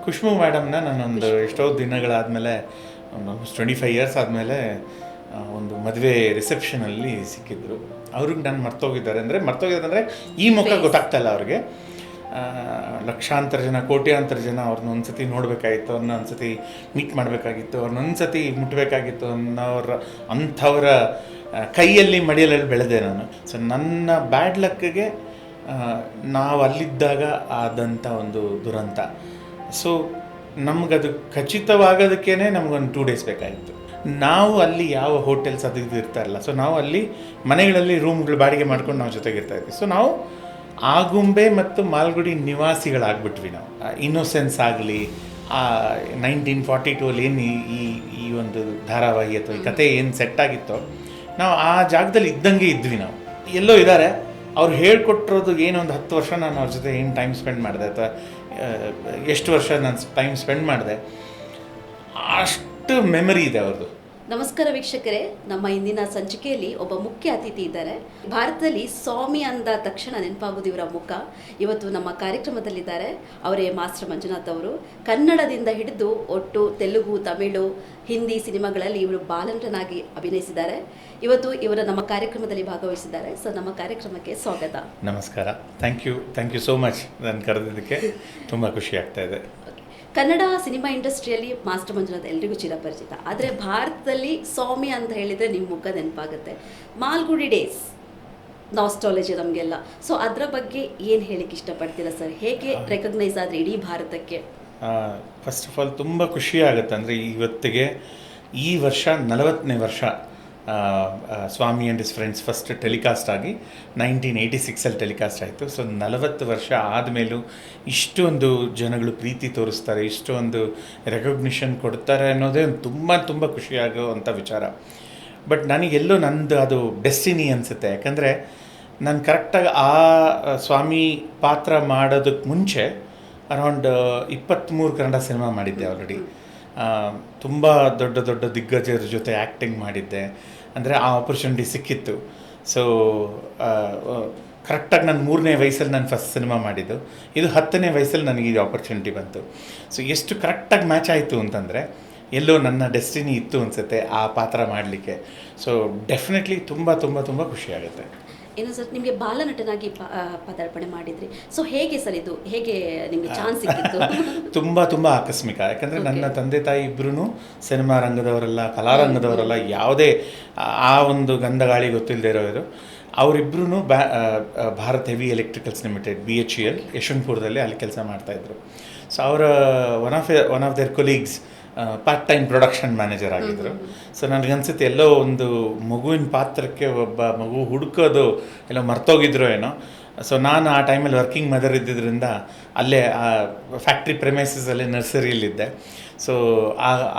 ಖುಷ್ಬು ಮೇಡಮ್ನ ನಾನೊಂದು ಎಷ್ಟೋ ದಿನಗಳಾದಮೇಲೆ ಒಂದು 25 ಇಯರ್ಸ್ ಆದಮೇಲೆ ಒಂದು ಮದುವೆ ರಿಸೆಪ್ಷನಲ್ಲಿ ಸಿಕ್ಕಿದ್ರು. ಅವ್ರಿಗೆ ನಾನು ಮರ್ತೋಗಿದ್ದಾರೆ ಅಂದರೆ ಮರ್ತೋಗಿದ್ದಾರೆ ಈ ಮುಖ ಗೊತ್ತಾಗ್ತಾಯಿಲ್ಲ ಅವ್ರಿಗೆ. ಲಕ್ಷಾಂತರ ಜನ ಕೋಟ್ಯಾಂತರ ಜನ ಅವ್ರನ್ನ ಒಂದು ಸತಿ ನೋಡಬೇಕಾಗಿತ್ತು, ಅವ್ರನ್ನ ಒಂದು ಸತಿ ಮೀಟ್ ಮಾಡಬೇಕಾಗಿತ್ತು, ಅವ್ರನ್ನ ಒಂದು ಸತಿ ಮುಟ್ಟಬೇಕಾಗಿತ್ತು ಅಂಥವರ ಕೈಯಲ್ಲಿ ಮಡಿಯಲ್ಲಿ ಬೆಳೆದೆ ನಾನು. ಸೊ ನನ್ನ ಬ್ಯಾಡ್ ಲಕ್ಕಿಗೆ ನಾವು ಅಲ್ಲಿದ್ದಾಗ ಆದಂಥ ಒಂದು ದುರಂತ. ಸೊ ನಮಗದು ಖಚಿತವಾಗೋದಕ್ಕೇ ನಮಗೊಂದು 2 ಡೇಸ್ ಬೇಕಾಗಿತ್ತು. ನಾವು ಅಲ್ಲಿ ಯಾವ ಹೋಟೆಲ್ಸ್ ಅದು ಇದು ಇರ್ತಾರಲ್ಲ, ಸೊ ನಾವು ಅಲ್ಲಿ ಮನೆಗಳಲ್ಲಿ ರೂಮ್ಗಳು ಬಾಡಿಗೆ ಮಾಡ್ಕೊಂಡು ನಾವು ಜೊತೆಗಿರ್ತಾಯಿದ್ವಿ. ಸೊ ನಾವು ಆಗುಂಬೆ ಮತ್ತು ಮಾಲ್ಗುಡಿ ನಿವಾಸಿಗಳಾಗ್ಬಿಟ್ವಿ ನಾವು. ಇನ್ನೋಸೆನ್ಸ್ ಆಗಲಿ, 1942 ಏನು ಈ ಒಂದು ಧಾರಾವಾಹಿ ಅಥವಾ ಈ ಕತೆ ಏನು ಸೆಟ್ ಆಗಿತ್ತೋ ನಾವು ಆ ಜಾಗದಲ್ಲಿ ಇದ್ದಂಗೆ ಇದ್ವಿ. ನಾವು ಎಲ್ಲೋ ಇದ್ದಾರೆ, ಅವ್ರು ಹೇಳ್ಕೊಟ್ಟಿರೋದು ಏನೊಂದು 10 ವರ್ಷ ನಾನು ಅವ್ರ ಜೊತೆ ಏನು ಟೈಮ್ ಸ್ಪೆಂಡ್ ಮಾಡಿದೆ ಅಥವಾ ಎಷ್ಟು ವರ್ಷ ನಾನು ಟೈಮ್ ಸ್ಪೆಂಡ್ ಮಾಡಿದೆ, ಅಷ್ಟು ಮೆಮರಿ ಇದೆ ಅವ್ರದ್ದು. ನಮಸ್ಕಾರ ವೀಕ್ಷಕರೇ, ನಮ್ಮ ಇಂದಿನ ಸಂಚಿಕೆಯಲ್ಲಿ ಒಬ್ಬ ಮುಖ್ಯ ಅತಿಥಿ ಇದ್ದಾರೆ. ಭಾರತದಲ್ಲಿ ಸ್ವಾಮಿ ಅಂದ ತಕ್ಷಣ ನೆನಪಾಗೋದು ಇವರ ಮುಖ. ಇವತ್ತು ನಮ್ಮ ಕಾರ್ಯಕ್ರಮದಲ್ಲಿದ್ದಾರೆ. ಅವರೇ ಮಾಸ್ಟರ್ ಮಂಜುನಾಥ್ ಅವರು. ಕನ್ನಡದಿಂದ ಹಿಡಿದು ಒಟ್ಟು ತೆಲುಗು, ತಮಿಳು, ಹಿಂದಿ ಸಿನಿಮಾಗಳಲ್ಲಿ ಇವರು ಬಾಲನಟನಾಗಿ ಅಭಿನಯಿಸಿದ್ದಾರೆ. ಇವತ್ತು ಇವರ ನಮ್ಮ ಕಾರ್ಯಕ್ರಮದಲ್ಲಿ ಭಾಗವಹಿಸಿದ್ದಾರೆ. ಸೊ ನಮ್ಮ ಕಾರ್ಯಕ್ರಮಕ್ಕೆ ಸ್ವಾಗತ. ನಮಸ್ಕಾರ. ಥ್ಯಾಂಕ್ ಯು ಸೋ ಮಚ್ ನಾನು ಕರೆದಿದ್ದಕ್ಕೆ. ತುಂಬ ಖುಷಿ ಆಗ್ತಾ ಇದೆ. ಕನ್ನಡ ಸಿನಿಮಾ ಇಂಡಸ್ಟ್ರಿಯಲ್ಲಿ ಮಾಸ್ಟರ್ ಮಂಜುನಾಥ್ ಎಲ್ರಿಗೂ ಚಿರಪರಿಚಿತ. ಆದರೆ ಭಾರತದಲ್ಲಿ ಸ್ವಾಮಿ ಅಂತ ಹೇಳಿದರೆ ನಿಮ್ಮ ಮುಖ ನೆನಪಾಗುತ್ತೆ. ಮಾಲ್ಗುಡಿ ಡೇಸ್ ನಾಸ್ಟಾಲಜಿ ನಮಗೆಲ್ಲ. ಸೊ ಅದರ ಬಗ್ಗೆ ಏನು ಹೇಳಿಕ್ಕೆ ಇಷ್ಟಪಡ್ತೀರಾ ಸರ್? ಹೇಗೆ ರೆಕಗ್ನೈಸ್ ಆದರೆ ಇಡೀ ಭಾರತಕ್ಕೆ? ಫಸ್ಟ್ ಆಫ್ ಆಲ್ ತುಂಬ ಖುಷಿ ಆಗುತ್ತೆ. ಅಂದರೆ ಇವತ್ತಿಗೆ ಈ ವರ್ಷ 40ನೇ ವರ್ಷ Swami and his friends first telecast ಆಗಿ 1986 ಟೆಲಿಕಾಸ್ಟ್ ಆಯಿತು. ಸೊ 40 ವರ್ಷ ಆದಮೇಲೂ ಇಷ್ಟೊಂದು ಜನಗಳು ಪ್ರೀತಿ ತೋರಿಸ್ತಾರೆ, ಇಷ್ಟೊಂದು ರೆಕಗ್ನಿಷನ್ ಕೊಡ್ತಾರೆ ಅನ್ನೋದೇ ಒಂದು ತುಂಬ ಖುಷಿಯಾಗುವಂಥ ವಿಚಾರ. ಬಟ್ ನನಗೆಲ್ಲೋ ನಂದು ಅದು ಡೆಸ್ಟಿನಿ ಅನಿಸುತ್ತೆ. ಯಾಕಂದರೆ ನಾನು ಕರೆಕ್ಟಾಗಿ ಆ ಸ್ವಾಮಿ ಪಾತ್ರ ಮಾಡೋದಕ್ಕೆ ಮುಂಚೆ ಅರೌಂಡ್ 23 ಕನ್ನಡ ಸಿನಿಮಾ ಮಾಡಿದ್ದೆ ಆಲ್ರೆಡಿ. ತುಂಬ ದೊಡ್ಡ ದಿಗ್ಗಜರ ಜೊತೆ ಆ್ಯಕ್ಟಿಂಗ್ ಮಾಡಿದ್ದೆ. ಅಂದರೆ ಆ ಆಪರ್ಚುನಿಟಿ ಸಿಕ್ಕಿತ್ತು. ಸೊ ಕರೆಕ್ಟಾಗಿ ನಾನು 3ನೇ ವಯಸ್ಸಲ್ಲಿ ನಾನು ಫಸ್ಟ್ ಸಿನಿಮಾ ಮಾಡಿದ್ದು. ಇದು 10ನೇ ವಯಸ್ಸಲ್ಲಿ ನನಗೆ ಈ ಆಪರ್ಚುನಿಟಿ ಬಂತು. ಸೊ ಎಷ್ಟು ಕರೆಕ್ಟಾಗಿ ಮ್ಯಾಚ್ ಆಯಿತು ಅಂತಂದರೆ ಎಲ್ಲೋ ನನ್ನ ಡೆಸ್ಟಿನಿ ಇತ್ತು ಅನಿಸುತ್ತೆ ಆ ಪಾತ್ರ ಮಾಡಲಿಕ್ಕೆ. ಸೊ ಡೆಫಿನೆಟ್ಲಿ ತುಂಬ ಖುಷಿಯಾಗುತ್ತೆ. ಏನು ಸರ್, ನಿಮಗೆ ಬಾಲನಟನಾಗಿ ಪದಾರ್ಪಣೆ ಮಾಡಿದ್ರಿ. ಸೊ ಹೇಗೆ ಸರ್ ಇದು, ಹೇಗೆ ನಿಮಗೆ ಚಾನ್ಸ್ ಸಿಕ್ಕಿತ್ತು? ತುಂಬ ಆಕಸ್ಮಿಕ. ಯಾಕಂದರೆ ನನ್ನ ತಂದೆ ತಾಯಿ ಇಬ್ಬರೂ ಸಿನಿಮಾ ರಂಗದವರೆಲ್ಲ, ಕಲಾರಂಗದವರೆಲ್ಲ, ಯಾವುದೇ ಆ ಒಂದು ಗಂಧಗಾಳಿ ಗೊತ್ತಿಲ್ಲದೆ ಇರೋರು. ಅವರಿಬ್ಬರೂ Bharat heavy electricals limited BHEL ಯಶವಂತಪುರದಲ್ಲಿ ಅಲ್ಲಿ ಕೆಲಸ ಮಾಡ್ತಾಯಿದ್ರು. ಸೊ ಅವರ one of their colleagues part time production manager ಆಗಿದ್ದರು. ಸೊ ನನಗನ್ಸುತ್ತೆ ಎಲ್ಲೋ ಒಂದು ಮಗುವಿನ ಪಾತ್ರಕ್ಕೆ ಒಬ್ಬ ಮಗು ಹುಡುಕೋದು ಎಲ್ಲೋ ಮರ್ತೋಗಿದ್ರು ಏನೋ. ಸೊ ನಾನು ಆ ಟೈಮಲ್ಲಿ ವರ್ಕಿಂಗ್ ಮದರ್ ಇದ್ದಿದ್ದರಿಂದ ಅಲ್ಲೇ ಆ ಫ್ಯಾಕ್ಟ್ರಿ ಪ್ರೆಮೈಸಸಲ್ಲೇ ನರ್ಸರಿಯಲ್ಲಿದ್ದೆ. ಸೊ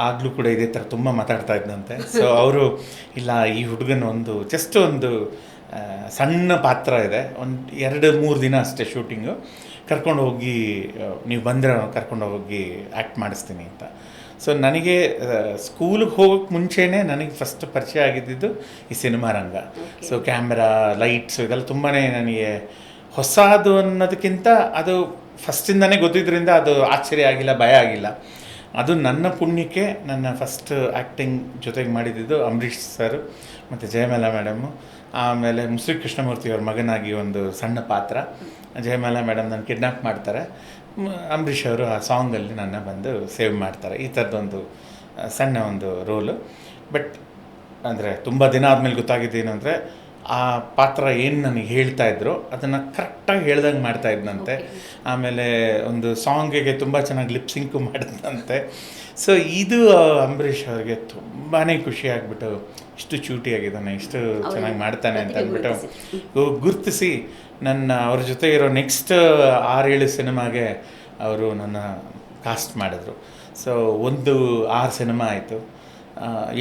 ಆಗಲೂ ಕೂಡ ಇದೇ ಥರ ತುಂಬ ಮಾತಾಡ್ತಾ ಇದ್ದಂತೆ. ಸೊ ಅವರು ಇಲ್ಲ, ಈ ಹುಡುಗನ ಒಂದು ಜಸ್ಟ್ ಒಂದು ಸಣ್ಣ ಪಾತ್ರ ಇದೆ, ಒಂದು 2-3 ದಿನ ಅಷ್ಟೇ ಶೂಟಿಂಗು, ಕರ್ಕೊಂಡು ಹೋಗಿ ನೀವು ಬಂದರೆ ಕರ್ಕೊಂಡು ಹೋಗಿ ಆ್ಯಕ್ಟ್ ಮಾಡಿಸ್ತೀನಿ ಅಂತ. ಸೊ ನನಗೆ ಸ್ಕೂಲಿಗೆ ಹೋಗೋಕ್ಕೆ ಮುಂಚೆನೇ ನನಗೆ ಫಸ್ಟ್ ಪರಿಚಯ ಆಗಿದ್ದು ಈ ಸಿನಿಮಾ ರಂಗ. ಸೊ ಕ್ಯಾಮ್ರಾ, ಲೈಟ್ಸು ಇದೆಲ್ಲ ತುಂಬಾ ನನಗೆ ಹೊಸದು ಅನ್ನೋದಕ್ಕಿಂತ ಅದು ಫಸ್ಟಿಂದನೇ ಗೊತ್ತಿದ್ದರಿಂದ ಅದು ಆಶ್ಚರ್ಯ ಆಗಿಲ್ಲ, ಭಯ ಆಗಿಲ್ಲ. ಅದು ನನ್ನ ಪುಣ್ಯಕ್ಕೆ ನನ್ನ ಫಸ್ಟ್ ಆ್ಯಕ್ಟಿಂಗ್ ಜೊತೆಗೆ ಮಾಡಿದ್ದು ಅಂಬರೀಷ್ ಸರ್ ಮತ್ತು ಜಯಮಾಲಾ ಮೇಡಮು. ಆಮೇಲೆ ಮುಸ್ರಿ ಕೃಷ್ಣಮೂರ್ತಿಯವ್ರ ಮಗನಾಗಿ ಒಂದು ಸಣ್ಣ ಪಾತ್ರ. ಜಯಮಾಲಾ ಮೇಡಮ್ ನನ್ನ ಕಿಡ್ನಾಪ್ ಮಾಡ್ತಾರೆ, ಅಂಬರೀಷ್ ಅವರು ಆ ಸಾಂಗಲ್ಲಿ ನನ್ನ ಬಂದು ಸೇವ್ ಮಾಡ್ತಾರೆ. ಈ ಥರದೊಂದು ಸಣ್ಣ ಒಂದು ರೋಲು. ಬಟ್ ಅಂದರೆ ತುಂಬ ದಿನ ಆದಮೇಲೆ ಗೊತ್ತಾಗಿದ್ದೇನು ಅಂದರೆ ಆ ಪಾತ್ರ ಏನು ನನಗೆ ಹೇಳ್ತಾಯಿದ್ರು ಅದನ್ನು ಕರೆಕ್ಟಾಗಿ ಹೇಳ್ದಂಗೆ ಮಾಡ್ತಾಯಿದ್ದಂತೆ. ಆಮೇಲೆ ಒಂದು ಸಾಂಗಿಗೆ ತುಂಬ ಚೆನ್ನಾಗಿ ಲಿಪ್ಸಿಂಕು ಮಾಡಿದಂತೆ. ಸೊ ಇದು ಅಂಬರೀಷ್ ಅವ್ರಿಗೆ ತುಂಬಾ ಖುಷಿ ಆಗಿಬಿಟ್ಟು, ಇಷ್ಟು ಚೂಟಿಯಾಗಿದ್ದಾನೆ, ಇಷ್ಟು ಚೆನ್ನಾಗಿ ಮಾಡ್ತಾನೆ ಅಂತ ಅಂದ್ಬಿಟ್ಟು ಗುರುತಿಸಿ ಅವ್ರ ಜೊತೆ ಇರೋ ನೆಕ್ಸ್ಟ್ 6-7 ಸಿನಿಮಾಗೆ ಅವರು ನನ್ನ ಕಾಸ್ಟ್ ಮಾಡಿದ್ರು. ಸೊ 6 ಸಿನಿಮಾ ಆಯಿತು.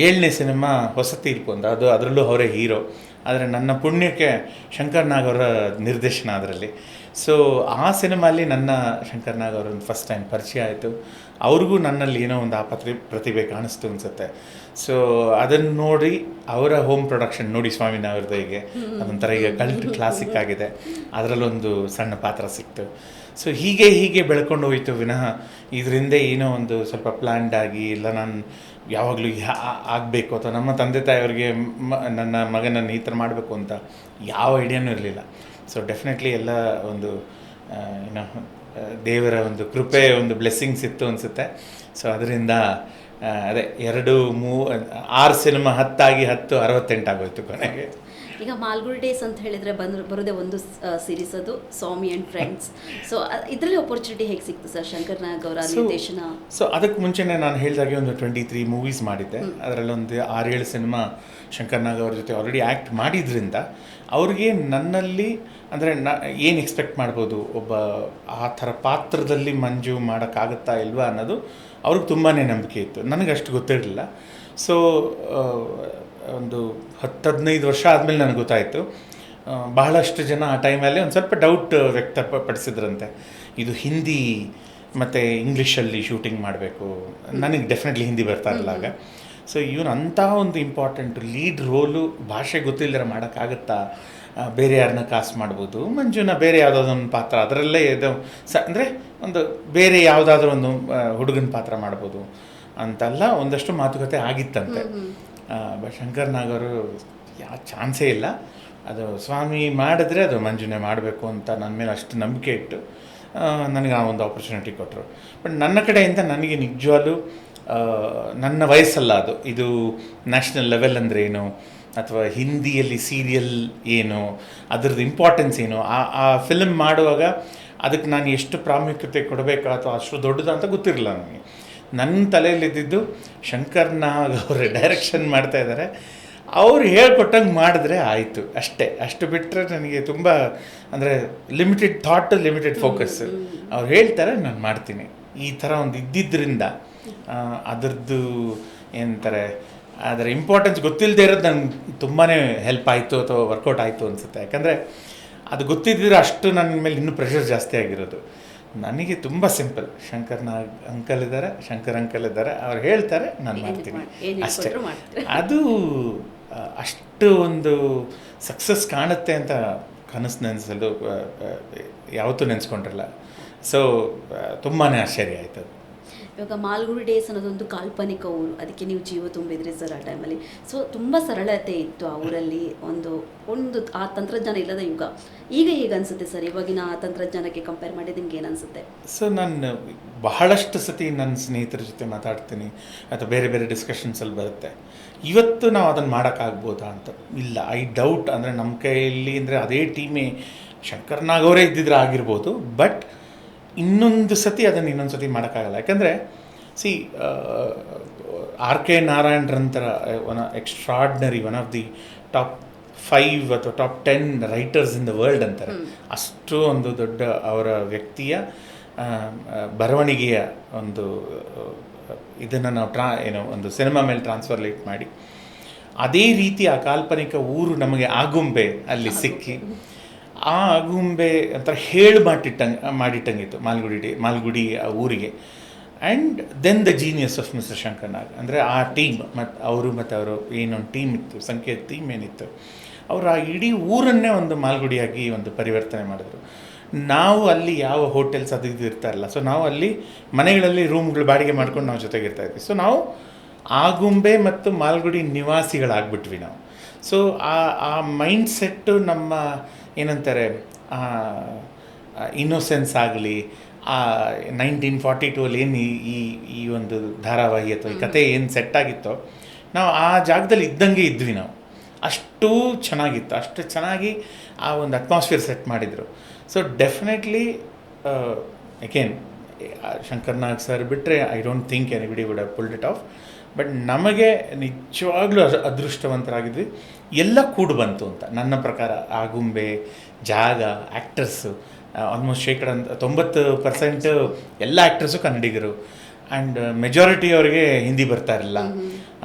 7ನೇ ಸಿನಿಮಾ ಹೊಸ ತೀರ್ಪು ಅಂತ, ಅದರಲ್ಲೂ ಅವರೇ ಹೀರೋ. ಆದರೆ ನನ್ನ ಪುಣ್ಯಕ್ಕೆ ಶಂಕರ್ ನಾಗ್ ಅವರ ನಿರ್ದೇಶನ ಅದರಲ್ಲಿ. ಸೊ ಆ ಸಿನಿಮಾಲಿ ನನ್ನ ಶಂಕರ್ ನಾಗ್ ಅವರೊಂದು ಫಸ್ಟ್ ಟೈಮ್ ಪರಿಚಯ ಆಯಿತು. ಅವ್ರಿಗೂ ನನ್ನಲ್ಲಿ ಏನೋ ಒಂದು ಆ ಪ್ರತಿಭೆ ಕಾಣಿಸ್ತು ಅನಿಸುತ್ತೆ. ಸೊ ಅದನ್ನು ನೋಡಿ ಅವರ ಹೋಮ್ ಪ್ರೊಡಕ್ಷನ್ ನೋಡಿ ಸ್ವಾಮಿನಾವ್ರದಿಗೆ ಅದೊಂಥರ ಈಗ ಕಲ್ಟ್ ಕ್ಲಾಸಿಕ್ ಆಗಿದೆ, ಅದರಲ್ಲೊಂದು ಸಣ್ಣ ಪಾತ್ರ ಸಿಕ್ತು. ಸೊ ಹೀಗೆ ಬೆಳ್ಕೊಂಡು ಹೋಯಿತು ವಿನಃ ಇದರಿಂದ ಏನೋ ಒಂದು ಸ್ವಲ್ಪ ಪ್ಲ್ಯಾಂಡ್ ಆಗಿ ಇಲ್ಲ ನಾನು ಯಾವಾಗಲೂ ಆಗಬೇಕು ಅಥವಾ ನಮ್ಮ ತಂದೆ ತಾಯಿಯವ್ರಿಗೆ ನನ್ನ ಮಗನನ್ನು ಈ ಥರ ಮಾಡಬೇಕು ಅಂತ ಯಾವ ಐಡಿಯಾನೂ ಇರಲಿಲ್ಲ. ಸೊ ಡೆಫಿನೆಟ್ಲಿ ಎಲ್ಲ ಒಂದು ಏನೋ ದೇವರ ಒಂದು ಕೃಪೆ, ಒಂದು ಬ್ಲೆಸ್ಸಿಂಗ್ಸ್ ಇತ್ತು ಅನಿಸುತ್ತೆ. ಸೊ ಅದರಿಂದ ಅದೇ 6 ಸಿನಿಮಾ 10 68 ಆಗೋಯ್ತು ಕೊನೆಗೆ. ಈಗ ಮಾಲ್ಗುಡಿ ಡೇಸ್ ಅಂತ ಹೇಳಿದರೆ ಬರೋದೇ ಒಂದು ಸೀರೀಸ್, ಅದು ಸ್ವಾಮಿ ಆ್ಯಂಡ್ ಫ್ರೆಂಡ್ಸ್. ಸೊ ಇದರಲ್ಲಿ ಆಪರ್ಚುನಿಟಿ ಹೇಗೆ ಸಿಕ್ತು ಸರ್ ಶಂಕರ್ ನಾಗ್ ಅವರ ನಿರ್ದೇಶನ? ಸೊ ಅದಕ್ಕೆ ಮುಂಚೆನೇ ನಾನು ಹೇಳಿದಾಗೆ ಒಂದು 23 ಮೂವೀಸ್ ಮಾಡಿದ್ದೆ. ಅದರಲ್ಲೊಂದು 6-7 ಸಿನಿಮಾ ಶಂಕರ್ ನಾಗ್ ಅವ್ರ ಜೊತೆ ಆಲ್ರೆಡಿ ಆ್ಯಕ್ಟ್ ಮಾಡಿದ್ರಿಂದ ಅವ್ರಿಗೆ ನನ್ನಲ್ಲಿ ಅಂದರೆ ಏನು ಎಕ್ಸ್ಪೆಕ್ಟ್ ಮಾಡ್ಬೋದು, ಒಬ್ಬ ಆ ಥರ ಪಾತ್ರದಲ್ಲಿ ಮಂಜು ಮಾಡೋಕ್ಕಾಗುತ್ತಾ ಇಲ್ವಾ ಅನ್ನೋದು ಅವ್ರಿಗೆ ತುಂಬಾ ನಂಬಿಕೆ ಇತ್ತು. ನನಗೆ ಅಷ್ಟು ಗೊತ್ತಿರಲಿಲ್ಲ. ಸೊ ಒಂದು 10-15 ವರ್ಷ ಆದಮೇಲೆ ನನಗೆ ಗೊತ್ತಾಯಿತು. ಬಹಳಷ್ಟು ಜನ ಆ ಟೈಮಲ್ಲಿ ಒಂದು ಸ್ವಲ್ಪ ಡೌಟ್ ವ್ಯಕ್ತಪಡಿಸಿದ್ರಂತೆ, ಇದು ಹಿಂದಿ ಮತ್ತು ಇಂಗ್ಲೀಷಲ್ಲಿ ಶೂಟಿಂಗ್ ಮಾಡಬೇಕು. ನನಗೆ ಡೆಫಿನೆಟ್ಲಿ ಹಿಂದಿ ಬರ್ತಾ ಇರಲ್ಲ ಆಗ. ಸೊ ಇವನು ಅಂಥ ಒಂದು ಇಂಪಾರ್ಟೆಂಟು ಲೀಡ್ ರೋಲು ಭಾಷೆ ಗೊತ್ತಿಲ್ಲದಿರ ಮಾಡೋಕ್ಕಾಗತ್ತಾ, ಬೇರೆ ಯಾರನ್ನ ಕಾಸ್ಟ್ ಮಾಡ್ಬೋದು, ಮಂಜುನ ಬೇರೆ ಯಾವುದಾದ್ರೂ ಒಂದು ಪಾತ್ರ ಅದರಲ್ಲೇ ಇದು ಅಂದರೆ ಒಂದು ಬೇರೆ ಯಾವುದಾದ್ರೂ ಒಂದು ಹುಡುಗನ ಪಾತ್ರ ಮಾಡ್ಬೋದು ಅಂತೆಲ್ಲ ಒಂದಷ್ಟು ಮಾತುಕತೆ ಆಗಿತ್ತಂತೆ. ಬಟ್ ಶಂಕರ್ ನಾಗ್ ಅವರು ಯಾವ ಚಾನ್ಸೇ ಇಲ್ಲ, ಅದು ಸ್ವಾಮಿ ಮಾಡಿದ್ರೆ ಅದು ಮಂಜುನೇ ಮಾಡಬೇಕು ಅಂತ ನನ್ನ ಮೇಲೆ ಅಷ್ಟು ನಂಬಿಕೆ ಇಟ್ಟು ನನಗೆ ಆ ಒಂದು ಆಪರ್ಚುನಿಟಿ ಕೊಟ್ಟರು. ಬಟ್ ನನ್ನ ಕಡೆಯಿಂದ ನನಗೆ ನಿಜವಾಗ್ಲೂ ನನ್ನ ವಯಸ್ಸಲ್ಲ ಅದು, ಇದು ನ್ಯಾಷನಲ್ ಲೆವೆಲ್ ಅಂದರೆ ಏನು ಅಥವಾ ಹಿಂದಿಯಲ್ಲಿ ಸೀರಿಯಲ್ ಏನು, ಅದರದ್ದು ಇಂಪಾರ್ಟೆನ್ಸ್ ಏನು, ಆ ಫಿಲ್ಮ್ ಮಾಡುವಾಗ ಅದಕ್ಕೆ ನಾನು ಎಷ್ಟು ಪ್ರಾಮುಖ್ಯತೆ ಕೊಡಬೇಕು ಅಥವಾ ಅಷ್ಟು ದೊಡ್ಡದು ಅಂತ ಗೊತ್ತಿರಲಿಲ್ಲ ನನಗೆ. ನನ್ನ ತಲೆಯಲ್ಲಿದ್ದಿದ್ದು ಶಂಕರ್ ನಾಗ್ ಅವರು ಡೈರೆಕ್ಷನ್ ಮಾಡ್ತಾ ಇದ್ದಾರೆ, ಅವ್ರು ಹೇಳ್ಕೊಟ್ಟಂಗೆ ಮಾಡಿದ್ರೆ ಆಯಿತು ಅಷ್ಟೇ. ಅಷ್ಟು ಬಿಟ್ಟರೆ ನನಗೆ ತುಂಬ ಅಂದರೆ ಲಿಮಿಟೆಡ್ ಥಾಟ್, ಲಿಮಿಟೆಡ್ ಫೋಕಸ್. ಅವ್ರು ಹೇಳ್ತಾರೆ ನಾನು ಮಾಡ್ತೀನಿ, ಈ ಥರ ಒಂದು ಇದ್ದಿದ್ದರಿಂದ ಅದರದ್ದು ಏನಂತಾರೆ ಅದರ ಇಂಪಾರ್ಟೆನ್ಸ್ ಗೊತ್ತಿಲ್ಲದೆ ಇರೋದು ನನಗೆ ತುಂಬಾ ಹೆಲ್ಪ್ ಆಯಿತು ಅಥವಾ ವರ್ಕೌಟ್ ಆಯಿತು ಅನಿಸುತ್ತೆ. ಯಾಕಂದರೆ ಅದು ಗೊತ್ತಿದ್ದರೆ ಅಷ್ಟು ನನ್ನ ಮೇಲೆ ಇನ್ನೂ ಪ್ರೆಷರ್ ಜಾಸ್ತಿ ಆಗಿರೋದು. ನನಗೆ ತುಂಬ ಸಿಂಪಲ್, ಶಂಕರ್ ನಾಗ್ ಅಂಕಲ್ ಇದ್ದಾರೆ, ಶಂಕರ್ ಅಂಕಲ್ ಇದ್ದಾರೆ, ಅವ್ರು ಹೇಳ್ತಾರೆ ನಾನು ಮಾಡ್ತೀನಿ ಅಷ್ಟೇ. ಅದು ಅಷ್ಟು ಒಂದು ಸಕ್ಸಸ್ ಕಾಣುತ್ತೆ ಅಂತ ಕನಸು ನೆನೆಸಲು ಯಾವತ್ತೂ ನೆನೆಸ್ಕೊಂಡಿರಲ್ಲ. ಸೊ ತುಂಬಾ ಆಶ್ಚರ್ಯ ಆಯ್ತು. ಇವಾಗ ಮಾಲ್ಗುಡಿ ಡೇಸ್ ಅನ್ನೋದೊಂದು ಕಾಲ್ಪನಿಕ ಊರು, ಅದಕ್ಕೆ ನೀವು ಜೀವ ತುಂಬಿದ್ರಿ ಸರ್ ಆ ಟೈಮಲ್ಲಿ. ಸೊ ತುಂಬ ಸರಳತೆ ಇತ್ತು ಆ ಊರಲ್ಲಿ, ಒಂದು ಆ ತಂತ್ರಜ್ಞಾನ ಇಲ್ಲದ ಯುಗ. ಈಗ ಹೇಗೆ ಅನಿಸುತ್ತೆ ಸರ್ ಇವಾಗಿನ ಆ ತಂತ್ರಜ್ಞಾನಕ್ಕೆ ಕಂಪೇರ್ ಮಾಡಿದ ನಿಮ್ಗೆ ಏನು ಅನಿಸುತ್ತೆ? ಸೊ ನಾನು ಬಹಳಷ್ಟು ಸತಿ ನನ್ನ ಸ್ನೇಹಿತರ ಜೊತೆ ಮಾತಾಡ್ತೀನಿ ಅಥವಾ ಬೇರೆ ಬೇರೆ ಡಿಸ್ಕಷನ್ಸಲ್ಲಿ ಬರುತ್ತೆ, ಇವತ್ತು ನಾವು ಅದನ್ನು ಮಾಡೋಕ್ಕಾಗ್ಬೋದಾ ಅಂತ. ಇಲ್ಲ, ಐ ಡೌಟ್. ಅಂದರೆ ನಮ್ಮ ಕೈಯಲ್ಲಿ ಅಂದರೆ ಅದೇ ಟೀಮೇ ಶಂಕರ್ ನಾಗ್ ಅವರೇ ಇದ್ದಿದ್ರೆ ಆಗಿರ್ಬೋದು, ಬಟ್ ಇನ್ನೊಂದು ಸತಿ ಅದನ್ನು ಇನ್ನೊಂದು ಸತಿ ಮಾಡೋಕ್ಕಾಗಲ್ಲ. ಯಾಕಂದರೆ ಸಿ R.K. ನಾರಾಯಣ್ರಂತರ extraordinary, one of the top 5 ಅಥವಾ top 10 writers in the world ಅಂತಾರೆ. ಅಷ್ಟು ಒಂದು ದೊಡ್ಡ ಅವರ ವ್ಯಕ್ತಿಯ ಬರವಣಿಗೆಯ ಒಂದು ಇದನ್ನು ನಾವು ಒಂದು ಸಿನಿಮಾ ಮೇಲೆ ಟ್ರಾನ್ಸ್ಫರ್ಲೇಟ್ ಮಾಡಿ ಅದೇ ರೀತಿ ಆ ಕಾಲ್ಪನಿಕ ಊರು ನಮಗೆ ಆಗುಂಬೆ ಅಲ್ಲಿ ಸಿಕ್ಕಿ, ಆ ಆಗುಂಬೆ ಒಂಥರ ಮಾಡಿಟ್ಟಂಗಿತ್ತು ಮಾಲ್ಗುಡಿ ಆ ಊರಿಗೆ. And then the genius of mister Shankar Nag ಅಂದರೆ ಆ ಟೀಮ್ ಮತ್ತು ಅವರು ಏನೊಂದು ಟೀಮ್ ಇತ್ತು, ಸಂಕೇತ ಟೀಮ್ ಏನಿತ್ತು, ಅವರು ಆ ಇಡೀ ಊರನ್ನೇ ಒಂದು ಮಾಲ್ಗುಡಿಯಾಗಿ ಒಂದು ಪರಿವರ್ತನೆ ಮಾಡಿದ್ರು. ನಾವು ಅಲ್ಲಿ ಯಾವ ಹೋಟೆಲ್ಸ್ ಅದು ಇದು ಇರ್ತಾ ಇಲ್ಲ. ಸೊ ನಾವು ಅಲ್ಲಿ ಮನೆಗಳಲ್ಲಿ ರೂಮ್ಗಳು ಬಾಡಿಗೆ ಮಾಡ್ಕೊಂಡು ನಾವು ಜೊತೆಗಿರ್ತಾ ಇದ್ವಿ. ಸೊ ನಾವು ಆಗುಂಬೆ ಮತ್ತು ಮಾಲ್ಗುಡಿ ನಿವಾಸಿಗಳಾಗ್ಬಿಟ್ವಿ ನಾವು. ಸೊ ಆ ಮೈಂಡ್ ಸೆಟ್ಟು ನಮ್ಮ ಏನಂತಾರೆ ಇನ್ನೋಸೆನ್ಸ್ ಆಗಲಿ, ಆ 1942 ಏನು ಈ ಒಂದು ಧಾರಾವಾಹಿ ಅಥವಾ ಈ ಕತೆ ಏನು ಸೆಟ್ ಆಗಿತ್ತೋ, ನಾವು ಆ ಜಾಗದಲ್ಲಿ ಇದ್ದಂಗೆ ಇದ್ವಿ ನಾವು. ಅಷ್ಟು ಚೆನ್ನಾಗಿತ್ತು, ಅಷ್ಟು ಚೆನ್ನಾಗಿ ಆ ಒಂದು ಅಟ್ಮಾಸ್ಫಿಯರ್ ಸೆಟ್ ಮಾಡಿದರು. ಸೊ ಡೆಫಿನೆಟ್ಲಿ ಅಗೇನ್ ಶಂಕರ್ ನಾಗ್ ಸರ್ ಬಿಟ್ಟರೆ I don't think anybody would have pulled it off. But ನಮಗೆ ನಿಜವಾಗ್ಲೂ ಅದೃಷ್ಟವಂತರಾಗಿದ್ವಿ, ಎಲ್ಲ ಕೂಡು ಬಂತು ಅಂತ ನನ್ನ ಪ್ರಕಾರ. ಆಗುಂಬೆ, ಜಾಗ, ಆ್ಯಕ್ಟರ್ಸು ಆಲ್ಮೋಸ್ಟ್ 90% ಎಲ್ಲ ಆ್ಯಕ್ಟರ್ಸು ಕನ್ನಡಿಗರು. ಆ್ಯಂಡ್ ಮೆಜಾರಿಟಿ ಅವ್ರಿಗೆ ಹಿಂದಿ ಬರ್ತಾ ಇರಲಿಲ್ಲ.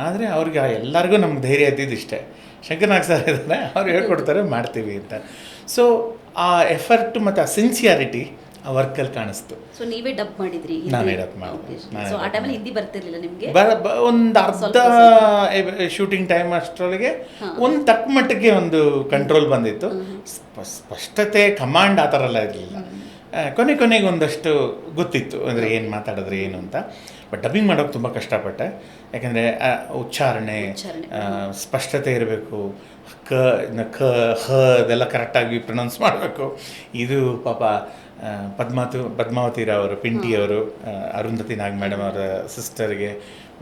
ಆದರೆ ಅವ್ರಿಗೆ ಎಲ್ಲರಿಗೂ ನಮ್ಗೆ ಧೈರ್ಯ ಇದ್ದಿದ್ದು ಇಷ್ಟೇ, ಶಂಕರ್ ನಾಗ್ ಸರ್ ಇದ್ದಾರೆ, ಅವ್ರು ಹೇಳ್ಕೊಡ್ತಾರೆ ಮಾಡ್ತೀವಿ ಅಂತ. ಸೊ ಆ ಎಫರ್ಟ್ ಮತ್ತು ಆ ಸಿನ್ಸಿಯಾರಿಟಿ ಆ ವರ್ಕಲ್ಲಿ ಕಾಣಿಸ್ತು. ಸೊ ನೀವೇ ಡಬ್ ಮಾಡಿದ್ರಿ? ನಾನೇ ಡಬ್ ಮಾಡಿದೆ. ಸೊ ಆ ಟೈಮಲ್ಲಿ ಹಿಂದಿ ಬರ್ತಿರ್ಲಿಲ್ಲ ನಿಮಗೆ? ಒಂದು ಅರ್ಧ ಶೂಟಿಂಗ್ ಟೈಮ್ ಅಷ್ಟರೊಳಗೆ ಒಂದು ತಕ್ಕ ಮಟ್ಟಿಗೆ ಒಂದು ಕಂಟ್ರೋಲ್ ಬಂದಿತ್ತು. ಸ್ಪಷ್ಟತೆ ಕಮಾಂಡ್ ಆ ಥರ ಎಲ್ಲ ಇರಲಿಲ್ಲ. ಕೊನೆಗೆ ಒಂದಷ್ಟು ಗೊತ್ತಿತ್ತು ಅಂದರೆ ಏನು ಮಾತಾಡಿದ್ರೆ ಏನು ಅಂತ. ಬಟ್ ಡಬ್ಬಿಂಗ್ ಮಾಡೋಕೆ ತುಂಬ ಕಷ್ಟಪಟ್ಟೆ. ಯಾಕೆಂದರೆ ಉಚ್ಚಾರಣೆ ಸ್ಪಷ್ಟತೆ ಇರಬೇಕು, ಕ ಹ ಅದೆಲ್ಲ ಕರೆಕ್ಟಾಗಿ ಪ್ರೊನೌನ್ಸ್ ಮಾಡಬೇಕು. ಇದು ಪಾಪ ಪದ್ಮಾವತಿ ರಾವ್ ಪಿಂಟಿಯವರು, ಅರುಂಧತಿ ನಾಗ್ ಮೇಡಮ್ ಅವರ ಸಿಸ್ಟರ್ಗೆ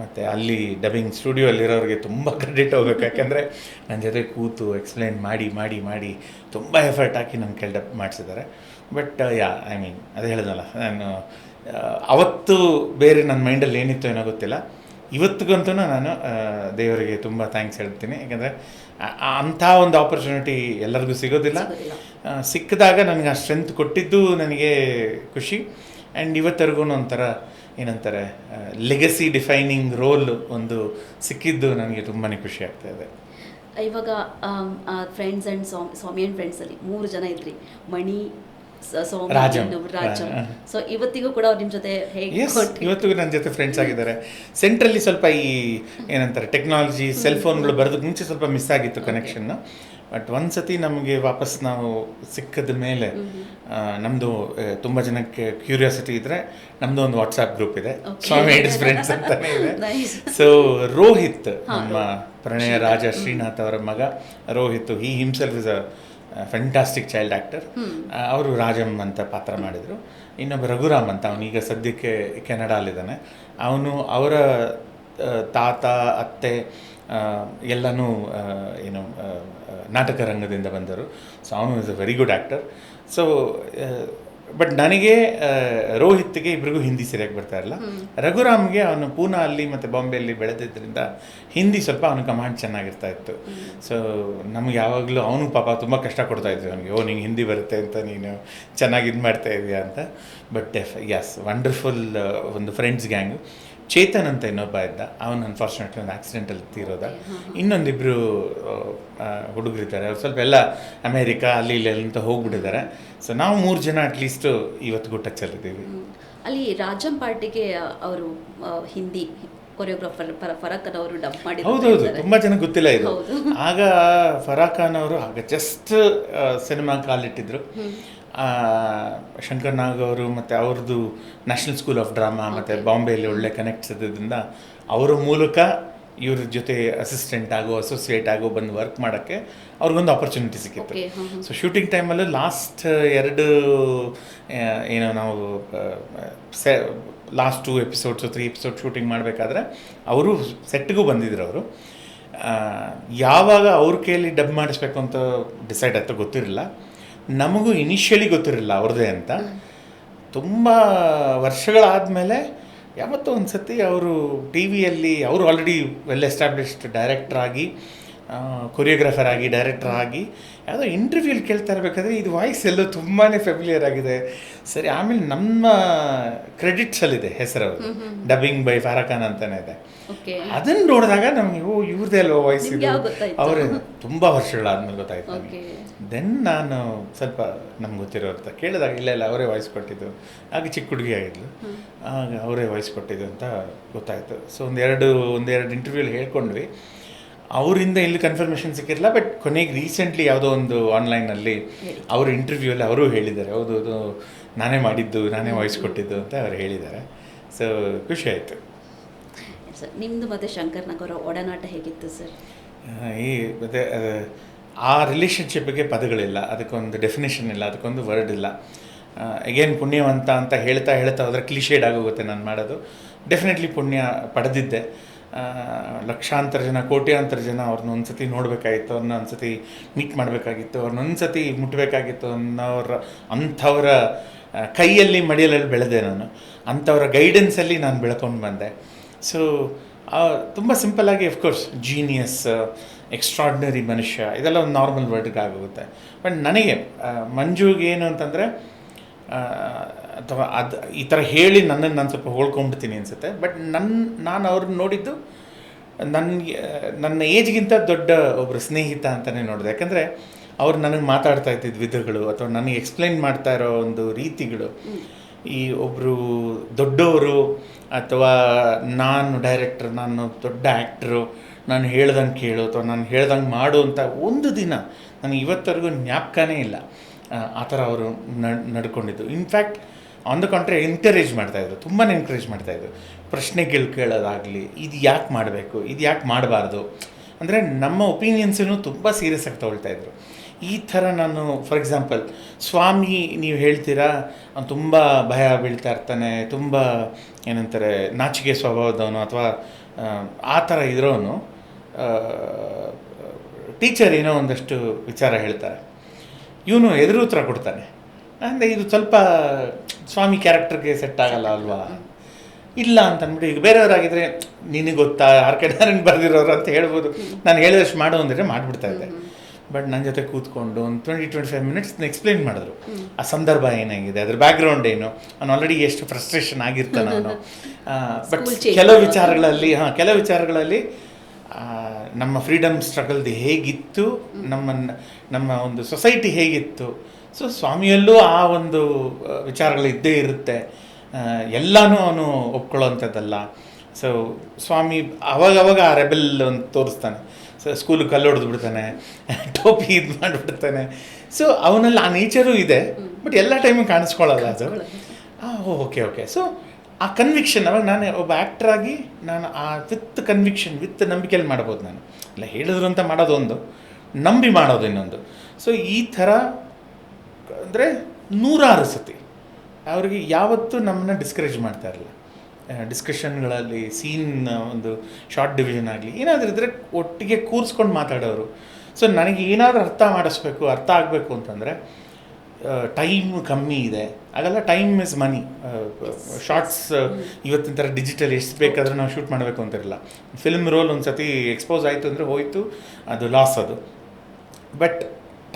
ಮತ್ತು ಅಲ್ಲಿ ಡಬ್ಬಿಂಗ್ ಸ್ಟುಡಿಯೋಲ್ಲಿರೋರಿಗೆ ತುಂಬ ಕ್ರೆಡಿಟ್ ಹೋಗ್ಬೇಕು. ಯಾಕೆಂದರೆ ನನ್ನ ಜೊತೆ ಕೂತು ಎಕ್ಸ್ಪ್ಲೈನ್ ಮಾಡಿ ತುಂಬ ಎಫರ್ಟ್ ಹಾಕಿ ನನ್ನ ಕೈಲಿ ಡಬ್ ಮಾಡಿಸಿದ್ದಾರೆ. ಬಟ್ ಐ ಮೀನ್ ಅದು ಹೇಳಿದ್ನಲ್ಲ, ನಾನು ಅವತ್ತು ಬೇರೆ ನನ್ನ ಮೈಂಡಲ್ಲಿ ಏನಿತ್ತು ಏನೋ ಗೊತ್ತಿಲ್ಲ. ಇವತ್ತಿಗಂತೂ ನಾನು ದೇವರಿಗೆ ತುಂಬ ಥ್ಯಾಂಕ್ಸ್ ಹೇಳ್ತೀನಿ. ಯಾಕೆಂದರೆ ಅಂಥ ಒಂದು ಆಪರ್ಚುನಿಟಿ ಎಲ್ಲರಿಗೂ ಸಿಗೋದಿಲ್ಲ. ಸಿಕ್ಕಿದಾಗ ನನಗೆ ಆ ಸ್ಟ್ರೆಂತ್ ಕೊಟ್ಟಿದ್ದು ನನಗೆ ಖುಷಿ. ಆ್ಯಂಡ್ ಇವತ್ತರೆಗೂ ಒಂಥರ ಏನಂತಾರೆ ಲೆಗಸಿ ಡಿಫೈನಿಂಗ್ ರೋಲ್ ಒಂದು ಸಿಕ್ಕಿದ್ದು ನನಗೆ ತುಂಬಾ ಖುಷಿ ಆಗ್ತಾಯಿದೆ. ಇವಾಗ ಫ್ರೆಂಡ್ಸ್ ಆ್ಯಂಡ್ ಸ್ವಾಮಿ ಆ್ಯಂಡ್ ಫ್ರೆಂಡ್ಸಲ್ಲಿ 3 ಜನ ಇದ್ರಿ, ಮಣಿ, ರಾಜಂ. ಸೊ ಇವತ್ತಿಗೂ ಕೂಡ ಅವ್ರು ನಿಮ್ಮ ಜೊತೆ ಹೇಗೆ? ಇವತ್ತಿಗೂ ನನ್ನ ಜೊತೆ ಫ್ರೆಂಡ್ಸ್ ಆಗಿದ್ದಾರೆ. ಸೆಂಟ್ರಲ್ಲಿ ಸ್ವಲ್ಪ ಈ ಏನಂತಾರೆ ಟೆಕ್ನಾಲಜಿ ಸೆಲ್ ಫೋನ್ಗಳು ಬರೋದಕ್ಕೆ ಮುಂಚೆ ಸ್ವಲ್ಪ ಮಿಸ್ ಆಗಿತ್ತು ಕನೆಕ್ಷನ್ನು. ಬಟ್ ಒಂದು ಸತಿ ನಮಗೆ ವಾಪಸ್ ನಾವು ಸಿಕ್ಕಿದ ಮೇಲೆ ನಮ್ಮದು ತುಂಬ ಜನಕ್ಕೆ ಕ್ಯೂರಿಯಾಸಿಟಿ ಇದ್ದರೆ ನಮ್ಮದು ಒಂದು ವಾಟ್ಸಾಪ್ ಗ್ರೂಪ್ ಇದೆ, ಸ್ವಾಮಿ ಐಡಿಸ್ ಫ್ರೆಂಡ್ಸ್ ಅಂತಲೇ ಇದೆ. ಸೊ ರೋಹಿತ್, ನಮ್ಮ ಪ್ರಣಯ ರಾಜ ಶ್ರೀನಾಥ್ ಅವರ ಮಗ ರೋಹಿತ್, ಹಿ himself is a fantastic child actor. ಅವರು ರಾಜಮ್ ಅಂತ ಪಾತ್ರ ಮಾಡಿದರು. ಇನ್ನೊಬ್ಬ ರಘುರಾಮ್ ಅಂತ, ಅವನೀಗ ಸದ್ಯಕ್ಕೆ ಕೆನಡಾಲಿದ್ದಾನೆ. ಅವರ ತಾತ ಅತ್ತೆ ಎಲ್ಲನೂ ಏನು ನಾಟಕ ರಂಗದಿಂದ ಬಂದರು. ಸೊ ಅವನು is a very good actor. So but ನನಗೆ ರೋಹಿತ್ಗೆ ಇಬ್ರಿಗೂ ಹಿಂದಿ ಸರಿಯಾಗಿ ಬರ್ತಾ ಇರಲ್ಲ. ರಘುರಾಮ್ಗೆ ಅವನು ಪೂನಾ ಅಲ್ಲಿ ಮತ್ತು ಬಾಂಬೆಯಲ್ಲಿ ಬೆಳೆದಿದ್ದರಿಂದ ಹಿಂದಿ ಸ್ವಲ್ಪ ಅವನ ಕಮಾಂಡ್ ಚೆನ್ನಾಗಿರ್ತಾ ಇತ್ತು. ಸೊ ನಮ್ಗೆ ಯಾವಾಗಲೂ ಅವನು ಪಾಪ ತುಂಬ ಕಷ್ಟ ಕೊಡ್ತಾಯಿದ್ವಿ ಅವನಿಗೆ, ನಿಂಗೆ ಹಿಂದಿ ಬರುತ್ತೆ ಅಂತ, ನೀನು ಚೆನ್ನಾಗಿ ಇದು ಮಾಡ್ತಾ ಇದೆಯಾ ಅಂತ. ಬಟ್ ಯಸ್, ವಂಡರ್ಫುಲ್ ಒಂದು ಫ್ರೆಂಡ್ಸ್ ಗ್ಯಾಂಗು. ಚೇತನ್ ಅಂತ ಇನ್ನೊಬ್ಬ ಇದ್ದ, ಅವನು ಅನ್ಫಾರ್ಚುನೇಟ್ಲಿ ಒಂದು ಆಕ್ಸಿಡೆಂಟಲ್ಲಿ ತೀರೋದ. ಇನ್ನೊಂದಿಬ್ಬರು ಹುಡುಗರಿದ್ದಾರೆ, ಅವ್ರು ಸ್ವಲ್ಪ ಎಲ್ಲ ಅಮೇರಿಕಾ ಅಲ್ಲಿ ಇಲ್ಲಿ ಅಂತ ಹೋಗ್ಬಿಟ್ಟಿದ್ದಾರೆ. ಸೊ ನಾವು 3 ಜನ ಅಟ್ಲೀಸ್ಟು ಇವತ್ತಿಗೂ ಟಚ್ಚಲ್ಲಿದ್ದೀವಿ. ಅಲ್ಲಿ ರಾಜಂ ಪಾರ್ಟಿಗೆ ಅವರು ಹಿಂದಿ ಕೊರಿಯೋಗ್ರಾಫರ್ ಫರಾ ಖಾನ್ ಅವರು ಡಬ್ ಮಾಡಿ. ಹೌದೌದು, ತುಂಬ ಜನ ಗೊತ್ತಿಲ್ಲ ಇದು. ಆಗ ಫರಾ ಖಾನ್ ಅವರು ಆಗ ಜಸ್ಟ್ ಸಿನಿಮಾ ಕಾಲಿಟ್ಟಿದ್ರು. ಶಂಕರ್ ನಾಗ್ ಅವರು ಮತ್ತು ಅವ್ರದ್ದು ನ್ಯಾಷನಲ್ ಸ್ಕೂಲ್ ಆಫ್ ಡ್ರಾಮಾ ಮತ್ತು ಬಾಂಬೆಯಲ್ಲಿ ಒಳ್ಳೆ ಕನೆಕ್ಟ್ಸ್ ಇದ್ದಿದ್ದರಿಂದ ಅವರ ಮೂಲಕ ಇವ್ರ ಜೊತೆ ಅಸಿಸ್ಟೆಂಟ್ ಆಗೋ ಅಸೋಸಿಯೇಟ್ ಆಗೋ ಬಂದು ವರ್ಕ್ ಮಾಡೋಕ್ಕೆ ಅವ್ರಿಗೊಂದು ಆಪರ್ಚುನಿಟಿ ಸಿಕ್ಕಿತ್ತು. ಸೊ ಶೂಟಿಂಗ್ ಟೈಮಲ್ಲೂ ಲಾಸ್ಟ್ 2 ಏನೋ ನಾವು ಲಾಸ್ಟ್ 2 ಎಪಿಸೋಡ್ಸು 3 ಎಪಿಸೋಡ್ ಶೂಟಿಂಗ್ ಮಾಡಬೇಕಾದ್ರೆ ಅವರು ಸೆಟ್ಗೂ ಬಂದಿದ್ರು. ಅವರು ಯಾವಾಗ ಅವ್ರ ಕೈಯಲ್ಲಿ ಡಬ್ ಮಾಡಿಸ್ಬೇಕು ಅಂತ ಡಿಸೈಡ್ ಆಯ್ತು ಗೊತ್ತಿರಲಿಲ್ಲ. ನಮಗೂ ಇನಿಷಿಯಲಿ ಗೊತ್ತಿರಲಿಲ್ಲ ಅವ್ರದ್ದೇ ಅಂತ. ತುಂಬ ವರ್ಷಗಳಾದಮೇಲೆ ಯಾವತ್ತೋ ಒಂದು ಸತಿ ಅವರು ಟಿ ವಿಯಲ್ಲಿ, ಅವರು ಆಲ್ರೆಡಿ ವೆಲ್ ಎಸ್ಟಾಬ್ಲಿಷ್ಡ್ ಡೈರೆಕ್ಟರ್ ಆಗಿ, ಕೊರಿಯೋಗ್ರಾಫರ್ ಆಗಿ, ಡೈರೆಕ್ಟರ್ ಆಗಿ ಯಾವುದೋ ಇಂಟರ್ವ್ಯೂಲಿ ಕೇಳ್ತಾ ಇರಬೇಕಾದ್ರೆ ಇದು ವಾಯ್ಸ್ ಎಲ್ಲೋ ತುಂಬಾ ಫೆಮಿಲಿಯರ್ ಆಗಿದೆ. ಸರಿ, ಆಮೇಲೆ ನಮ್ಮ ಕ್ರೆಡಿಟ್ಸಲ್ಲಿದೆ ಹೆಸರು, ಅವರು ಡಬ್ಬಿಂಗ್ ಬೈ ಫರಾ ಖಾನ್ ಅಂತಲೇ ಇದೆ. ಅದನ್ನು ನೋಡಿದಾಗ ನಮಗೆ ಇವ್ರದ್ದೇ ಅಲ್ವ ವಾಯ್ಸ್ ಇದು, ಅವರೇ. ತುಂಬ ವರ್ಷಗಳಾದ್ಮೇಲೆ ಗೊತ್ತಾಯ್ತು ನನಗೆ. ದೆನ್ ನಾನು ಸ್ವಲ್ಪ ನಮ್ಗೆ ಗೊತ್ತಿರೋರ್ಥ ಕೇಳಿದಾಗ ಇಲ್ಲ ಅವರೇ ವಾಯ್ಸ್ ಕೊಟ್ಟಿದ್ದು. ಆಗ ಚಿಕ್ಕ ಹುಡುಗಿ ಆಗಿದ್ಲು, ಆಗ ಅವರೇ ವಾಯ್ಸ್ ಕೊಟ್ಟಿದ್ದು ಅಂತ ಗೊತ್ತಾಯಿತು. ಸೊ ಒಂದೆರಡು ಇಂಟರ್ವ್ಯೂಲಿ ಹೇಳ್ಕೊಂಡ್ವಿ. ಅವರಿಂದ ಇಲ್ಲಿ ಕನ್ಫರ್ಮೇಷನ್ ಸಿಕ್ಕಿರಲಿಲ್ಲ. ಬಟ್ ಕೊನೆಗೆ ರೀಸೆಂಟ್ಲಿ ಯಾವುದೋ ಒಂದು ಆನ್ಲೈನಲ್ಲಿ ಅವ್ರ ಇಂಟರ್ವ್ಯೂಲ್ಲಿ ಅವರು ಹೇಳಿದ್ದಾರೆ, ಹೌದು ನಾನೇ ಮಾಡಿದ್ದು, ನಾನೇ ವಾಯ್ಸ್ ಕೊಟ್ಟಿದ್ದು ಅಂತ ಅವ್ರು ಹೇಳಿದ್ದಾರೆ. ಸೊ ಖುಷಿ ಆಯಿತು. ಸರ್, ನಿಮ್ಮದು ಮತ್ತು ಶಂಕರ್ ನಾಗ್ ಅವರ ಒಡನಾಟ ಹೇಗಿತ್ತು ಸರ್? ಮತ್ತು ಆ ರಿಲೇಷನ್ಶಿಪ್ಗೆ ಪದಗಳಿಲ್ಲ, ಅದಕ್ಕೊಂದು ಡೆಫಿನೇಷನ್ ಇಲ್ಲ, ಅದಕ್ಕೊಂದು ವರ್ಡ್ ಇಲ್ಲ. ಅಗೇನ್ ಪುಣ್ಯವಂತ ಅಂತ ಹೇಳ್ತಾ ಹೋದರೆ ಕ್ಲಿಷೇಡ್ ಆಗೋಗುತ್ತೆ ನಾನು ಮಾಡೋದು. ಡೆಫಿನೆಟ್ಲಿ ಪುಣ್ಯ ಪಡೆದಿದ್ದೆ. ಲಕ್ಷಾಂತರ ಜನ, ಕೋಟ್ಯಾಂತರ ಜನ ಅವ್ರನ್ನ ಒಂದು ಸತಿ ನೋಡಬೇಕಾಗಿತ್ತು, ಅವ್ರನ್ನ ಒಂದು ಸತಿ ಮೀಟ್ ಮಾಡಬೇಕಾಗಿತ್ತು, ಅವ್ರನ್ನ ಒಂದು ಸತಿ ಮುಟ್ಟಬೇಕಾಗಿತ್ತು ಅಂಥವರ ಕೈಯಲ್ಲಿ ಮಡಿಯಲ್ಲಿ ಬೆಳೆದೆ ನಾನು. ಅಂಥವರ ಗೈಡೆನ್ಸಲ್ಲಿ ನಾನು ಬೆಳ್ಕೊಂಡು ಬಂದೆ. ಸೊ ತುಂಬ ಸಿಂಪಲ್ಲಾಗಿ ಅಫ್ಕೋರ್ಸ್ ಜೀನಿಯಸ್, ಎಕ್ಸ್ಟ್ರಾರ್ಡಿನರಿ ಮನುಷ್ಯ, ಇದೆಲ್ಲ ಒಂದು ನಾರ್ಮಲ್ ವರ್ಡ್ಗೆ ಆಗೋಗುತ್ತೆ. ಬಟ್ ನನಗೆ ಮಂಜುಗೆ ಏನು ಅಂತಂದರೆ, ಅಥವಾ ಈ ಥರ ಹೇಳಿ ನನ್ನನ್ನು ನಾನು ಸ್ವಲ್ಪ ಹೋಳ್ಕೊಂಡ್ಬಿಡ್ತೀನಿ ಅನಿಸುತ್ತೆ. ಬಟ್ ನಾನು ಅವ್ರನ್ನ ನೋಡಿದ್ದು ನನ್ನ ಏಜ್ಗಿಂತ ದೊಡ್ಡ ಒಬ್ಬರು ಸ್ನೇಹಿತ ಅಂತಲೇ ನೋಡಿದೆ. ಯಾಕಂದರೆ ಅವ್ರು ನನಗೆ ಮಾತಾಡ್ತಾ ಇದ್ದಿದ್ದ ವಿಧಗಳು ಅಥವಾ ನನಗೆ ಎಕ್ಸ್ಪ್ಲೈನ್ ಮಾಡ್ತಾ ಇರೋ ಒಂದು ರೀತಿಗಳು, ಈ ಒಬ್ಬರು ದೊಡ್ಡವರು ಅಥವಾ ನಾನು ಡೈರೆಕ್ಟರ್, ನಾನು ದೊಡ್ಡ ಆ್ಯಕ್ಟ್ರು, ನಾನು ಹೇಳ್ದಂಗೆ ಕೇಳು ಅಥವಾ ನಾನು ಹೇಳ್ದಂಗೆ ಮಾಡು ಅಂತ ಒಂದು ದಿನ ನನಗೆ ಇವತ್ತರೆಗೂ ಜ್ಞಾಪಕನೇ ಇಲ್ಲ ಆ ಥರ ಅವರು ನಡ್ಕೊಂಡಿದ್ದು. In fact on the contrary encourage ಮಾಡ್ತಾಯಿದ್ರು, ತುಂಬಾ ಎಂಕರೇಜ್ ಮಾಡ್ತಾಯಿದ್ರು. ಪ್ರಶ್ನೆಗಳು ಕೇಳೋದಾಗಲಿ, ಇದು ಯಾಕೆ ಮಾಡಬೇಕು, ಇದು ಯಾಕೆ ಮಾಡಬಾರ್ದು, ಅಂದರೆ ನಮ್ಮ ಒಪಿನಿಯನ್ಸನ್ನು ತುಂಬ ಸೀರಿಯಸ್ ಆಗಿ ತೊಗೊಳ್ತಾಯಿದ್ರು. ಈ ಥರ ನಾನು ಫಾರ್ ಎಕ್ಸಾಂಪಲ್ ಸ್ವಾಮಿ ನೀವು ಹೇಳ್ತೀರಾ ಅವ್ನು ತುಂಬ ಭಯ ಬೀಳ್ತಾ ಇರ್ತಾನೆ, ತುಂಬ ಏನಂತಾರೆ ನಾಚಿಕೆ ಸ್ವಭಾವದವನು ಅಥವಾ ಆ ಥರ ಇರೋನು, ಟೀಚರ್ ಏನೋ ಒಂದಷ್ಟು ವಿಚಾರ ಹೇಳ್ತಾರೆ, ಇವನು ಎದುರು ಉತ್ತರ ಕೊಡ್ತಾನೆ. ಅಂದರೆ ಇದು ಸ್ವಲ್ಪ ಸ್ವಾಮಿ ಕ್ಯಾರೆಕ್ಟರ್ಗೆ ಸೆಟ್ ಆಗಲ್ಲ ಅಲ್ವಾ, ಇಲ್ಲ ಅಂತ ಅಂದ್ಬಿಟ್ಟು ಈಗ ಬೇರೆಯವರಾಗಿದ್ದರೆ ನಿನಗೆ ಗೊತ್ತಾ ಆರ್ಕೆಡಾರನ್ ಬರೆದಿರೋರು ಅಂತ ಹೇಳ್ಬೋದು, ನಾನು ಹೇಳಿದಷ್ಟು ಮಾಡು ಅಂದರೆ ಮಾಡಿಬಿಡ್ತಾ ಇದ್ದೆ. ಬಟ್ ನನ್ನ ಜೊತೆ ಕೂತ್ಕೊಂಡು ಒಂದು 20-25 ಮಿನಿಟ್ಸ್ ಎಕ್ಸ್ಪ್ಲೇನ್ ಮಾಡಿದ್ರು ಆ ಸಂದರ್ಭ ಏನಾಗಿದೆ, ಅದ್ರ ಬ್ಯಾಕ್ಗ್ರೌಂಡ್ ಏನು, ಅವನು ಆಲ್ರೆಡಿ ಎಷ್ಟು ಫ್ರಸ್ಟ್ರೇಷನ್ ಆಗಿರ್ತಾನೆ ಅವನು. ಬಟ್ ಕೆಲವು ವಿಚಾರಗಳಲ್ಲಿ ನಮ್ಮ ಫ್ರೀಡಮ್ ಸ್ಟ್ರಗಲ್ದು ಹೇಗಿತ್ತು, ನಮ್ಮ ಒಂದು ಸೊಸೈಟಿ ಹೇಗಿತ್ತು. ಸೊ ಸ್ವಾಮಿಯಲ್ಲೂ ಆ ಒಂದು ವಿಚಾರಗಳು ಇದ್ದೇ ಇರುತ್ತೆ, ಎಲ್ಲನೂ ಅವನು ಒಪ್ಕೊಳ್ಳೋವಂಥದ್ದಲ್ಲ. ಸೊ ಸ್ವಾಮಿ ಅವಾಗವಾಗ ಆ ರೆಬೆಲ್ ಒಂದು ತೋರಿಸ್ತಾನೆ. ಸೊ ಸ್ಕೂಲಿಗೆ ಕಲ್ಲು ಹೊಡೆದು ಬಿಡ್ತಾನೆ, ಟೋಪಿ ಇದು ಮಾಡಿಬಿಡ್ತಾನೆ. ಸೊ ಅವನಲ್ಲಿ ಆ ನೇಚರು ಇದೆ, ಬಟ್ ಎಲ್ಲ ಟೈಮಿಗೆ ಕಾಣಿಸ್ಕೊಳ್ಳಲ್ಲ ಅದು. ಓಕೆ. ಸೊ ಆ ಕನ್ವಿಕ್ಷನ್, ಅವಾಗ ನಾನು ಒಬ್ಬ ಆ್ಯಕ್ಟ್ರಾಗಿ ನಾನು ಆ ವಿತ್ ಕನ್ವಿಕ್ಷನ್, ವಿತ್ ನಂಬಿಕೆಯಲ್ಲಿ ಮಾಡ್ಬೋದು. ನಾನು ಇಲ್ಲ ಹೇಳಿದ್ರು ಅಂತ ಮಾಡೋದು ಒಂದು, ನಂಬಿ ಮಾಡೋದು ಇನ್ನೊಂದು. ಸೊ ಈ ಥರ ಅಂದರೆ 100 ಸತಿ ಅವ್ರಿಗೆ ಯಾವತ್ತೂ ನಮ್ಮನ್ನ ಡಿಸ್ಕರೇಜ್ ಮಾಡ್ತಾ ಇರಲಿಲ್ಲ. ಡಿಸ್ಕಷನ್ಗಳಲ್ಲಿ ಸೀನ್ ಒಂದು ಶಾರ್ಟ್ ಡಿವಿಷನ್ ಆಗಲಿ ಏನಾದರೂ ಇದ್ದರೆ ಒಟ್ಟಿಗೆ ಕೂರಿಸ್ಕೊಂಡು ಮಾತಾಡೋರು. ಸೊ ನನಗೆ ಏನಾದರೂ ಅರ್ಥ ಆಗಬೇಕು ಅಂತಂದರೆ ಟೈಮ್ ಕಮ್ಮಿ ಇದೆ, ಹಾಗಲ್ಲ ಟೈಮ್ ಇಸ್ ಮನಿ. ಶಾರ್ಟ್ಸ್ ಇವತ್ತಿನ ಥರ ಡಿಜಿಟಲ್ ಎಷ್ಟು ಬೇಕಾದರೂ ನಾವು ಶೂಟ್ ಮಾಡಬೇಕು ಅಂತಿರಲ್ಲ. ಫಿಲ್ಮ್ ರೋಲ್ ಒಂದು ಸತಿ ಎಕ್ಸ್ಪೋಸ್ ಆಯಿತು ಅಂದರೆ ಹೋಯಿತು, ಅದು ಲಾಸ್ ಅದು. ಬಟ್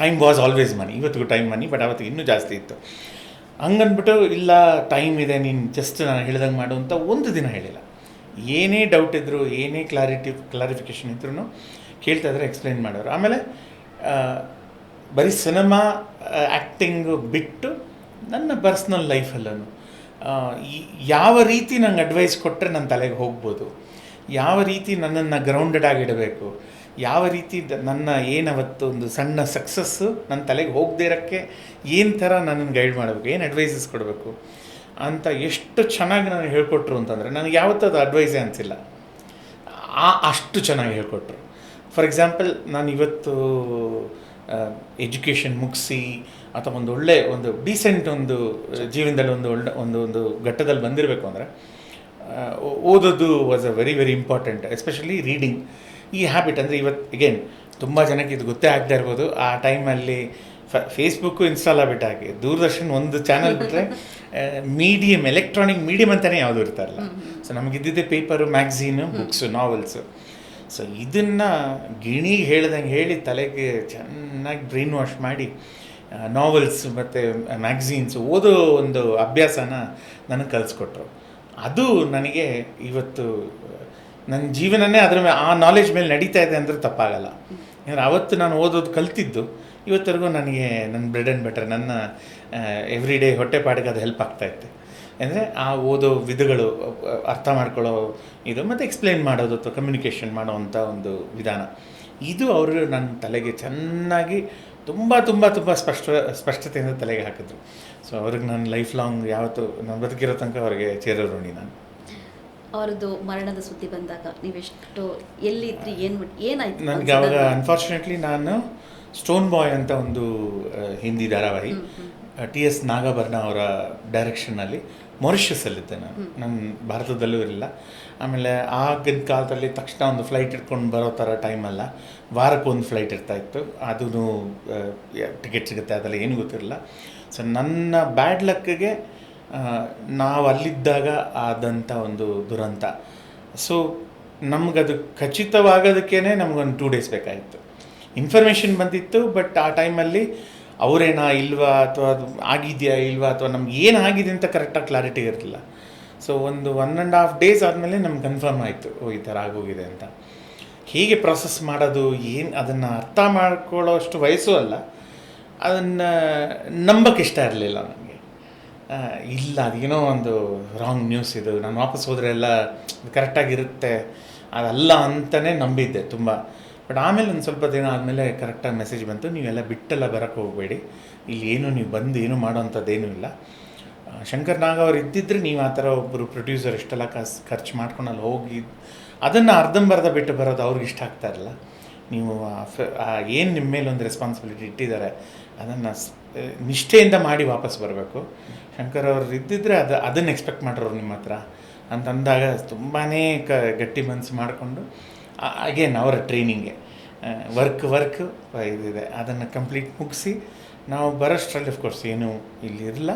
ಟೈಮ್ ವಾಸ್ ಆಲ್ವೇಸ್ ಮನಿ. ಇವತ್ತಿಗೂ ಟೈಮ್ ಮನಿ, ಬಟ್ ಅವತ್ತು ಇನ್ನೂ ಜಾಸ್ತಿ ಇತ್ತು. ಹಂಗಂದ್ಬಿಟ್ಟು ಇಲ್ಲ ಟೈಮ್ ಇದೆ ನೀನು ಜಸ್ಟ್ ನಾನು ಹೇಳ್ದಂಗೆ ಮಾಡು ಅಂತ ಒಂದು ದಿನ ಹೇಳಿಲ್ಲ. ಏನೇ ಡೌಟ್ ಇದ್ದರೂ, ಏನೇ ಕ್ಲಾರಿಫಿಕೇಷನ್ ಇದ್ರೂ ಕೇಳ್ತಾ ಇದ್ರೆ ಎಕ್ಸ್ಪ್ಲೈನ್ ಮಾಡೋರು. ಆಮೇಲೆ ಬರೀ ಸಿನಿಮಾ ಆ್ಯಕ್ಟಿಂಗು ಬಿಟ್ಟು ನನ್ನ ಪರ್ಸ್ನಲ್ ಲೈಫಲ್ಲೂ ಯಾವ ರೀತಿ ನಂಗೆ ಅಡ್ವೈಸ್ ಕೊಟ್ಟರೆ ನನ್ನ ತಲೆಗೆ ಹೋಗ್ಬೋದು, ಯಾವ ರೀತಿ ನನ್ನನ್ನು ಗ್ರೌಂಡೆಡ್ ಆಗಿಡಬೇಕು, ಯಾವ ರೀತಿ ನನ್ನ ಏನವತ್ತು ಒಂದು ಸಣ್ಣ ಸಕ್ಸಸ್ಸು ನನ್ನ ತಲೆಗೆ ಹೋಗದೇ ಇರೋಕ್ಕೆ ಏನು ಥರ ನನ್ನನ್ನು ಗೈಡ್ ಮಾಡಬೇಕು, ಏನು ಅಡ್ವೈಸಸ್ ಕೊಡಬೇಕು ಅಂತ ಎಷ್ಟು ಚೆನ್ನಾಗಿ ನಾನು ಹೇಳ್ಕೊಟ್ರು ಅಂತಂದರೆ ನನಗೆ ಯಾವತ್ತೂ ಅದು ಅಡ್ವೈಸೇ ಅನಿಸಿಲ್ಲ. ಅಷ್ಟು ಚೆನ್ನಾಗಿ ಹೇಳ್ಕೊಟ್ರು. ಫಾರ್ ಎಕ್ಸಾಂಪಲ್ ನಾನು ಇವತ್ತು ಎಜುಕೇಷನ್ ಮುಗಿಸಿ ಅಥವಾ ಒಂದು ಒಳ್ಳೆ ಒಂದು ಡೀಸೆಂಟ್ ಒಂದು ಜೀವನದಲ್ಲಿ ಒಂದು ಘಟ್ಟದಲ್ಲಿ ಬಂದಿರಬೇಕು ಅಂದರೆ ಓದೋದು was a very very important, especially reading. ಈ ಹ್ಯಾಬಿಟ್ ಅಂದರೆ ಇವತ್ತು ಅಗೇನ್ ತುಂಬ ಜನಕ್ಕೆ ಇದು ಗೊತ್ತೇ ಆಗದೆ ಇರ್ಬೋದು. ಆ ಟೈಮಲ್ಲಿ ಫೇಸ್ಬುಕ್ಕು ಇನ್ಸ್ಟಾಲ್ ಆಗಿಬಿಟ್ಟಾಗಿ ದೂರದರ್ಶನ್ ಒಂದು ಚಾನಲ್ ಬಿಟ್ಟರೆ ಮೀಡಿಯಮ್, ಎಲೆಕ್ಟ್ರಾನಿಕ್ ಮೀಡಿಯಮ್ ಅಂತಲೇ ಯಾವುದೂ ಇರ್ತಾರಲ್ಲ. ಸೊ ನಮಗಿದ್ದಿದ್ದೇ paper, magazine, books, novels. So ಇದನ್ನು ಗಿಣಿಗೆ ಹೇಳ್ದಂಗೆ ಹೇಳಿ ತಲೆಗೆ ಚೆನ್ನಾಗಿ ಬ್ರೈನ್ ವಾಶ್ ಮಾಡಿ ನಾವೆಲ್ಸ್ ಮತ್ತು ಮ್ಯಾಗ್ಝೀನ್ಸ್ ಓದೋ ಒಂದು ಅಭ್ಯಾಸನ ನನಗೆ ಕಲಿಸ್ಕೊಟ್ರು. ಅದು ನನಗೆ ಇವತ್ತು ನನ್ನ ಜೀವನನೇ ಅದರ ಆ ನಾಲೆಜ್ ಮೇಲೆ ನಡೀತಾ ಇದೆ ಅಂದರೆ ತಪ್ಪಾಗಲ್ಲ. ಯಾಕಂದರೆ ಅವತ್ತು ನಾನು ಓದೋದು ಕಲ್ತಿದ್ದು ಇವತ್ತರೆಗೂ ನನಗೆ ನನ್ನ ಬ್ರೆಡ್ ಆ್ಯಂಡ್ ಬಟರ್, ನನ್ನ ಎವ್ರಿ ಡೇ ಹೊಟ್ಟೆಪಾಡಿಗೆ ಅದು ಹೆಲ್ಪ್ ಆಗ್ತಾಯಿತ್ತು. ಅಂದರೆ ಆ ಓದೋ ವಿಧಗಳು, ಅರ್ಥ ಮಾಡ್ಕೊಳ್ಳೋ ಇದು ಮತ್ತು ಎಕ್ಸ್ಪ್ಲೇನ್ ಮಾಡೋದು ಅಥವಾ ಕಮ್ಯುನಿಕೇಷನ್ ಮಾಡೋವಂಥ ಒಂದು ವಿಧಾನ, ಇದು ಅವರು ನನ್ನ ತಲೆಗೆ ಚೆನ್ನಾಗಿ ತುಂಬ ತುಂಬ ತುಂಬ ಸ್ಪಷ್ಟತೆಯಿಂದ ತಲೆಗೆ ಹಾಕಿದ್ರು. ಸೊ ಅವ್ರಿಗೆ ನಾನು ಲೈಫ್ ಲಾಂಗ್ ಯಾವತ್ತು ನಾನು ಬದುಕಿರೋ ತನಕ ಅವ್ರಿಗೆ ಋಣಿ ನಾನು. ಅವ್ರದ್ದು ಮರಣದ ಸುದ್ದಿ ಬಂದಾಗ ನೀವೆಷ್ಟು ಎಲ್ಲಿದ್ರಿ, ಏನಾಯ್ತು? ನನಗೆ ಅವಾಗ ಅನ್ಫಾರ್ಚುನೇಟ್ಲಿ ನಾನು ಸ್ಟೋನ್ ಬಾಯ್ ಅಂತ ಒಂದು ಹಿಂದಿ ಧಾರಾವಾಹಿ TS ನಾಗಾಭರಣ ಅವರ ಡೈರೆಕ್ಷನ್ನಲ್ಲಿ ಮಾರಿಷಸಲ್ಲಿದ್ದೆ ನಾನು ಭಾರತದಲ್ಲೂ ಇರಲಿಲ್ಲ. ಆಮೇಲೆ ಆಗಿನ ಕಾಲದಲ್ಲಿ ತಕ್ಷಣ ಒಂದು ಫ್ಲೈಟ್ ಇಟ್ಕೊಂಡು ಬರೋ ಥರ ಟೈಮಲ್ಲ, ವಾರಕ್ಕೊಂದು ಫ್ಲೈಟ್ ಇರ್ತಾಯಿತ್ತು, ಅದೂ ಟಿಕೆಟ್ ಸಿಗುತ್ತೆ ಅದೆಲ್ಲ ಏನೂ ಗೊತ್ತಿರಲಿಲ್ಲ. ಸೊ ನನ್ನ ಬ್ಯಾಡ್ ಲಕ್ಕಿಗೆ ನಾವು ಅಲ್ಲಿದ್ದಾಗ ಆದಂಥ ಒಂದು ದುರಂತ. ಸೊ ನಮಗದು ಖಚಿತವಾಗೋದಕ್ಕೇ ನಮಗೊಂದು 2 days ಬೇಕಾಗಿತ್ತು. ಇನ್ಫಾರ್ಮೇಷನ್ ಬಂದಿತ್ತು, ಬಟ್ ಆ ಟೈಮಲ್ಲಿ ಅವರೇನಾ ಇಲ್ವಾ ಅಥವಾ ಅದು ಆಗಿದೆಯಾ ಇಲ್ವಾ ಅಥವಾ ನಮ್ಗೆ ಏನಾಗಿದೆ ಅಂತ ಕರೆಕ್ಟಾಗಿ ಕ್ಲಾರಿಟಿ ಇರಲಿಲ್ಲ. ಸೊ ಒಂದು 1.5 days ಆದಮೇಲೆ ನಮ್ಗೆ ಕನ್ಫರ್ಮ್ ಆಯಿತು, ಈ ಥರ ಆಗೋಗಿದೆ ಅಂತ. ಹೇಗೆ ಪ್ರಾಸೆಸ್ ಮಾಡೋದು, ಏನು ಅದನ್ನು ಅರ್ಥ ಮಾಡ್ಕೊಳ್ಳೋ ಅಷ್ಟು ವಯಸ್ಸು ಅಲ್ಲ, ಅದನ್ನು ನಂಬಕ್ಕೆ ಇಷ್ಟ ಇರಲಿಲ್ಲ ನನಗೆ. ಇಲ್ಲ ಅದೇನೋ ಒಂದು ರಾಂಗ್ ನ್ಯೂಸ್ ಇದು, ನಾನು ವಾಪಸ್ ಹೋದರೆ ಎಲ್ಲ ಕರೆಕ್ಟಾಗಿರುತ್ತೆ ಅದಲ್ಲ ಅಂತಲೇ ನಂಬಿದ್ದೆ ತುಂಬ. ಬಟ್ ಆಮೇಲೆ ಒಂದು ಸ್ವಲ್ಪ ದಿನ ಆದಮೇಲೆ ಕರೆಕ್ಟಾಗಿ ಮೆಸೇಜ್ ಬಂತು, ನೀವೆಲ್ಲ ಬಿಟ್ಟೆಲ್ಲ ಬರೋಕ್ಕೆ ಹೋಗಬೇಡಿ, ಇಲ್ಲಿ ಏನು ನೀವು ಬಂದು ಏನು ಮಾಡೋವಂಥದ್ದೇನೂ ಇಲ್ಲ. ಶಂಕರ್ ನಾಗ್ ಅವ್ರು ಇದ್ದಿದ್ದರೆ ನೀವು ಆ ಥರ ಒಬ್ಬರು ಪ್ರೊಡ್ಯೂಸರ್ ಇಷ್ಟೆಲ್ಲ ಖರ್ಚು ಮಾಡ್ಕೊಂಡು ಅಲ್ಲಿ ಹೋಗಿ ಅದನ್ನು ಅರ್ಧಂಬರ್ಧ ಬಿಟ್ಟು ಬರೋದು ಅವ್ರಿಗೆ ಇಷ್ಟ ಆಗ್ತಾ ಇರಲ್ಲ. ನೀವು ಏನು ನಿಮ್ಮ ಮೇಲೆ ಒಂದು ರೆಸ್ಪಾನ್ಸಿಬಿಲಿಟಿ ಇಟ್ಟಿದ್ದಾರೆ ಅದನ್ನು ನಿಷ್ಠೆಯಿಂದ ಮಾಡಿ ವಾಪಸ್ ಬರಬೇಕು. ಶಂಕರ್ ಅವ್ರು ಇದ್ದಿದ್ದರೆ ಅದನ್ನು ಎಕ್ಸ್ಪೆಕ್ಟ್ ಮಾಡಿರೋರು ನಿಮ್ಮ ಹತ್ರ ಅಂತಂದಾಗ ತುಂಬಾ ಗಟ್ಟಿ ಮನಸ್ಸು ಮಾಡಿಕೊಂಡು ಅಗೇನ್ ಅವರ ಟ್ರೈನಿಂಗ್ಗೆ ವರ್ಕ್ ಇದಿದೆ ಅದನ್ನು ಕಂಪ್ಲೀಟ್ ಮುಗಿಸಿ ನಾವು ಬರೋಷ್ಟರಲ್ಲಿ ಅಫ್ಕೋರ್ಸ್ ಏನೂ ಇಲ್ಲಿ ಇರಲ್ಲ.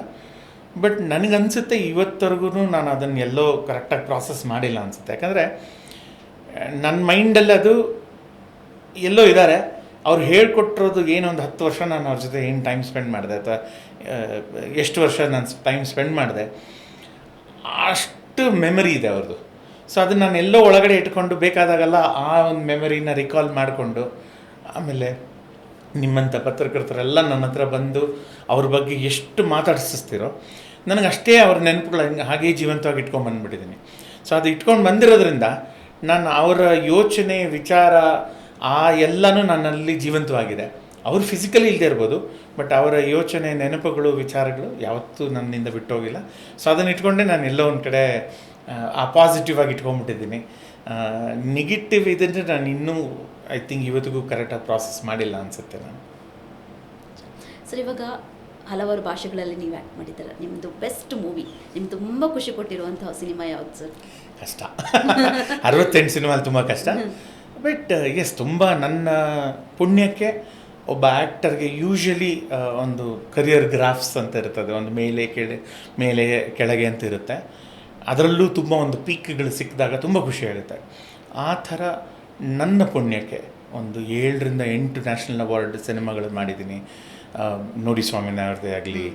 ಬಟ್ ನನಗನ್ಸುತ್ತೆ ಇವತ್ತವರೆಗೂ ನಾನು ಅದನ್ನು ಎಲ್ಲೋ ಕರೆಕ್ಟಾಗಿ ಪ್ರಾಸೆಸ್ ಮಾಡಿಲ್ಲ ಅನಿಸುತ್ತೆ. ಯಾಕಂದರೆ ನನ್ನ ಮೈಂಡಲ್ಲಿ ಅದು ಎಲ್ಲೋ ಇದ್ದಾರೆ, ಅವ್ರು ಹೇಳ್ಕೊಟ್ಟಿರೋದು ಏನೊಂದು 10 ವರ್ಷ ನಾನು ಅವ್ರ ಜೊತೆ ಏನು ಟೈಮ್ ಸ್ಪೆಂಡ್ ಮಾಡಿದೆ ಅಥವಾ ಎಷ್ಟು ವರ್ಷ ನಾನು ಟೈಮ್ ಸ್ಪೆಂಡ್ ಮಾಡಿದೆ ಅಷ್ಟು ಮೆಮರಿ ಇದೆ ಅವ್ರದ್ದು. ಸೊ ಅದನ್ನು ನಾನು ಎಲ್ಲೋ ಒಳಗಡೆ ಇಟ್ಕೊಂಡು ಬೇಕಾದಾಗೆಲ್ಲ ಆ ಒಂದು ಮೆಮರಿನ ರಿಕಾಲ್ ಮಾಡಿಕೊಂಡು ಆಮೇಲೆ ನಿಮ್ಮಂಥ ಪತ್ರಕರ್ತರೆಲ್ಲ ನನ್ನ ಹತ್ರ ಬಂದು ಅವ್ರ ಬಗ್ಗೆ ಎಷ್ಟು ಮಾತಾಡಿಸ್ತಿರೋ ನನಗಷ್ಟೇ ಅವ್ರ ನೆನಪುಗಳು ಹಾಗೇ ಜೀವಂತವಾಗಿ ಇಟ್ಕೊಂಡ್ಬಂದ್ಬಿಟ್ಟಿದ್ದೀನಿ. ಸೊ ಅದು ಇಟ್ಕೊಂಡು ಬಂದಿರೋದ್ರಿಂದ ನಾನು ಅವರ ಯೋಚನೆ ವಿಚಾರ ಎಲ್ಲನೂ ನನ್ನಲ್ಲಿ ಜೀವಂತವಾಗಿದೆ. ಅವರು ಫಿಸಿಕಲಿ ಇಲ್ಲದೆ ಇರ್ಬೋದು, ಬಟ್ ಅವರ ಯೋಚನೆ ನೆನಪುಗಳು ವಿಚಾರಗಳು ಯಾವತ್ತೂ ನನ್ನಿಂದ ಬಿಟ್ಟೋಗಿಲ್ಲ. ಸೊ ಅದನ್ನು ಇಟ್ಕೊಂಡೆ ನಾನು ಎಲ್ಲೋ ಒಂದು ಕಡೆ ಆ ಪಾಸಿಟಿವ್ ಆಗಿ ಇಟ್ಕೊಂಡ್ಬಿಟ್ಟಿದ್ದೀನಿ. ನೆಗೆಟಿವ್ ಇದ್ರೆ ನಾನು ಇನ್ನೂ ಐ ಥಿಂಕ್ ಇವತ್ತಿಗೂ ಕರೆಕ್ಟಾಗಿ ಪ್ರಾಸೆಸ್ ಮಾಡಿಲ್ಲ ಅನಿಸುತ್ತೆ ನಾನು. ಸರ್, ಇವಾಗ ಹಲವಾರು ಭಾಷೆಗಳಲ್ಲಿ ನೀವು ಆ್ಯಕ್ಟ್ ಮಾಡಿದ್ದೀರ. ನಿಮ್ಮದು ಬೆಸ್ಟ್ ಮೂವಿ, ನಿಮ್ಗೆ ತುಂಬ ಖುಷಿ ಕೊಟ್ಟಿರುವಂತಹ ಸಿನಿಮಾ ಯಾವುದು ಸರ್? ಕಷ್ಟ 68 ಸಿನಿಮಾಲಿ ತುಂಬ ಕಷ್ಟ. ಬಟ್ ಎಸ್, ತುಂಬ ನನ್ನ ಪುಣ್ಯಕ್ಕೆ ಒಬ್ಬ ಆ್ಯಕ್ಟರ್ಗೆ ಯೂಶ್ವಲಿ ಒಂದು ಕರಿಯರ್ ಗ್ರಾಫ್ಸ್ ಅಂತ ಇರ್ತದೆ, ಒಂದು ಮೇಲೆ ಕೆಳಗೆ ಅಂತ ಇರುತ್ತೆ. ಅದರಲ್ಲೂ ತುಂಬ ಒಂದು ಪೀಕ್ಗಳು ಸಿಕ್ಕಿದಾಗ ತುಂಬ ಖುಷಿ ಆಗುತ್ತೆ. ಆ ಥರ ನನ್ನ ಪುಣ್ಯಕ್ಕೆ ಒಂದು 7ರಿಂದ 8 ನ್ಯಾಷನಲ್ ಅವಾರ್ಡ್ ಸಿನಿಮಾಗಳು ಮಾಡಿದ್ದೀನಿ. ನೋಡಿ ಸ್ವಾಮಿನ ಅವ್ರದ್ದೇ ಆಗಲಿ,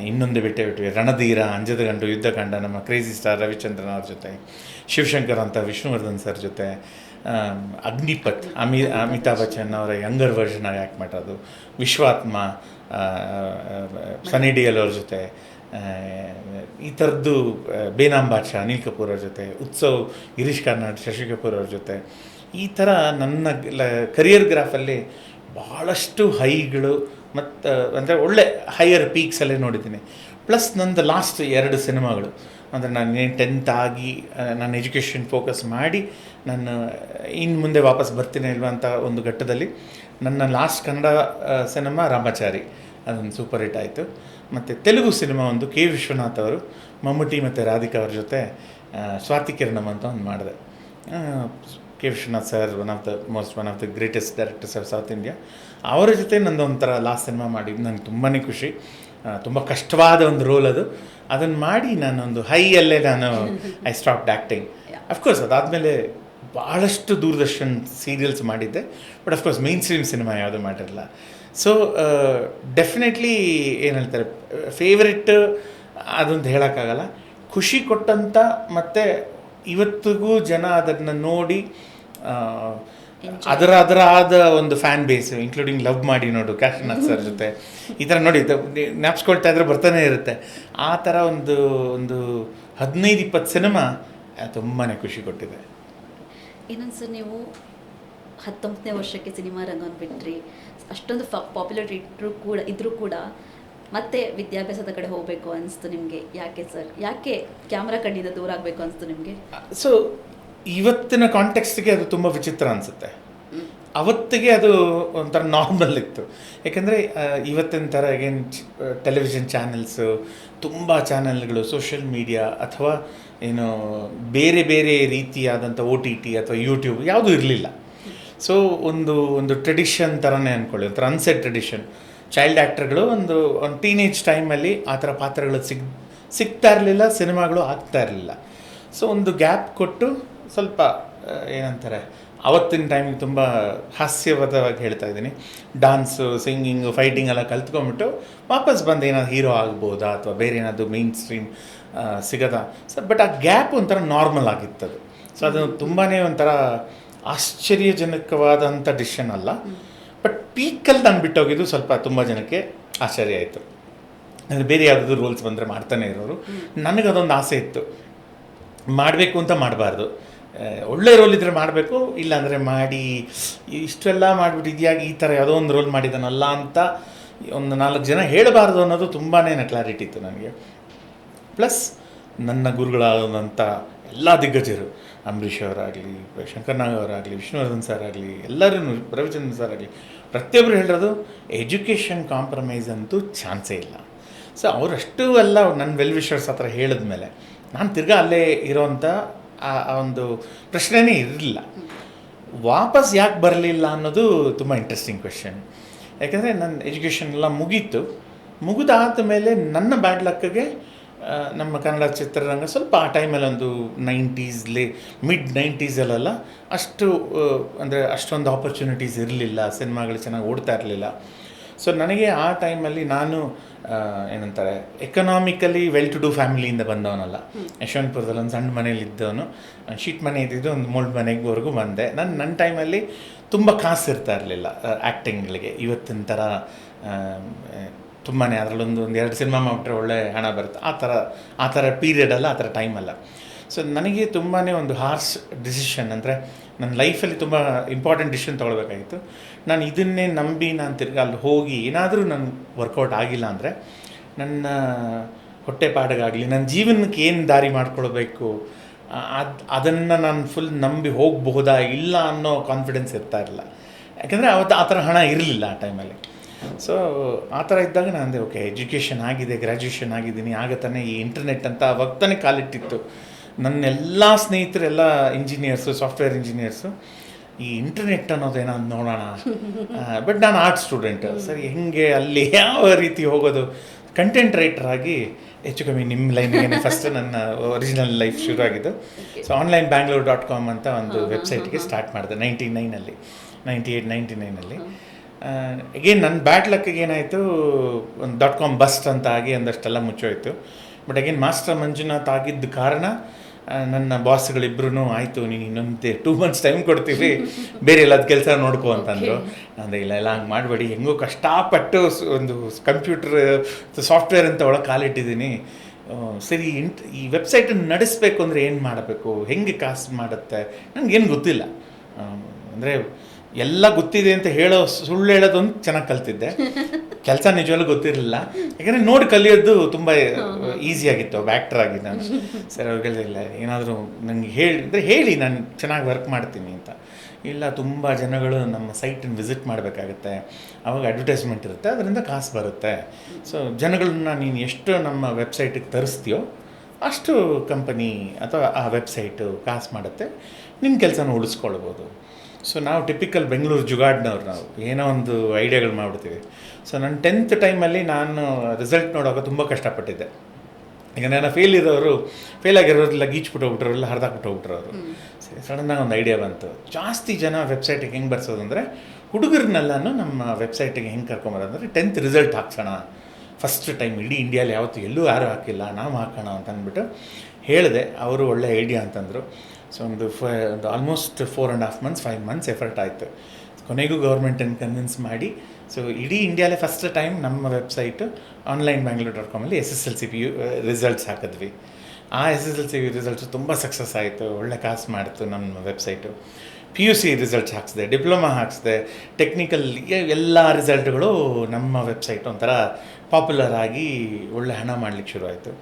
ಇನ್ನೊಂದೇ ಬಿಟ್ಟೆ ರಣಧೀರ, ಅಂಜದ ಗಂಡು, ಯುದ್ಧಕಾಂಡ, ನಮ್ಮ ಕ್ರೇಜಿ ಸ್ಟಾರ್ ರವಿಚಂದ್ರನ್ ಅವ್ರ ಜೊತೆ, ಶಿವಶಂಕರ್ ಅಂತ ವಿಷ್ಣುವರ್ಧನ್ ಸರ್ ಜೊತೆ, ಅಗ್ನಿಪಥ್ ಅಮಿತಾಬ್ ಬಚ್ಚನ್ ಅವರ ಯಂಗರ್ ವರ್ಷನಾಗಿ ಆ್ಯಕ್ಟ್ ಮಾಡೋದು, ವಿಶ್ವಾತ್ಮ ಸನಿ ಡಿಯೋಲ್ ಅವ್ರ ಜೊತೆ, ಈ ಥರದ್ದು ಬೇನಾಮ್ ಬಾದ್ಶಾ ಅನಿಲ್ ಕಪೂರ್ ಅವ್ರ ಜೊತೆ, ಉತ್ಸವ್ ಗಿರೀಶ್ ಕಾರ್ನಾಡ್ ಶಶಿ ಕಪೂರ್ ಅವ್ರ ಜೊತೆ, ಈ ಥರ ನನ್ನ ಕರಿಯರ್ ಗ್ರಾಫಲ್ಲಿ ಭಾಳಷ್ಟು ಹೈಗಳು ಮತ್ತು ಅಂದರೆ ಒಳ್ಳೆ ಹೈಯರ್ ಪೀಕ್ಸಲ್ಲೇ ನೋಡಿದ್ದೀನಿ. ಪ್ಲಸ್ ನಂದು ಲಾಸ್ಟ್ 2 ಸಿನಿಮಾಗಳು ಅಂದರೆ ನಾನು 10th ಆಗಿ ನನ್ನ ಎಜುಕೇಷನ್ ಫೋಕಸ್ ಮಾಡಿ ನಾನು ಇನ್ನು ಮುಂದೆ ವಾಪಸ್ ಬರ್ತೀನಿ ಇಲ್ವ ಅಂತ ಒಂದು ಘಟ್ಟದಲ್ಲಿ ನನ್ನ ಲಾಸ್ಟ್ ಕನ್ನಡ ಸಿನಿಮಾ ರಾಮಾಚಾರಿ, ಅದೊಂದು ಸೂಪರ್ ಹಿಟ್ ಆಯಿತು. ಮತ್ತು ತೆಲುಗು ಸಿನಿಮಾ ಒಂದು ಕೆ ವಿಶ್ವನಾಥ್ ಅವರು, ಮಮ್ಮೂಟಿ ಮತ್ತು ರಾಧಿಕಾ ಅವ್ರ ಜೊತೆ ಸ್ವಾತಿ ಕಿರಣಮ್ ಅಂತ ಒಂದು ಮಾಡಿದೆ. K Vishwanath sir one of the greatest directors of south India. ಅವರ ಜೊತೆ ನಂದು ಒಂಥರ ಲಾಸ್ಟ್ ಸಿನಿಮಾ ಮಾಡಿದ್ದು ನನಗೆ ತುಂಬಾ ಖುಷಿ. ತುಂಬ ಕಷ್ಟವಾದ ಒಂದು ರೋಲ್ ಅದು. ಅದನ್ನು ಮಾಡಿ ನಾನೊಂದು ಹೈಯಲ್ಲೇ ಐ ಸ್ಟಾಪ್ಡ್ ಆ್ಯಕ್ಟಿಂಗ್. ಅಫ್ಕೋರ್ಸ್ ಅದಾದಮೇಲೆ ಭಾಳಷ್ಟು ದೂರದರ್ಶನ್ ಸೀರಿಯಲ್ಸ್ ಮಾಡಿದ್ದೆ, but of course main stream cinema ಯಾವುದೂ ಮಾಡಿರಲಿಲ್ಲ. ಸೊ ಡೆಫಿನೆಟ್ಲಿ ಏನು ಹೇಳ್ತಾರೆ, ಫೇವ್ರೆಟ್ ಅದಂತ ಹೇಳೋಕ್ಕಾಗಲ್ಲ. ಖುಷಿ ಕೊಟ್ಟಂಥ ಮತ್ತು ಇವತ್ತಿಗೂ ಜನ ಅದನ್ನು ನೋಡಿ ಅದರ ಆದ ಒಂದು ಫ್ಯಾನ್ ಬೇಸ್, ಇನ್ಕ್ಲೂಡಿಂಗ್ ಲವ್ ಮಾಡಿ ನೋಡು ಕಾಶಿನಾಥ್ ಸರ್ ಜೊತೆ, ಈ ಥರ ನೋಡಿ ಜ್ಞಾಪಿಸ್ಕೊಳ್ತಾ ಇದ್ರೆ ಬರ್ತಾನೆ ಇರುತ್ತೆ. ಆ ಥರ ಒಂದು 15-20 ಸಿನಿಮಾ ತುಂಬಾ ಖುಷಿ ಕೊಟ್ಟಿದೆ. ಇನ್ನೊಂದು ಸರ್, ನೀವು 19ನೇ ವರ್ಷಕ್ಕೆ ಸಿನಿಮಾ ರಂಗವನ್ನು ಬಿಟ್ರಿ, ಅಷ್ಟೊಂದು ಪಾಪ್ಯುಲರ್ ಇದ್ರೂ ಕೂಡ ಮತ್ತೆ ವಿದ್ಯಾಭ್ಯಾಸದ ಕಡೆ ಹೋಗಬೇಕು ಅನಿಸ್ತು ನಿಮಗೆ. ಯಾಕೆ ಸರ್, ಯಾಕೆ ಕ್ಯಾಮ್ರಾ ಕಣ್ಣಿಂದ ದೂರ ಆಗಬೇಕು ಅನಿಸ್ತು ನಿಮಗೆ? ಸೊ ಇವತ್ತಿನ ಕಾಂಟೆಕ್ಸ್ಟ್ಗೆ ಅದು ತುಂಬ ವಿಚಿತ್ರ ಅನಿಸುತ್ತೆ. ಅವತ್ತಿಗೆ ಅದು ಒಂಥರ ನಾರ್ಮಲ್ ಇತ್ತು. ಯಾಕೆಂದರೆ ಇವತ್ತಿನ ಥರ ಏನು ಟೆಲಿವಿಷನ್ ಚಾನೆಲ್ಸು, ತುಂಬ ಚಾನೆಲ್ಗಳು, ಸೋಷಿಯಲ್ ಮೀಡಿಯಾ ಅಥವಾ ಏನು ಬೇರೆ ಬೇರೆ ರೀತಿಯಾದಂಥ OTT ಅಥವಾ ಯೂಟ್ಯೂಬ್ ಯಾವುದೂ ಇರಲಿಲ್ಲ. ಸೊ ಒಂದು ಟ್ರೆಡಿಷನ್ ಥರನೇ ಅಂದ್ಕೊಳ್ಳಿ, ಒಂಥರ ಅನ್ಸೆಟ್ ಟ್ರೆಡಿಷನ್. ಚೈಲ್ಡ್ ಆ್ಯಕ್ಟರ್ಗಳು ಒಂದು ಟೀನೇಜ್ ಟೈಮಲ್ಲಿ ಆ ಥರ ಪಾತ್ರಗಳು ಸಿಗ್ತಾ ಇರಲಿಲ್ಲ, ಸಿನಿಮಾಗಳು ಆಗ್ತಾ ಇರಲಿಲ್ಲ. ಸೊ ಒಂದು ಗ್ಯಾಪ್ ಕೊಟ್ಟು ಸ್ವಲ್ಪ ಏನಂತಾರೆ, ಅವತ್ತಿನ ಟೈಮಿಗೆ ತುಂಬ ಹಾಸ್ಯವಾದವಾಗಿ ಹೇಳ್ತಾ ಇದ್ದೀನಿ, ಡಾನ್ಸು, ಸಿಂಗಿಂಗು, ಫೈಟಿಂಗ್ ಎಲ್ಲ ಕಲ್ತ್ಕೊಂಡ್ಬಿಟ್ಟು ವಾಪಸ್ ಬಂದು ಏನಾದ್ರು ಹೀರೋ ಆಗ್ಬೋದಾ ಅಥವಾ ಬೇರೆ ಏನಾದರೂ ಮೇನ್ ಸ್ಟ್ರೀಮ್ ಸಿಗೋದಾ. ಸೊ ಬಟ್ ಆ ಗ್ಯಾಪ್ ಒಂಥರ ನಾರ್ಮಲ್ ಆಗಿತ್ತದು. ಸೊ ಅದು ತುಂಬಾ ಒಂಥರ ಆಶ್ಚರ್ಯಜನಕವಾದಂಥ ಡಿಸಿಷನ್ ಅಲ್ಲ, ಬಟ್ ಪೀಕಲ್ಲಿ ನಾನು ಬಿಟ್ಟೋಗಿದ್ದು ಸ್ವಲ್ಪ ತುಂಬ ಜನಕ್ಕೆ ಆಶ್ಚರ್ಯ ಆಯಿತು. ಅಂದರೆ ಬೇರೆ ಯಾವುದಾದ್ರು ರೋಲ್ಸ್ ಬಂದರೆ ಮಾಡ್ತಾನೆ ಇರೋರು. ನನಗದೊಂದು ಆಸೆ ಇತ್ತು, ಮಾಡಬೇಕು ಅಂತ ಮಾಡಬಾರ್ದು, ಒಳ್ಳೆ ರೋಲ್ ಇದ್ದರೆ ಮಾಡಬೇಕು, ಇಲ್ಲಾಂದರೆ ಮಾಡಿ ಇಷ್ಟೆಲ್ಲ ಮಾಡಿಬಿಟ್ಟು ಇದ್ಯಾಗಿ ಈ ಥರ ಯಾವುದೋ ಒಂದು ರೋಲ್ ಮಾಡಿದ್ದಾನಲ್ಲ ಅಂತ ಒಂದು 4 ಜನ ಹೇಳಬಾರ್ದು ಅನ್ನೋದು ತುಂಬಾ ಕ್ಲಾರಿಟಿ ಇತ್ತು ನನಗೆ. ಪ್ಲಸ್ ನನ್ನ ಗುರುಗಳಾದಂಥ ಎಲ್ಲ ದಿಗ್ಗಜರು, ಅಂಬರೀಷ್ ಅವರಾಗಲಿ, ಶಂಕರ್ ನಾಗ್ ಅವರಾಗಲಿ, ವಿಷ್ಣುವರ್ಧನ್ ಸರ್ ಆಗಲಿ, ಎಲ್ಲರೂ, ರವಿಚಂದ್ರನ್ ಸರ್ ಆಗಲಿ, ಪ್ರತಿಯೊಬ್ಬರು ಹೇಳೋದು ಎಜುಕೇಷನ್ ಕಾಂಪ್ರಮೈಸ್ ಅಂತೂ ಚಾನ್ಸೇ ಇಲ್ಲ. ಸೊ ಅವರಷ್ಟು ಎಲ್ಲ ನನ್ನ ವೆಲ್ ವಿಷರ್ಸ್ ಹತ್ರ ಹೇಳಿದ್ಮೇಲೆ ನಾನು ತಿರ್ಗಾ ಅಲ್ಲೇ ಇರೋವಂಥ ಆ ಒಂದು ಪ್ರಶ್ನೆನೇ ಇರಲಿಲ್ಲ. ವಾಪಸ್ ಯಾಕೆ ಬರಲಿಲ್ಲ ಅನ್ನೋದು ತುಂಬ ಇಂಟ್ರೆಸ್ಟಿಂಗ್ ಕ್ವೆಶ್ಚನ್. ಯಾಕೆಂದರೆ ನನ್ನ ಎಜುಕೇಷನ್ ಎಲ್ಲ ಮುಗಿದಾದ ಮೇಲೆ ನನ್ನ ಬ್ಯಾಡ್ ಲಕ್ಕಿಗೆ ನಮ್ಮ ಕನ್ನಡ ಚಿತ್ರರಂಗ ಸ್ವಲ್ಪ ಆ ಟೈಮಲ್ಲಿ ಒಂದು 90s ಮಿಡ್ 90s ಅಷ್ಟು ಅಂದರೆ ಅಷ್ಟೊಂದು ಆಪರ್ಚುನಿಟೀಸ್ ಇರಲಿಲ್ಲ, ಸಿನಿಮಾಗಳು ಚೆನ್ನಾಗಿ ಓಡ್ತಾ ಇರಲಿಲ್ಲ. ಸೊ ನನಗೆ ಆ ಟೈಮಲ್ಲಿ ನಾನು ಏನಂತಾರೆ ಎಕನಾಮಿಕಲಿ ವೆಲ್ ಟು ಡೂ ಫ್ಯಾಮಿಲಿಯಿಂದ ಬಂದವನಲ್ಲ. ಯಶವಂತಪುರದಲ್ಲಿ ಒಂದು ಸಣ್ಣ ಮನೇಲಿ ಇದ್ದವನು, ಶೀಟ್ ಮನೆ ಇದ್ದಿದ್ದು ಒಂದು ಮೋಲ್ಡ್ ಮನೆವರೆಗೂ ಬಂದೆ. ನನ್ನ ಟೈಮಲ್ಲಿ ತುಂಬ ಕಾಸು ಇರ್ತಾ ಇರಲಿಲ್ಲ ಆ್ಯಕ್ಟಿಂಗ್ಗಳಿಗೆ. ಇವತ್ತಿನ ಥರ ತುಂಬಾ ಅದರಲ್ಲೊಂದು 2 ಸಿನಿಮಾ ಮಾಡಿಬಿಟ್ರೆ ಒಳ್ಳೆ ಹಣ ಬರುತ್ತೆ, ಆ ಥರ ಪೀರಿಯಡಲ್ಲ, ಆ ಥರ ಟೈಮಲ್ಲ. ಸೊ ನನಗೆ ತುಂಬಾ ಒಂದು ಹಾರ್ಶ್ ಡಿಸಿಷನ್, ಅಂದರೆ ನನ್ನ ಲೈಫಲ್ಲಿ ತುಂಬ ಇಂಪಾರ್ಟೆಂಟ್ ಡಿಸಿಷನ್ ತೊಗೊಳ್ಬೇಕಾಗಿತ್ತು. ನಾನು ಇದನ್ನೇ ನಂಬಿ ನಾನು ತಿರ್ಗಿ ಅಲ್ಲಿ ಹೋಗಿ ಏನಾದರೂ ನನ್ನ ವರ್ಕೌಟ್ ಆಗಿಲ್ಲ ಅಂದರೆ ನನ್ನ ಹೊಟ್ಟೆಪಾಡಿಗಾಗಲಿ, ನನ್ನ ಜೀವನಕ್ಕೆ ಏನು ದಾರಿ ಮಾಡ್ಕೊಳ್ಬೇಕು ಅದನ್ನು ನಾನು ಫುಲ್ ನಂಬಿ ಹೋಗಬಹುದಾ ಇಲ್ಲ ಅನ್ನೋ ಕಾನ್ಫಿಡೆನ್ಸ್ ಇರ್ತಾ ಇರಲಿಲ್ಲ. ಯಾಕೆಂದರೆ ಅವತ್ತು ಆ ಥರ ಹಣ ಇರಲಿಲ್ಲ ಆ ಟೈಮಲ್ಲಿ. ಸೊ ಆ ಥರ ಇದ್ದಾಗ ನಾನು ಅಂದೆ, ಓಕೆ ಎಜುಕೇಷನ್ ಆಗಿದೆ, ಗ್ರ್ಯಾಜುಯೇಷನ್ ಆಗಿದ್ದೀನಿ, ಆಗ ತಾನೇ ಈ ಇಂಟರ್ನೆಟ್ ಅಂತ ಅವಾಗ್ತಾನೆ ಕಾಲಿಟ್ಟಿತ್ತು. ನನ್ನೆಲ್ಲ ಸ್ನೇಹಿತರೆಲ್ಲ ಇಂಜಿನಿಯರ್ಸು, ಸಾಫ್ಟ್ವೇರ್ ಇಂಜಿನಿಯರ್ಸು. ಈ ಇಂಟರ್ನೆಟ್ ಅನ್ನೋದೇನೋ ನೋಡೋಣ. ಬಟ್ ನಾನು ಆರ್ಟ್ ಸ್ಟೂಡೆಂಟ್, ಸರಿ ಹೆಂಗೆ ಅಲ್ಲಿ ಯಾವ ರೀತಿ ಹೋಗೋದು? ಕಂಟೆಂಟ್ ರೈಟರ್ ಆಗಿ ಹೆಚ್ಚು ಕಮ್ಮಿ ನಿಮ್ಮ ಲೈನಿಗೆ ಫಸ್ಟ್ ನನ್ನ ಒರಿಜಿನಲ್ ಲೈಫ್ ಶುರು ಆಗಿದ್ದು. ಸೊ onlinebangalore.com ಅಂತ ಒಂದು ವೆಬ್ಸೈಟ್ಗೆ ಸ್ಟಾರ್ಟ್ ಮಾಡಿದೆ 98-99 ಅಗೇನ್ ನನ್ನ ಬ್ಯಾಡ್ ಲಕ್ಕಿಗೆ ಏನಾಯಿತು, ಒಂದು .com ಬಸ್ಟ್ ಅಂತ ಆಗಿ ಒಂದಷ್ಟೆಲ್ಲ ಮುಚ್ಚೋಯ್ತು. ಬಟ್ ಅಗೇನ್ ಮಾಸ್ಟರ್ ಮಂಜುನಾಥ್ ಆಗಿದ್ದ ಕಾರಣ ನನ್ನ ಬಾಸ್ಗಳಿಬ್ರು ಆಯಿತು, ನೀನು ಇನ್ನೊಂದು 2 months ಟೈಮ್ ಕೊಡ್ತೀವಿ, ಬೇರೆ ಎಲ್ಲದ ಕೆಲಸ ನೋಡ್ಕೊ ಅಂತಂದರು. ಅಂದರೆ ಇಲ್ಲ ಹಂಗೆ ಮಾಡಬೇಡಿ, ಹೆಂಗೋ ಕಷ್ಟಪಟ್ಟು ಒಂದು ಕಂಪ್ಯೂಟರ್ ಸಾಫ್ಟ್ವೇರ್ ಅಂತ ಒಳಗೆ ಕಾಲಿಟ್ಟಿದ್ದೀನಿ, ಸರಿ ಈ ವೆಬ್ಸೈಟನ್ನು ನಡೆಸಬೇಕು ಅಂದರೆ ಏನು ಮಾಡಬೇಕು, ಹೆಂಗೆ ಕಾಸು ಮಾಡುತ್ತೆ, ನನಗೇನು ಗೊತ್ತಿಲ್ಲ. ಅಂದರೆ ಎಲ್ಲ ಗೊತ್ತಿದೆ ಅಂತ ಸುಳ್ಳು ಹೇಳೋದೊಂದು ಚೆನ್ನಾಗಿ ಕಲ್ತಿದ್ದೆ, ಕೆಲಸ ನಿಜವಾಗ್ಲೂ ಗೊತ್ತಿರಲಿಲ್ಲ. ಯಾಕಂದರೆ ನೋಡಿ ಕಲಿಯೋದು ತುಂಬ ಈಸಿಯಾಗಿತ್ತು ಆ್ಯಕ್ಟರ್ ಆಗಿ ನಾನು. ಸರಿ ಅವ್ರಿಗೆ ಇಲ್ಲ ಏನಾದರೂ ನನಗೆ ಹೇಳಿ ನಾನು ಚೆನ್ನಾಗಿ ವರ್ಕ್ ಮಾಡ್ತೀನಿ ಅಂತ. ಇಲ್ಲ ತುಂಬ ಜನಗಳು ನಮ್ಮ ಸೈಟನ್ನು ವಿಸಿಟ್ ಮಾಡಬೇಕಾಗತ್ತೆ, ಆವಾಗ ಅಡ್ವರ್ಟೈಸ್ಮೆಂಟ್ ಇರುತ್ತೆ, ಅದರಿಂದ ಕಾಸು ಬರುತ್ತೆ. ಸೊ ಜನಗಳನ್ನ ನೀನು ಎಷ್ಟು ನಮ್ಮ ವೆಬ್ಸೈಟಿಗೆ ತರಿಸ್ತೀಯೋ ಅಷ್ಟು ಕಂಪನಿ ಅಥವಾ ಆ ವೆಬ್ಸೈಟು ಕಾಸು ಮಾಡುತ್ತೆ, ನಿನ್ನ ಕೆಲಸನ ಉಳಿಸ್ಕೊಳ್ಬೋದು. ಸೊ ನಾವು ಟಿಪಿಕಲ್ ಬೆಂಗಳೂರು ಜುಗಾಡ್ನವ್ರು, ನಾವು ಏನೋ ಒಂದು ಐಡಿಯಾಗಳು ಮಾಡಿಬಿಡ್ತೀವಿ. ಸೊ ನನ್ನ 10th ಟೈಮಲ್ಲಿ ನಾನು ರಿಸಲ್ಟ್ ನೋಡುವಾಗ ತುಂಬ ಕಷ್ಟಪಟ್ಟಿದ್ದೆ. ಈಗ ನಾನು ಫೇಲ್ ಆಗಿರೋರೆಲ್ಲ ಗೀಚ್ಬಿಟ್ಟು ಹೋಗ್ಬಿಟ್ರಲ್ಲ, ಹರಿದಾಕ್ಬಿಟ್ಟು ಹೋಗ್ಬಿಟ್ರವರು. ಸರಿ ಸಡನ್ನಾಗಿ ಒಂದು ಐಡಿಯಾ ಬಂತು, ಜಾಸ್ತಿ ಜನ ವೆಬ್ಸೈಟಿಗೆ ಹೆಂಗೆ ಬರ್ಸೋದು ಅಂದರೆ ಹುಡುಗರನ್ನೆಲ್ಲನೂ ನಮ್ಮ ವೆಬ್ಸೈಟಿಗೆ ಹೆಂಗೆ ಕರ್ಕೊಂಬರೋದಂದರೆ 10th ರಿಸಲ್ಟ್ ಹಾಕ್ಸೋಣ, ಫಸ್ಟ್ ಟೈಮ್ ಇಡೀ ಇಂಡಿಯಾಲಿ ಯಾವತ್ತೂ ಎಲ್ಲೂ ಯಾರೂ ಹಾಕಿಲ್ಲ, ನಾವು ಹಾಕೋಣ ಅಂತ ಅಂದ್ಬಿಟ್ಟು ಹೇಳಿದೆ. ಅವರು ಒಳ್ಳೆ ಐಡಿಯಾ ಅಂತಂದರು. ಸೊ ಒಂದು ಆಲ್ಮೋಸ್ಟ್ 4.5 months 5 months ಎಫರ್ಟ್ ಆಯಿತು. ಕೊನೆಗೂ ಗೌರ್ಮೆಂಟನ್ನು ಕನ್ವಿನ್ಸ್ ಮಾಡಿ ಸೊ ಇಡೀ ಇಂಡಿಯಾಲೇ ಫಸ್ಟ್ ಟೈಮ್ ನಮ್ಮ website onlinebangalore.com SSLC PU results ಹಾಕಿದ್ವಿ. ಆ SSLC ರಿಸಲ್ಟ್ಸು ತುಂಬ ಸಕ್ಸಸ್ ಆಯಿತು, ಒಳ್ಳೆ ಕಾಸು ಮಾಡಿತು ನಮ್ಮ ವೆಬ್ಸೈಟು. PUC ರಿಸಲ್ಟ್ಸ್ ಹಾಕ್ಸಿದೆ, ಡಿಪ್ಲೊಮಾ ಹಾಕ್ಸಿದೆ, ಟೆಕ್ನಿಕಲ್ ಎಲ್ಲ ರಿಸಲ್ಟ್ಗಳು ನಮ್ಮ ವೆಬ್ಸೈಟ್ ಒಂಥರ ಪಾಪ್ಯುಲರ್ ಆಗಿ ಒಳ್ಳೆ ಹಣ ಮಾಡಲಿಕ್ಕೆ ಶುರು ಆಯಿತು.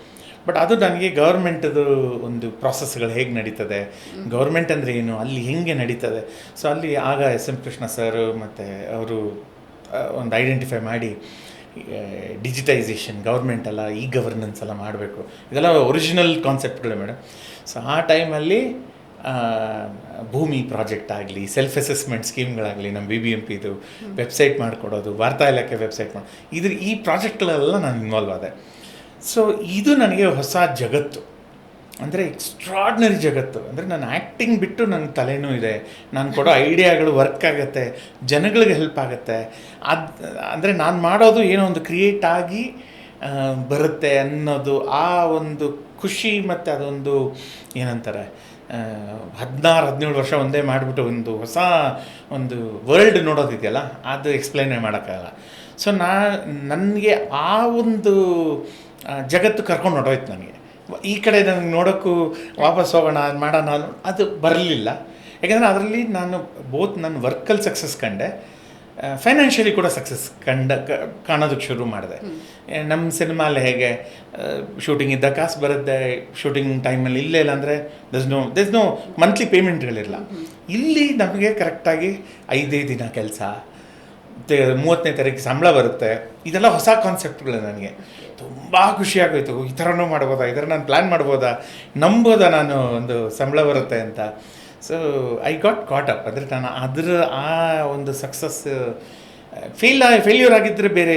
ಬಟ್ ಅದು ನನಗೆ ಗೌರ್ಮೆಂಟದು ಒಂದು ಪ್ರಾಸೆಸ್ಗಳು ಹೇಗೆ ನಡೀತದೆ, ಗೌರ್ಮೆಂಟ್ ಅಂದರೆ ಏನು, ಅಲ್ಲಿ ಹೇಗೆ ನಡೀತದೆ. ಸೊ ಅಲ್ಲಿ ಆಗ SM ಕೃಷ್ಣ ಸರ್ ಮತ್ತು ಅವರು ಒಂದು ಐಡೆಂಟಿಫೈ ಮಾಡಿ ಡಿಜಿಟೈಸೇಷನ್ ಗೌರ್ಮೆಂಟೆಲ್ಲ ಗವರ್ನೆನ್ಸ್ ಎಲ್ಲ ಮಾಡಬೇಕು, ಇದೆಲ್ಲ ಒರಿಜಿನಲ್ ಕಾನ್ಸೆಪ್ಟ್ಗಳು ಮೇಡಮ್. ಸೊ ಆ ಟೈಮಲ್ಲಿ ಭೂಮಿ ಪ್ರಾಜೆಕ್ಟ್ ಆಗಲಿ, ಸೆಲ್ಫ್ ಅಸೆಸ್ಮೆಂಟ್ ಸ್ಕೀಮ್ಗಳಾಗಲಿ, ನಮ್ಮ BBMPದು ವೆಬ್ಸೈಟ್ ಮಾಡಿಕೊಡೋದು, ವಾರ್ತಾ ಇಲಾಖೆ ವೆಬ್ಸೈಟ್ ಈ ಪ್ರಾಜೆಕ್ಟ್ಗಳೆಲ್ಲ ನಾನು ಇನ್ವಾಲ್ವ್ ಆದೆ. ಸೊ ಇದು ನನಗೆ ಹೊಸ ಜಗತ್ತು, ಅಂದರೆ ಎಕ್ಸ್ಟ್ರಾಡ್ನರಿ ಜಗತ್ತು. ಅಂದರೆ ನಾನು ಆ್ಯಕ್ಟಿಂಗ್ ಬಿಟ್ಟು ನನ್ನ ತಲೆನೂ ಇದೆ, ನಾನು ಕೊಡೋ ಐಡಿಯಾಗಳು ವರ್ಕ್ ಆಗುತ್ತೆ, ಜನಗಳಿಗೆ ಹೆಲ್ಪ್ ಆಗುತ್ತೆ. ಅಂದರೆ ನಾನು ಮಾಡೋದು ಏನೋ ಒಂದು ಕ್ರಿಯೇಟ್ ಆಗಿ ಬರುತ್ತೆ ಅನ್ನೋದು ಆ ಒಂದು ಖುಷಿ ಮತ್ತು ಅದೊಂದು ಏನಂತಾರೆ 16-17 ವರ್ಷ ಒಂದೇ ಮಾಡಿಬಿಟ್ಟು ಒಂದು ಹೊಸ ಒಂದು ವರ್ಲ್ಡ್ ನೋಡೋದಿದೆಯಲ್ಲ, ಅದು ಎಕ್ಸ್ಪ್ಲೈನೇ ಮಾಡೋಕ್ಕಾಗಲ್ಲ. ಸೊ ನನಗೆ ಆ ಒಂದು ಜಗತ್ತು ಕರ್ಕೊಂಡು ಹೊರಟೋಯ್ತು ನನಗೆ. ಈ ಕಡೆ ನನಗೆ ನೋಡೋಕ್ಕೂ ವಾಪಸ್ ಹೋಗೋಣ, ಅದು ಮಾಡೋಣ, ಅದು ಬರಲಿಲ್ಲ. ಯಾಕೆಂದರೆ ಅದರಲ್ಲಿ ನಾನು ನನ್ನ ವರ್ಕಲ್ಲಿ ಸಕ್ಸಸ್ ಕಂಡೆ, ಫೈನಾನ್ಷಿಯಲಿ ಕೂಡ ಸಕ್ಸಸ್ ಕಾಣೋದಕ್ಕೆ ಶುರು ಮಾಡಿದೆ. ನಮ್ಮ ಸಿನಿಮಾಲ್ಲಿ ಹೇಗೆ ಶೂಟಿಂಗ್ ಇದ್ದ ಕಾಸು ಬರುತ್ತೆ, ಶೂಟಿಂಗ್ ಟೈಮಲ್ಲಿ ಇಲ್ಲೇ ಇಲ್ಲ ಅಂದರೆ ದಸ್ ನೋ ಮಂತ್ಲಿ ಪೇಮೆಂಟ್ಗಳಿರಲ್ಲ. ಇಲ್ಲಿ ನಮಗೆ ಕರೆಕ್ಟಾಗಿ 5 ದಿನ ಕೆಲಸ, 30ನೇ ತಾರೀಕು ಸಂಬಳ ಬರುತ್ತೆ. ಇದೆಲ್ಲ ಹೊಸ ಕಾನ್ಸೆಪ್ಟ್ಗಳು ನನಗೆ. ತುಂಬ ಖುಷಿಯಾಗೋಯ್ತು. ಈ ಥರನೂ ಮಾಡ್ಬೋದಾ, ಈ ಥರ ನಾನು ಪ್ಲ್ಯಾನ್ ಮಾಡ್ಬೋದಾ, ನಂಬೋದಾ ನಾನು ಒಂದು ಸಂಬಳ ಬರುತ್ತೆ ಅಂತ. So I got up. ಅಂದರೆ ನಾನು ಆ ಒಂದು ಸಕ್ಸಸ್ ಫೇಲ್ಯೂರ್ ಆಗಿದ್ದರೆ ಬೇರೆ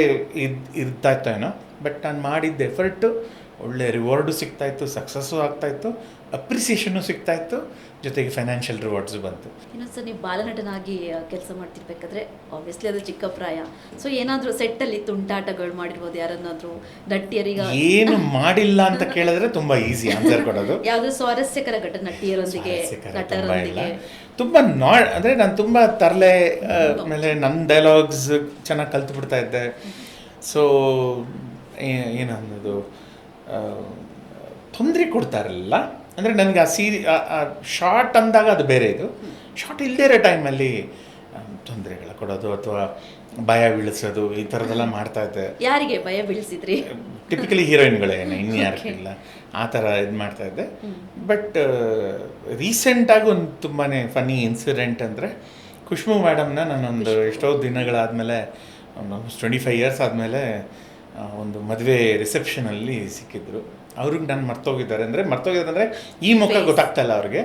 ಇರ್ತಾಯಿತ್ತೋ ಏನೋ, ಬಟ್ ನಾನು ಮಾಡಿದ್ದ ಎಫರ್ಟು ಒಳ್ಳೆ ರಿವಾರ್ಡು ಸಿಗ್ತಾಯಿತ್ತು, ಸಕ್ಸಸ್ಸು ಆಗ್ತಾಯಿತ್ತು, ಅಪ್ರಿಸಿಯೇಷನ್ನು ಸಿಗ್ತಾಯಿತ್ತು, ಜೊತೆಗೆ ಫೈನಾನ್ಷಿಯಲ್ ರಿವಾರ್ಡ್ಸು ಬಂತು. ಇನ್ನೊಂದು ಸರ್, ನೀವು ಬಾಲನಟನಾಗಿ ಕೆಲಸ ಮಾಡ್ತಿರ್ಬೇಕಾದ್ರೆ ಆಬ್ವಿಯಸ್ಲಿ ಅದು ಚಿಕ್ಕ ಪ್ರಾಯ. ಸೊ ಏನಾದರೂ ಸೆಟ್ಟಲ್ಲಿ ತುಂಟಾಟಗಳು ಮಾಡಿರ್ಬೋದು, ಯಾರನ್ನಾದರೂ ನಟಿಯರಿಗೆ? ಏನು ಮಾಡಿಲ್ಲ ಅಂತ ಕೇಳಿದ್ರೆ ತುಂಬ ಈಸಿ ಆನ್ಸರ್ ಕೊಡೋದು. ಯಾವುದೋ ಸ್ವಾರಸ್ಯಕರ ಘಟನೆ ನಟಿಯರೊಂದಿಗೆ, ನಟರೊಂದಿಗೆ? ತುಂಬ ಅಂದರೆ ನಾನು ತುಂಬ ತರಲೆ, ಆಮೇಲೆ ನನ್ನ ಡೈಲಾಗ್ಸ್ ಚೆನ್ನಾಗಿ ಕಲ್ತ್ಬಿಡ್ತಾ ಇದ್ದೆ. ಸೊ ಏನನ್ನೋದು ತೊಂದರೆ ಕೊಡ್ತಾರಲ್ಲ, ಅಂದರೆ ನನಗೆ ಆ ಶಾರ್ಟ್ ಅಂದಾಗ ಅದು ಬೇರೆ, ಇದು ಶಾರ್ಟ್ ಇಲ್ಲದೇ ಇರೋ ಟೈಮಲ್ಲಿ ತೊಂದರೆಗಳ ಕೊಡೋದು ಅಥವಾ ಭಯ ಬೀಳಿಸೋದು, ಈ ಥರದ್ದೆಲ್ಲ ಮಾಡ್ತಾಯಿದ್ದೆ. ಯಾರಿಗೆ ಭಯ ಬೀಳಿಸಿದ್ರಿ? ಟಿಪಿಕಲಿ ಹೀರೋಯಿನ್ಗಳೇನೆ, ಇನ್ನು ಯಾರಿಗಿಲ್ಲ, ಆ ಥರ ಇದು ಮಾಡ್ತಾಯಿದ್ದೆ. ಬಟ್ ರೀಸೆಂಟಾಗಿ ಒಂದು ತುಂಬಾ ಫನ್ನಿ ಇನ್ಸಿಡೆಂಟ್ ಅಂದರೆ, ಖುಷ್ಬು ಮೇಡಮ್ನ ನಾನೊಂದು ಎಷ್ಟೋ ದಿನಗಳಾದಮೇಲೆ, ಒಂದು 25 ಇಯರ್ಸ್ ಆದಮೇಲೆ ಒಂದು ಮದುವೆ ರಿಸೆಪ್ಷನಲ್ಲಿ ಸಿಕ್ಕಿದ್ರು. ಅವ್ರಿಗೆ ನಾನು ಮರ್ತೋಗಿದ್ದಾರೆ, ಮರ್ತೋಗಿದ್ದಾರೆ ಈ ಮುಖ ಗೊತ್ತಾಗ್ತಾಯಿಲ್ಲ ಅವ್ರಿಗೆ.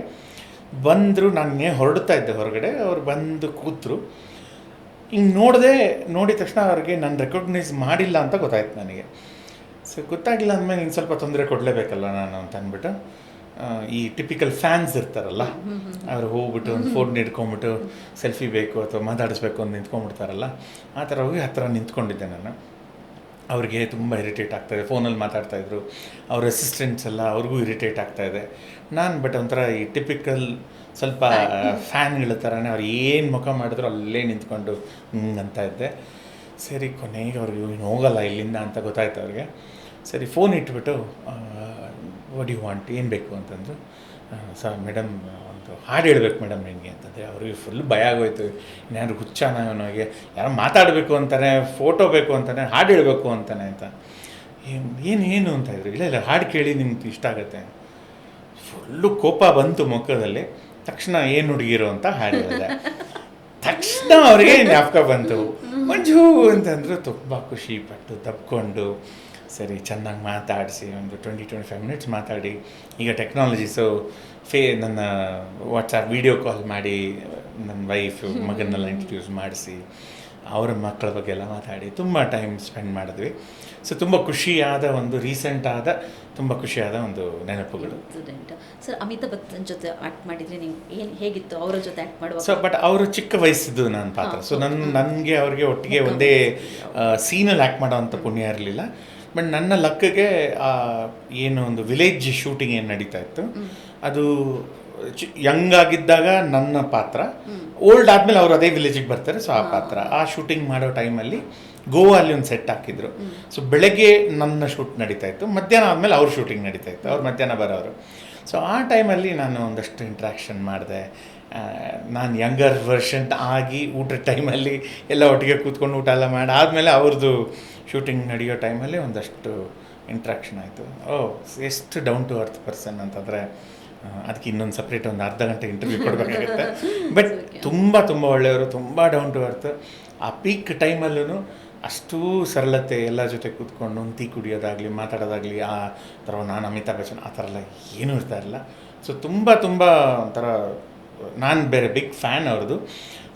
ಬಂದರು, ನಾನು ಹೊರಡ್ತಾ ಇದ್ದೆ ಹೊರಗಡೆ, ಅವ್ರು ಬಂದು ಕೂತರು. ಹಿಂಗೆ ನೋಡಿದ ತಕ್ಷಣ ಅವ್ರಿಗೆ ನಾನು ರೆಕಗ್ನೈಸ್ ಮಾಡಿಲ್ಲ ಅಂತ ಗೊತ್ತಾಯ್ತು ನನಗೆ. ಸೊ ಗೊತ್ತಾಗಿಲ್ಲ ಅಂದಮೇಲೆ ಇನ್ನು ಸ್ವಲ್ಪ ತೊಂದರೆ ಕೊಡಲೇಬೇಕಲ್ಲ ನಾನು ಅಂತ ಅಂದ್ಬಿಟ್ಟು, ಈ ಟಿಪಿಕಲ್ ಫ್ಯಾನ್ಸ್ ಇರ್ತಾರಲ್ಲ, ಅವ್ರು ಹೋಗ್ಬಿಟ್ಟು ಒಂದು ಫೋನ್ ಹಿಡ್ಕೊಂಬಿಟ್ಟು ಸೆಲ್ಫಿ ಬೇಕು ಅಥವಾ ಮಾತಾಡಿಸ್ಬೇಕು ಅಂತ ನಿಂತ್ಕೊಂಡ್ಬಿಡ್ತಾರಲ್ಲ, ಆ ಥರ ಹೋಗಿ ಹತ್ತಿರ ನಿಂತ್ಕೊಂಡಿದ್ದೆ ನಾನು. ಅವ್ರಿಗೆ ತುಂಬ ಇರಿಟೇಟ್ ಆಗ್ತಾಯಿದೆ, ಫೋನಲ್ಲಿ ಮಾತಾಡ್ತಾಯಿದ್ರು. ಅವ್ರ ಅಸಿಸ್ಟೆಂಟ್ಸ್ ಎಲ್ಲ ಅವ್ರಿಗೂ ಇರಿಟೇಟ್ ಆಗ್ತಾಯಿದೆ. ಬಟ್ ಒಂಥರ ಈ ಟಿಪಿಕಲ್ ಸ್ವಲ್ಪ ಫ್ಯಾನ್ಗಳ ಥರನೇ ಅವ್ರು ಏನು ಮುಖ ಮಾಡಿದ್ರು ಅಲ್ಲೇ ನಿಂತ್ಕೊಂಡು ಅಂತ ಇದ್ದೆ. ಸರಿ, ಕೊನೆಗೆ ಅವ್ರಿಗೆ ಇನ್ನು ಹೋಗಲ್ಲ ಇಲ್ಲಿಂದ ಅಂತ ಗೊತ್ತಾಯ್ತು ಅವ್ರಿಗೆ. ಸರಿ, ಫೋನ್ ಇಟ್ಬಿಟ್ಟು ವಾಟ್ ಯು ವಾಂಟ್, ಏನು ಬೇಕು ಅಂತಂದರು. ಸರ್ ಮೇಡಮ್, ಒಂದು ಹಾಡು ಹೇಳ್ಬೇಕು ಮೇಡಮ್ ನಿನಗೆ ಅಂತಂದರೆ. ಅವ್ರಿಗೆ ಫುಲ್ ಭಯ ಆಗೋಯ್ತು. ಇನ್ಯಾರು ಹುಚ್ಚಾನ ಅವನಿಗೆ, ಯಾರೋ ಮಾತಾಡಬೇಕು ಅಂತಾನೆ, ಫೋಟೋ ಬೇಕು ಅಂತಾನೆ, ಹಾಡು ಹೇಳಬೇಕು ಅಂತಾನೆ ಅಂತ. ಏನು ಅಂತ ಇದ್ರು. ಇಲ್ಲ ಹಾಡು ಕೇಳಿ ನಿಮ್ಗೆ ಇಷ್ಟ ಆಗುತ್ತೆ. ಫುಲ್ಲು ಕೋಪ ಬಂತು ಮುಖದಲ್ಲಿ. ತಕ್ಷಣ ಏನು ಹುಡುಗಿರು ಅಂತ ಹಾಡು ಹೇಳಿದೆ. ತಕ್ಷಣ ಅವ್ರಿಗೆ ಜ್ಞಾಪಕ ಬಂತು, ಮಂಜು ಅಂತಂದರು. ತುಂಬ ಖುಷಿ ಪಟ್ಟು ತಪ್ಕೊಂಡು ಸರಿ ಚೆನ್ನಾಗಿ ಮಾತಾಡಿಸಿ ಒಂದು 20-25 ಮಿನಿಟ್ಸ್ ಮಾತಾಡಿ, ಈಗ ಟೆಕ್ನಾಲಜೀಸು ನನ್ನ ವಾಟ್ಸಾಪ್ ವೀಡಿಯೋ ಕಾಲ್ ಮಾಡಿ ನನ್ನ ವೈಫ್ ಮಗನ್ನೆಲ್ಲ ಇಂಟ್ರಡ್ಯೂಸ್ ಮಾಡಿಸಿ ಅವರ ಮಕ್ಕಳ ಬಗ್ಗೆ ಎಲ್ಲ ಮಾತಾಡಿ ತುಂಬ ಟೈಮ್ ಸ್ಪೆಂಡ್ ಮಾಡಿದ್ವಿ. ಸೊ ತುಂಬ ಖುಷಿಯಾದ ಒಂದು ತುಂಬ ಖುಷಿಯಾದ ಒಂದು ನೆನಪುಗಳು. ಸರ್, ಅಮಿತಾಬ್ ಬಚ್ಚನ್ ಜೊತೆ ಆ್ಯಕ್ಟ್ ಮಾಡಿದರೆ ನೀವು ಹೇಗಿತ್ತು ಅವರ ಜೊತೆ ಆ್ಯಕ್ಟ್ ಮಾಡುವಾಗ? ಸೊ ಬಟ್ ಅವರು ಚಿಕ್ಕ ವಯಸ್ಸಿದ್ದು ನನ್ನ ಪಾತ್ರ. ಸೊ ನನಗೆ ಅವ್ರಿಗೆ ಒಟ್ಟಿಗೆ ಒಂದೇ ಸೀನಲ್ಲಿ ಆ್ಯಕ್ಟ್ ಮಾಡೋವಂಥ ಪುಣ್ಯ ಇರಲಿಲ್ಲ. ಬಟ್ ನನ್ನ ಲಕ್ಕಿಗೆ ಏನು ಒಂದು ವಿಲೇಜ್ ಶೂಟಿಂಗ್ ಏನು ನಡೀತಾ ಇತ್ತು, ಅದು ಯಂಗ್ ಆಗಿದ್ದಾಗ ನನ್ನ ಪಾತ್ರ, ಓಲ್ಡ್ ಆದಮೇಲೆ ಅವರು ಅದೇ ವಿಲೇಜಿಗೆ ಬರ್ತಾರೆ. ಸೊ ಆ ಪಾತ್ರ, ಆ ಶೂಟಿಂಗ್ ಮಾಡೋ ಟೈಮಲ್ಲಿ ಗೋವಾಲ್ಲಿ ಒಂದು ಸೆಟ್ ಹಾಕಿದ್ರು. ಸೊ ಬೆಳಗ್ಗೆ ನನ್ನ ಶೂಟ್ ನಡೀತಾ ಇತ್ತು, ಮಧ್ಯಾಹ್ನ ಆದಮೇಲೆ ಅವ್ರ ಶೂಟಿಂಗ್ ನಡೀತಾ ಇತ್ತು, ಅವ್ರು ಮಧ್ಯಾಹ್ನ ಬರೋರು. ಸೊ ಆ ಟೈಮಲ್ಲಿ ನಾನು ಒಂದಷ್ಟು ಇಂಟ್ರ್ಯಾಕ್ಷನ್ ಮಾಡಿದೆ. ನಾನು ಯಂಗರ್ ವರ್ಷನ್ ಆಗಿ ಊಟದ ಟೈಮಲ್ಲಿ ಎಲ್ಲ ಒಟ್ಟಿಗೆ ಕೂತ್ಕೊಂಡು ಊಟ ಎಲ್ಲ ಮಾಡಿ ಆದಮೇಲೆ ಅವ್ರದ್ದು ಶೂಟಿಂಗ್ ನಡೆಯೋ ಟೈಮಲ್ಲಿ ಒಂದಷ್ಟು ಇಂಟ್ರ್ಯಾಕ್ಷನ್ ಆಯಿತು. ಎಷ್ಟು ಡೌನ್ ಟು ಅರ್ತ್ ಪರ್ಸನ್ ಅಂತಂದರೆ ಅದಕ್ಕೆ ಇನ್ನೊಂದು ಸಪ್ರೇಟ್ ಒಂದು ಅರ್ಧ ಗಂಟೆ ಇಂಟರ್ವ್ಯೂ ಕೊಡಬೇಕಾಗುತ್ತೆ. ಬಟ್ ತುಂಬ ಒಳ್ಳೆಯವರು, ತುಂಬ ಡೌನ್ ಟು ಅರ್ತ್. ಆ ಪೀಕ್ ಟೈಮಲ್ಲೂ ಅಷ್ಟೂ ಸರಳತೆ, ಎಲ್ಲ ಜೊತೆ ಕೂತ್ಕೊಂಡು ಒಂದು ಟೀ ಕುಡಿಯೋದಾಗಲಿ, ಮಾತಾಡೋದಾಗಲಿ, ಆ ಥರ ನಾನು ಅಮಿತಾಬ್ ಬಚ್ಚನ್ ಆ ಥರ ಎಲ್ಲ ಏನೂ ಇರ್ತಾ ಇರಲಿಲ್ಲ. ಸೊ ತುಂಬ ಒಂಥರ ನಾನು ಬೇರೆ ಬಿಗ್ ಫ್ಯಾನ್ ಅವ್ರದ್ದು.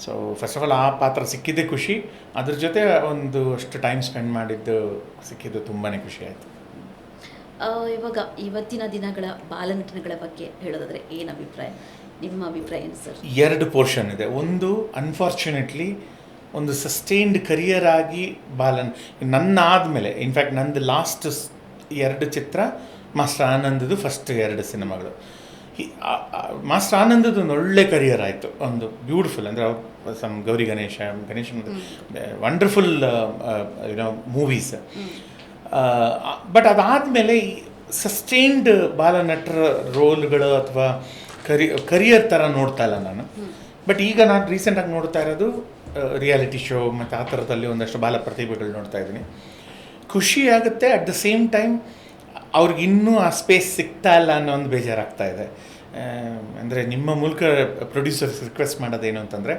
ಸೊ ಫಸ್ಟ್ ಆಫ್ ಆಲ್ ಆ ಪಾತ್ರ ಸಿಕ್ಕಿದ್ದೇ ಖುಷಿ, ಅದ್ರ ಜೊತೆ ಒಂದು ಅಷ್ಟು ಟೈಮ್ ಸ್ಪೆಂಡ್ ಮಾಡಿದ್ದು ಸಿಕ್ಕಿದ್ದು ತುಂಬಾ ಖುಷಿ ಆಯಿತು. ಇವಾಗ ಇವತ್ತಿನ ದಿನಗಳ ಬಾಲನಟನೆಗಳ ಬಗ್ಗೆ ಹೇಳೋದಾದರೆ ಏನು ಅಭಿಪ್ರಾಯ, ನಿಮ್ಮ ಅಭಿಪ್ರಾಯ ಏನು ಸರ್? 2 ಪೋರ್ಷನ್ ಇದೆ. ಒಂದು ಅನ್ಫಾರ್ಚುನೇಟ್ಲಿ ಒಂದು ಸಸ್ಟೈನ್ಡ್ ಕರಿಯರ್ ಆಗಿ ನನ್ನ ಆದಮೇಲೆ, ಇನ್ಫ್ಯಾಕ್ಟ್ ನಂದು ಲಾಸ್ಟ್ 2 ಚಿತ್ರ ಮಾಸ್ಟರ್ ಆನಂದದು ಫಸ್ಟ್ 2 ಸಿನಿಮಾಗಳು. ಮಾಸ್ಟರ್ ಆನಂದದ್ದು ಒಂದು ಒಳ್ಳೆ ಕರಿಯರ್ ಆಯಿತು, ಒಂದು ಬ್ಯೂಟಿಫುಲ್ ಅಂದರೆ some Gauri Ganeshan wonderful you know movies. But ಅದಾದಮೇಲೆ ಸಸ್ಟೈನ್ಡ್ ಬಾಲನಟರ ರೋಲ್ಗಳು ಅಥವಾ ಕರಿಯರ್ ಥರ ನೋಡ್ತಾ ಇಲ್ಲ ನಾನು. ಬಟ್ ಈಗ ನಾನು ರೀಸೆಂಟಾಗಿ ನೋಡ್ತಾ ಇರೋದು ರಿಯಾಲಿಟಿ ಶೋ ಮತ್ತು ಆ ಥರದಲ್ಲಿ ಒಂದಷ್ಟು ಬಾಲ ಪ್ರತಿಭೆಗಳು ನೋಡ್ತಾ ಇದ್ದೀನಿ. ಖುಷಿಯಾಗುತ್ತೆ. ಅಟ್ ದ ಸೇಮ್ ಟೈಮ್ ಅವ್ರಿಗಿನ್ನೂ ಆ ಸ್ಪೇಸ್ ಸಿಗ್ತಾ ಇಲ್ಲ ಅನ್ನೋ ಒಂದು ಬೇಜಾರಾಗ್ತಾ ಇದೆ. ಅಂದರೆ ನಿಮ್ಮ ಮೂಲಕ ಪ್ರೊಡ್ಯೂಸರ್ಸ್ ರಿಕ್ವೆಸ್ಟ್ ಮಾಡೋದೇನು ಅಂತಂದರೆ,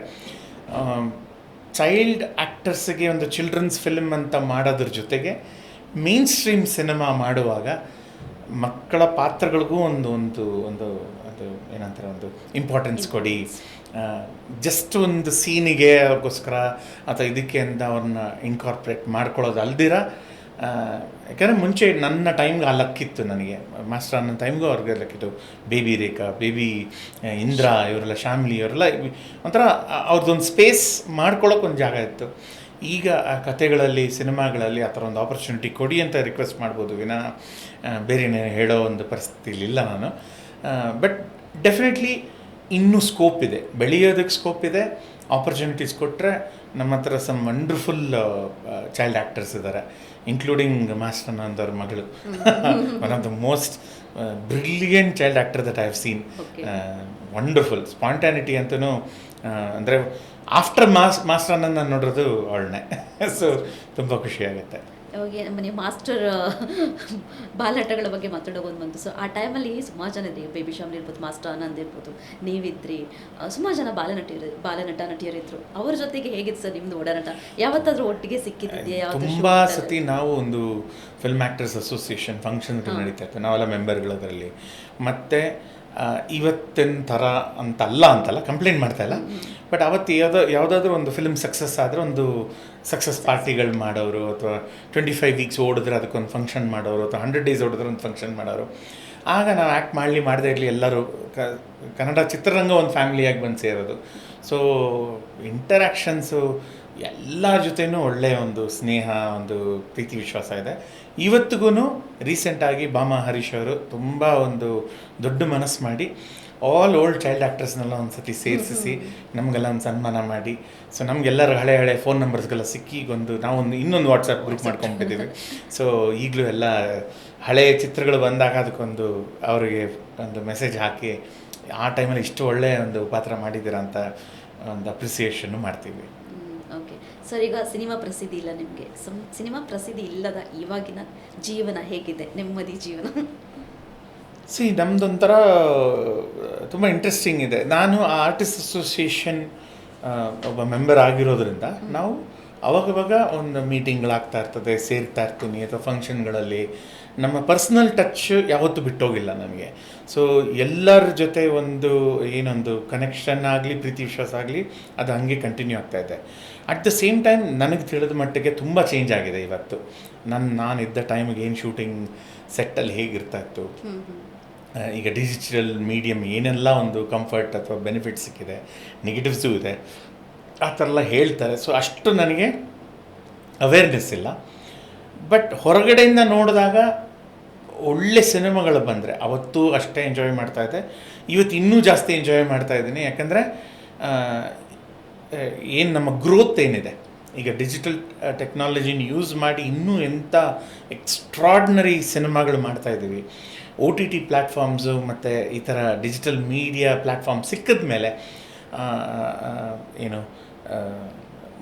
ಚೈಲ್ಡ್ ಆ್ಯಕ್ಟರ್ಸ್ಗೆ ಒಂದು ಚಿಲ್ಡ್ರನ್ಸ್ ಫಿಲ್ಮ್ ಅಂತ ಮಾಡೋದ್ರ ಜೊತೆಗೆ ಮೇನ್ ಸ್ಟ್ರೀಮ್ ಸಿನಿಮಾ ಮಾಡುವಾಗ ಮಕ್ಕಳ ಪಾತ್ರಗಳಿಗೂ ಒಂದು ಒಂದು ಒಂದು ಅದು ಏನಂತಾರೆ ಒಂದು ಇಂಪಾರ್ಟೆನ್ಸ್ ಕೊಡಿ. ಜಸ್ಟ್ ಒಂದು ಸೀನಿಗೆಗೋಸ್ಕರ ಅಥವಾ ಇದಕ್ಕೆ ಅಂತ ಅವ್ರನ್ನ ಇನ್ಕಾರ್ಪೊರೇಟ್ ಮಾಡ್ಕೊಳ್ಳೋದು ಅಲ್ದಿರ, ಯಾಕಂದರೆ ಮುಂಚೆ ನನ್ನ ಟೈಮ್ಗೆ ಆ ಲಕ್ಕಿತ್ತು, ನನಗೆ ಮಾಸ್ಟರ್ ಅನ್ನೋ ಟೈಮ್ಗೂ ಅವ್ರಿಗೆ ಲಕ್ಕಿತ್ತು. ಬೇಬಿ ರೇಖಾ, ಬೇಬಿ ಇಂದ್ರ, ಇವರೆಲ್ಲ ಶ್ಯಾಮ್ಲಿ, ಇವರೆಲ್ಲ ಒಂಥರ ಅವ್ರದ್ದೊಂದು ಸ್ಪೇಸ್ ಮಾಡ್ಕೊಳ್ಳೋಕೆ ಒಂದು ಜಾಗ ಇತ್ತು. ಈಗ ಆ ಕಥೆಗಳಲ್ಲಿ, ಸಿನಿಮಾಗಳಲ್ಲಿ ಆ ಥರ ಒಂದು ಆಪರ್ಚುನಿಟಿ ಕೊಡಿ ಅಂತ ರಿಕ್ವೆಸ್ಟ್ ಮಾಡ್ಬೋದು ವಿನಃ ಬೇರೆನೇ ಹೇಳೋ ಒಂದು ಪರಿಸ್ಥಿತಿಲಿಲ್ಲ ನಾನು. ಬಟ್ ಡೆಫಿನೆಟ್ಲಿ ಇನ್ನೂ ಸ್ಕೋಪ್ ಇದೆ, ಬೆಳೆಯೋದಕ್ಕೆ ಸ್ಕೋಪ್ ಇದೆ. ಆಪರ್ಚುನಿಟೀಸ್ ಕೊಟ್ಟರೆ ನಮ್ಮ ಹತ್ರ ಸಮ್ ವಂಡರ್ಫುಲ್ ಚೈಲ್ಡ್ ಆ್ಯಕ್ಟರ್ಸ್ ಇದ್ದಾರೆ, ಇನ್ಕ್ಲೂಡಿಂಗ್ ಮಾಸ್ಟರ್ ಅನ್ನೋಂಥವ್ರ ಮಗಳು. One of the most brilliant child actor that I have seen. Wonderful spontaneity ಅಂತಲೂ, ಅಂದರೆ ಆಫ್ಟರ್ ಮಾಸ್ಟರ್ ಅನ್ನೋದು ನಾನು ನೋಡಿರೋದು ಅವಳನ್ನೇ. ಸೊ ತುಂಬ ಖುಷಿಯಾಗುತ್ತೆ. ಮನೆ ಮಾಸ್ಟರ್ ಬಾಲನಟಗಳ ಬಗ್ಗೆ ಮಾತಾಡೋದು ಬಂತು. ಸೊ ಆ ಟೈಮಲ್ಲಿ ಸುಮಾರು ಜನ ಇದ್ರಿ, ಬೇಬಿ ಶ್ಯಾಮ್ಲಿ ಇರ್ಬೋದು, ಮಾಸ್ಟರ್ ಆನಂದ್ ಇರ್ಬೋದು, ನೀವಿದ್ರಿ, ಸುಮಾರು ಜನ ಬಾಲನಟ ನಟಿಯರಿದ್ರು. ಅವ್ರ ಜೊತೆಗೆ ಹೇಗಿತ್ತು ಸರ್ ನಿಮ್ದು ಓಡಾಟ? ಯಾವತ್ತಾದ್ರೂ ಒಟ್ಟಿಗೆ ಸಿಕ್ಕಿದ್ಯಾ? ತುಂಬ ಸತಿ ನಾವು ಒಂದು ಫಿಲ್ಮ್ ಆ್ಯಕ್ಟರ್ಸ್ ಅಸೋಸಿಯೇಷನ್ ಫಂಕ್ಷನ್ಗಳು ನಡೀತಾ ಇತ್ತು, ನಾವೆಲ್ಲ ಮೆಂಬರ್ಗಳು ಅದರಲ್ಲಿ. ಮತ್ತು ಇವತ್ತಿನ ಥರ ಅಂತಲ್ಲ ಕಂಪ್ಲೇಂಟ್ ಮಾಡ್ತಾಯಿಲ್ಲ, ಬಟ್ ಅವತ್ತು ಯಾವುದಾದ್ರೂ ಒಂದು ಫಿಲ್ಮ್ ಸಕ್ಸಸ್ ಆದರೆ ಒಂದು ಸಕ್ಸಸ್ ಪಾರ್ಟಿಗಳು ಮಾಡೋರು, ಅಥವಾ 25 ವೀಕ್ಸ್ ಓಡಿದ್ರೆ ಅದಕ್ಕೊಂದು ಫಂಕ್ಷನ್ ಮಾಡೋರು, ಅಥವಾ 100 ಡೇಸ್ ಓಡಿದ್ರೆ ಒಂದು ಫಂಕ್ಷನ್ ಮಾಡೋರು. ಆಗ ನಾವು ಆ್ಯಕ್ಟ್ ಮಾಡದೇ ಇರಲಿ ಎಲ್ಲರೂ ಕನ್ನಡ ಚಿತ್ರರಂಗ ಒಂದು ಫ್ಯಾಮಿಲಿಯಾಗಿ ಬಂದು ಸೇರೋದು. ಸೊ ಇಂಟರ್ಯಾಕ್ಷನ್ಸು ಎಲ್ಲರ ಜೊತೆನೂ ಒಳ್ಳೆಯ ಒಂದು ಸ್ನೇಹ, ಒಂದು ಪ್ರೀತಿ ವಿಶ್ವಾಸ ಇದೆ ಇವತ್ತಿಗೂ. ರೀಸೆಂಟಾಗಿ ಬಾಮಾ ಹರೀಶ್ ಅವರು ತುಂಬ ಒಂದು ದೊಡ್ಡ ಮನಸ್ಸು ಮಾಡಿ ಆಲ್ ಓಲ್ಡ್ ಚೈಲ್ಡ್ ಆ್ಯಕ್ಟರ್ಸ್ನೆಲ್ಲ ಒಂದು ಸತಿ ಸೇರಿಸಿ ನಮಗೆಲ್ಲ ಒಂದು ಸನ್ಮಾನ ಮಾಡಿ, ಸೊ ನಮಗೆಲ್ಲರೂ ಹಳೆ ಫೋನ್ ನಂಬರ್ಸ್ಗೆಲ್ಲ ಸಿಕ್ಕಿ ನಾವೊಂದು ಇನ್ನೊಂದು ವಾಟ್ಸಪ್ ಗ್ರೂಪ್ ಮಾಡ್ಕೊಂಡ್ಬಿಟ್ಟಿದ್ದೀವಿ. ಸೊ ಈಗಲೂ ಎಲ್ಲ ಹಳೆಯ ಚಿತ್ರಗಳು ಬಂದಾಗ ಅದಕ್ಕೊಂದು ಅವರಿಗೆ ಒಂದು ಮೆಸೇಜ್ ಹಾಕಿ, ಆ ಟೈಮಲ್ಲಿ ಇಷ್ಟು ಒಳ್ಳೆಯ ಒಂದು ಪಾತ್ರ ಮಾಡಿದ್ದೀರಾ ಅಂತ ಒಂದು ಅಪ್ರಿಸಿಯೇಷನ್ನು ಮಾಡ್ತೀವಿ. ಓಕೆ ಸರ್, ಈಗ ಸಿನಿಮಾ ಪ್ರಸಿದ್ಧಿ ಇಲ್ಲ ನಿಮಗೆ. ಸಿನಿಮಾ ಪ್ರಸಿದ್ಧಿ ಇಲ್ಲದ ಇವಾಗಿನ ಜೀವನ ಹೇಗಿದೆ, ನೆಮ್ಮದಿ ಜೀವನ? ನಮ್ಮದೊಂಥರ ತುಂಬ ಇಂಟ್ರೆಸ್ಟಿಂಗ್ ಇದೆ. ನಾನು ಆರ್ಟಿಸ್ಟ್ ಅಸೋಸಿಯೇಷನ್ ಒಬ್ಬ ಮೆಂಬರ್ ಆಗಿರೋದ್ರಿಂದ ನಾವು ಅವಾಗವಾಗ ಒಂದು ಮೀಟಿಂಗ್ಗಳಾಗ್ತಾ ಇರ್ತದೆ, ಸೇರ್ತಾ ಇರ್ತೀನಿ, ಅಥವಾ ಫಂಕ್ಷನ್ಗಳಲ್ಲಿ. ನಮ್ಮ ಪರ್ಸ್ನಲ್ ಟಚ್ ಯಾವತ್ತೂ ಬಿಟ್ಟೋಗಿಲ್ಲ ನನಗೆ. ಸೊ ಎಲ್ಲರ ಜೊತೆ ಏನೊಂದು ಕನೆಕ್ಷನ್ ಆಗಲಿ, ಪ್ರೀತಿ ವಿಶ್ವಾಸ ಆಗಲಿ, ಅದು ಹಾಗೆ ಕಂಟಿನ್ಯೂ ಆಗ್ತಾಯಿದೆ. ಅಟ್ ದ ಸೇಮ್ ಟೈಮ್ ನನಗೆ ತಿಳಿದ ಮಟ್ಟಿಗೆ ತುಂಬ ಚೇಂಜ್ ಆಗಿದೆ ಇವತ್ತು. ನಾನಿದ್ದ ಟೈಮಿಗೆ ಏನು ಶೂಟಿಂಗ್ ಸೆಟ್ಟಲ್ಲಿ ಹೇಗಿರ್ತಾಯಿತ್ತು, ಈಗ ಡಿಜಿಟಲ್ ಮೀಡಿಯಮ್ ಏನೆಲ್ಲ ಒಂದು ಕಂಫರ್ಟ್ ಅಥವಾ ಬೆನಿಫಿಟ್ ಸಿಕ್ಕಿದೆ, ನೆಗೆಟಿವ್ಸು ಇದೆ, ಆ ಥರ ಎಲ್ಲ ಹೇಳ್ತಾರೆ. ಸೊ ಅಷ್ಟು ನನಗೆ ಅವೇರ್ನೆಸ್ ಇಲ್ಲ. ಬಟ್ ಹೊರಗಡೆಯಿಂದ ನೋಡಿದಾಗ ಒಳ್ಳೆ ಸಿನಿಮಾಗಳು ಬಂದರೆ ಅವತ್ತು ಅಷ್ಟೇ ಎಂಜಾಯ್ ಮಾಡ್ತಾಯಿದ್ದೆ, ಇವತ್ತು ಇನ್ನೂ ಜಾಸ್ತಿ ಎಂಜಾಯ್ ಮಾಡ್ತಾಯಿದ್ದೀನಿ. ಯಾಕಂದರೆ ಏನು ನಮ್ಮ ಗ್ರೋತ್ ಏನಿದೆ ಈಗ, ಡಿಜಿಟಲ್ ಟೆಕ್ನಾಲಜಿನ ಯೂಸ್ ಮಾಡಿ ಇನ್ನೂ ಎಂಥ ಎಕ್ಸ್ಟ್ರಾರ್ಡ್ನರಿ ಸಿನಿಮಾಗಳು ಮಾಡ್ತಾಯಿದ್ದೀವಿ. OTT ಪ್ಲ್ಯಾಟ್ಫಾರ್ಮ್ಸು ಮತ್ತು ಈ ಥರ ಡಿಜಿಟಲ್ ಮೀಡಿಯಾ ಪ್ಲ್ಯಾಟ್ಫಾರ್ಮ್ ಸಿಕ್ಕಿದ ಮೇಲೆ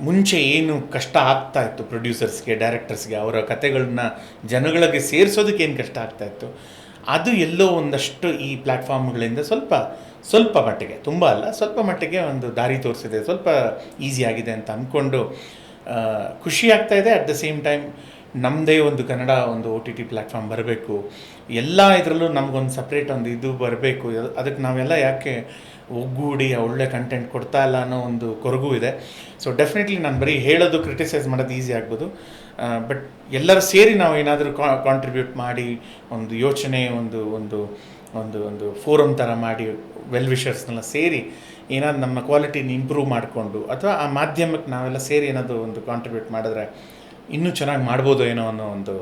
ಮುಂಚೆ ಏನು ಕಷ್ಟ ಆಗ್ತಾಯಿತ್ತು ಪ್ರೊಡ್ಯೂಸರ್ಸ್ಗೆ, ಡೈರೆಕ್ಟರ್ಸ್ಗೆ, ಅವರ ಕತೆಗಳನ್ನ ಜನಗಳಿಗೆ ಸೇರಿಸೋದಕ್ಕೆ ಏನು ಕಷ್ಟ ಆಗ್ತಾಯಿತ್ತು, ಅದು ಎಲ್ಲೋ ಒಂದಷ್ಟು ಈ ಪ್ಲ್ಯಾಟ್ಫಾರ್ಮ್ಗಳಿಂದ ಸ್ವಲ್ಪ ಮಟ್ಟಿಗೆ, ತುಂಬ ಅಲ್ಲ, ಸ್ವಲ್ಪ ಮಟ್ಟಿಗೆ ಒಂದು ದಾರಿ ತೋರಿಸಿದೆ, ಸ್ವಲ್ಪ ಈಸಿ ಆಗಿದೆ ಅಂತ ಅಂದ್ಕೊಂಡು ಖುಷಿ ಆಗ್ತಾಯಿದೆ. ಅಟ್ ದ ಸೇಮ್ ಟೈಮ್ ನಮ್ಮದೇ ಒಂದು ಕನ್ನಡ ಒಂದು OTT ಪ್ಲ್ಯಾಟ್ಫಾರ್ಮ್ ಬರಬೇಕು, ಎಲ್ಲ ಇದರಲ್ಲೂ ನಮಗೊಂದು ಸಪ್ರೇಟ್ ಒಂದು ಇದು ಬರಬೇಕು, ಅದಕ್ಕೆ ನಾವೆಲ್ಲ ಯಾಕೆ ಒಗ್ಗೂಡಿ ಒಳ್ಳೆ ಕಂಟೆಂಟ್ ಕೊಡ್ತಾ ಇಲ್ಲ ಅನ್ನೋ ಒಂದು ಕೊರಗು ಇದೆ. ಸೊ ಡೆಫಿನೆಟ್ಲಿ ನಾನು ಬರೀ ಹೇಳೋದು, ಕ್ರಿಟಿಸೈಸ್ ಮಾಡೋದು ಈಸಿ ಆಗ್ಬೋದು, ಬಟ್ ಎಲ್ಲರೂ ಸೇರಿ ನಾವು ಏನಾದರೂ ಕಾಂಟ್ರಿಬ್ಯೂಟ್ ಮಾಡಿ ಒಂದು ಯೋಚನೆ, ಒಂದು ಒಂದು ಒಂದು ಒಂದು ಫೋರಮ್ ಥರ ಮಾಡಿ ವೆಲ್ ವಿಷರ್ಸ್ನೆಲ್ಲ ಸೇರಿ ಏನಾದ್ರು ನಮ್ಮ ಕ್ವಾಲಿಟಿನ ಇಂಪ್ರೂವ್ ಮಾಡಿಕೊಂಡು, ಅಥವಾ ಆ ಮಾಧ್ಯಮಕ್ಕೆ ನಾವೆಲ್ಲ ಸೇರಿ ಏನಾದರೂ ಒಂದು ಕಾಂಟ್ರಿಬ್ಯೂಟ್ ಮಾಡಿದ್ರೆ ಇನ್ನೂ ಚೆನ್ನಾಗಿ ಮಾಡ್ಬೋದು ಏನೋ ಅನ್ನೋ ಒಂದು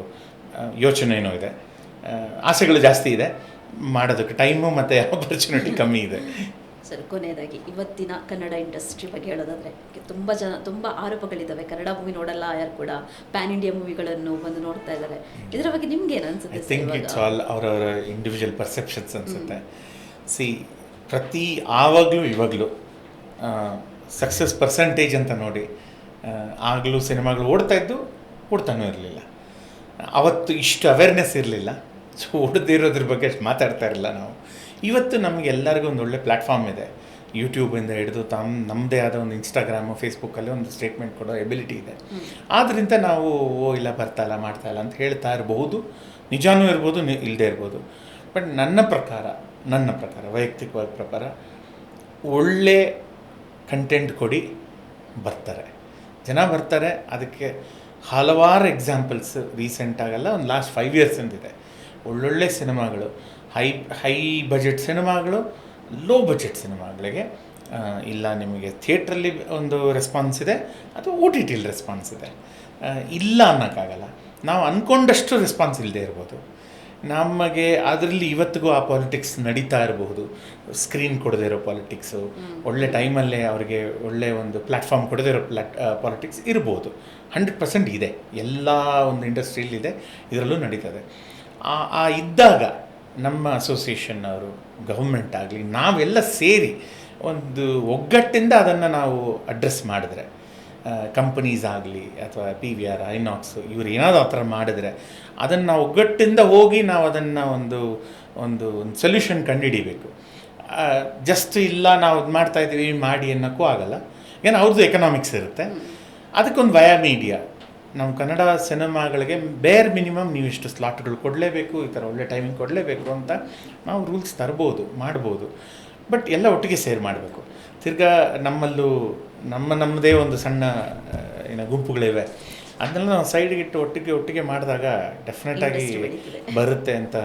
ಯೋಚನೆ ಏನೋ ಇದೆ. ಆಸೆಗಳು ಜಾಸ್ತಿ ಇದೆ, ಮಾಡೋದಕ್ಕೆ ಟೈಮು ಮತ್ತು ಆಪರ್ಚುನಿಟಿ ಕಮ್ಮಿ ಇದೆ. ಸರ್, ಕೊನೆಯದಾಗಿ ಇವತ್ತಿನ ಕನ್ನಡ ಇಂಡಸ್ಟ್ರಿ ಬಗ್ಗೆ ಹೇಳೋದಾದರೆ ತುಂಬ ಆರೋಪಗಳಿದ್ದಾವೆ. ಕನ್ನಡ ಮೂವಿ ನೋಡಲ್ಲ ಯಾರು ಕೂಡ, ಪ್ಯಾನ್ ಇಂಡಿಯಾ ಮೂವಿಗಳನ್ನು ಬಂದು ನೋಡ್ತಾ ಇದ್ದಾರೆ. ಇದರ ಬಗ್ಗೆ ನಿಮ್ಗೆ ಏನು ಅನ್ಸುತ್ತೆ? ಐ ಥಿಂಕ್ ಇಟ್ಸ್ ಆಲ್ ಅವರವರ ಇಂಡಿವಿಜುವಲ್ ಪರ್ಸೆಪ್ಷನ್ಸ್ ಅನಿಸುತ್ತೆ. ಪ್ರತಿ ಆವಾಗಲೂ ಇವಾಗಲೂ ಸಕ್ಸಸ್ ಪರ್ಸೆಂಟೇಜ್ ಅಂತ ನೋಡಿ, ಆಗಲೂ ಸಿನಿಮಾಗಳು ಓಡ್ತಾನೂ ಇರಲಿಲ್ಲ. ಅವತ್ತು ಇಷ್ಟು ಅವೇರ್ನೆಸ್ ಇರಲಿಲ್ಲ, ಸೊ ಓಡದಿರೋದ್ರ ಬಗ್ಗೆ ಅಷ್ಟು ಮಾತಾಡ್ತಾ ಇರಲಿಲ್ಲ ನಾವು. ಇವತ್ತು ನಮಗೆ ಎಲ್ಲರಿಗೂ ಒಂದು ಒಳ್ಳೆ ಪ್ಲ್ಯಾಟ್ಫಾರ್ಮ್ ಇದೆ. ಯೂಟ್ಯೂಬಿಂದ ಹಿಡಿದು ನಮ್ಮದೇ ಆದ ಒಂದು ಇನ್ಸ್ಟಾಗ್ರಾಮು, ಫೇಸ್ಬುಕ್ಕಲ್ಲಿ ಒಂದು ಸ್ಟೇಟ್ಮೆಂಟ್ ಕೊಡೋ ಎಬಿಲಿಟಿ ಇದೆ. ಆದ್ದರಿಂದ ನಾವು ಇಲ್ಲ ಬರ್ತಾಯಿಲ್ಲ ಮಾಡ್ತಾಯಿಲ್ಲ ಅಂತ ಹೇಳ್ತಾ ಇರಬಹುದು, ನಿಜಾನೂ ಇರ್ಬೋದು, ಇಲ್ಲದೆ ಇರ್ಬೋದು. ಬಟ್ ನನ್ನ ಪ್ರಕಾರ ವೈಯಕ್ತಿಕವಾಗಿ ಪ್ರಕಾರ ಒಳ್ಳೆ ಕಂಟೆಂಟ್ ಕೊಡಿ, ಜನ ಬರ್ತಾರೆ. ಅದಕ್ಕೆ ಹಲವಾರು ಎಕ್ಸಾಂಪಲ್ಸ್ ರೀಸೆಂಟಾಗಲ್ಲ, ಒಂದು ಲಾಸ್ಟ್ 5 years ಅಂತಿದೆ. ಒಳ್ಳೊಳ್ಳೆ ಸಿನಿಮಾಗಳು, ಹೈ ಬಜೆಟ್ ಸಿನಿಮಾಗಳು, ಲೋ ಬಜೆಟ್ ಸಿನಿಮಾಗಳಿಗೆ ಇಲ್ಲ ನಿಮಗೆ ಥಿಯೇಟ್ರಲ್ಲಿ ಒಂದು ರೆಸ್ಪಾನ್ಸ್ ಇದೆ, ಅಥವಾ OTTಲಿ ರೆಸ್ಪಾನ್ಸ್ ಇದೆ. ಇಲ್ಲ ಅನ್ನೋಕ್ಕಾಗಲ್ಲ. ನಾವು ಅಂದ್ಕೊಂಡಷ್ಟು ರೆಸ್ಪಾನ್ಸ್ ಇಲ್ಲದೆ ಇರ್ಬೋದು. ನಮಗೆ ಅದರಲ್ಲಿ ಇವತ್ತಿಗೂ ಆ ಪಾಲಿಟಿಕ್ಸ್ ನಡೀತಾ ಇರಬಹುದು. ಸ್ಕ್ರೀನ್ ಕೊಡದೇ ಇರೋ ಪಾಲಿಟಿಕ್ಸು, ಒಳ್ಳೆ ಟೈಮಲ್ಲೇ ಅವರಿಗೆ ಒಳ್ಳೆ ಒಂದು ಪ್ಲ್ಯಾಟ್ಫಾರ್ಮ್ ಕೊಡದೇ ಇರೋ ಪಾಲಿಟಿಕ್ಸ್ ಇರ್ಬೋದು. 100% ಇದೆ, ಎಲ್ಲ ಒಂದು ಇಂಡಸ್ಟ್ರಿಯಲ್ಲಿದೆ, ಇದರಲ್ಲೂ ನಡೀತದೆ. ಇದ್ದಾಗ ನಮ್ಮ ಅಸೋಸಿಯೇಷನ್ ಅವರು, ಗೌರ್ಮೆಂಟ್ ಆಗಲಿ, ನಾವೆಲ್ಲ ಸೇರಿ ಒಂದು ಒಗ್ಗಟ್ಟಿಂದ ಅದನ್ನು ನಾವು ಅಡ್ರೆಸ್ ಮಾಡಿದ್ರೆ, ಕಂಪನೀಸ್ ಆಗಲಿ ಅಥವಾ PVR, ಐನಾಕ್ಸು ಇವರು ಏನಾದರೂ ಆ ಥರ ಮಾಡಿದ್ರೆ, ಅದನ್ನು ನಾವು ಒಗ್ಗಟ್ಟಿಂದ ಹೋಗಿ ನಾವು ಅದನ್ನು ಒಂದು ಸೊಲ್ಯೂಷನ್ ಕಂಡುಹಿಡಿಬೇಕು. ಜಸ್ಟ್ ಇಲ್ಲ ನಾವು ಇದು ಮಾಡ್ತಾಯಿದ್ದೀವಿ ಮಾಡಿ ಅನ್ನೋಕ್ಕೂ ಆಗಲ್ಲ. ಏನು ಅವ್ರದ್ದು ಎಕನಾಮಿಕ್ಸ್ ಇರುತ್ತೆ. ಅದಕ್ಕೊಂದು ವಯಾ ಮೀಡಿಯಾ, ನಮ್ಮ ಕನ್ನಡ ಸಿನಿಮಾಗಳಿಗೆ ಬೇರ್ ಮಿನಿಮಮ್ ನೀವು ಇಷ್ಟು ಸ್ಲಾಟ್ಗಳು ಕೊಡಲೇಬೇಕು, ಈ ಥರ ಒಳ್ಳೆ ಟೈಮಿಂಗ್ ಕೊಡಲೇಬೇಕು ಅಂತ ನಾವು ರೂಲ್ಸ್ ತರ್ಬೋದು, ಮಾಡ್ಬೋದು. ಬಟ್ ಎಲ್ಲ ಒಟ್ಟಿಗೆ ಸೇರ್ ಮಾಡಬೇಕು. ತಿರ್ಗಾ ನಮ್ಮದೇ ಒಂದು ಸಣ್ಣ ಗುಂಪುಗಳಿವೆ, ಅದನ್ನೆಲ್ಲ ನಾವು ಸೈಡ್ಗಿಟ್ಟು ಒಟ್ಟಿಗೆ ಮಾಡಿದಾಗ ಡೆಫಿನೆಟಾಗಿ ಬರುತ್ತೆ ಅಂತ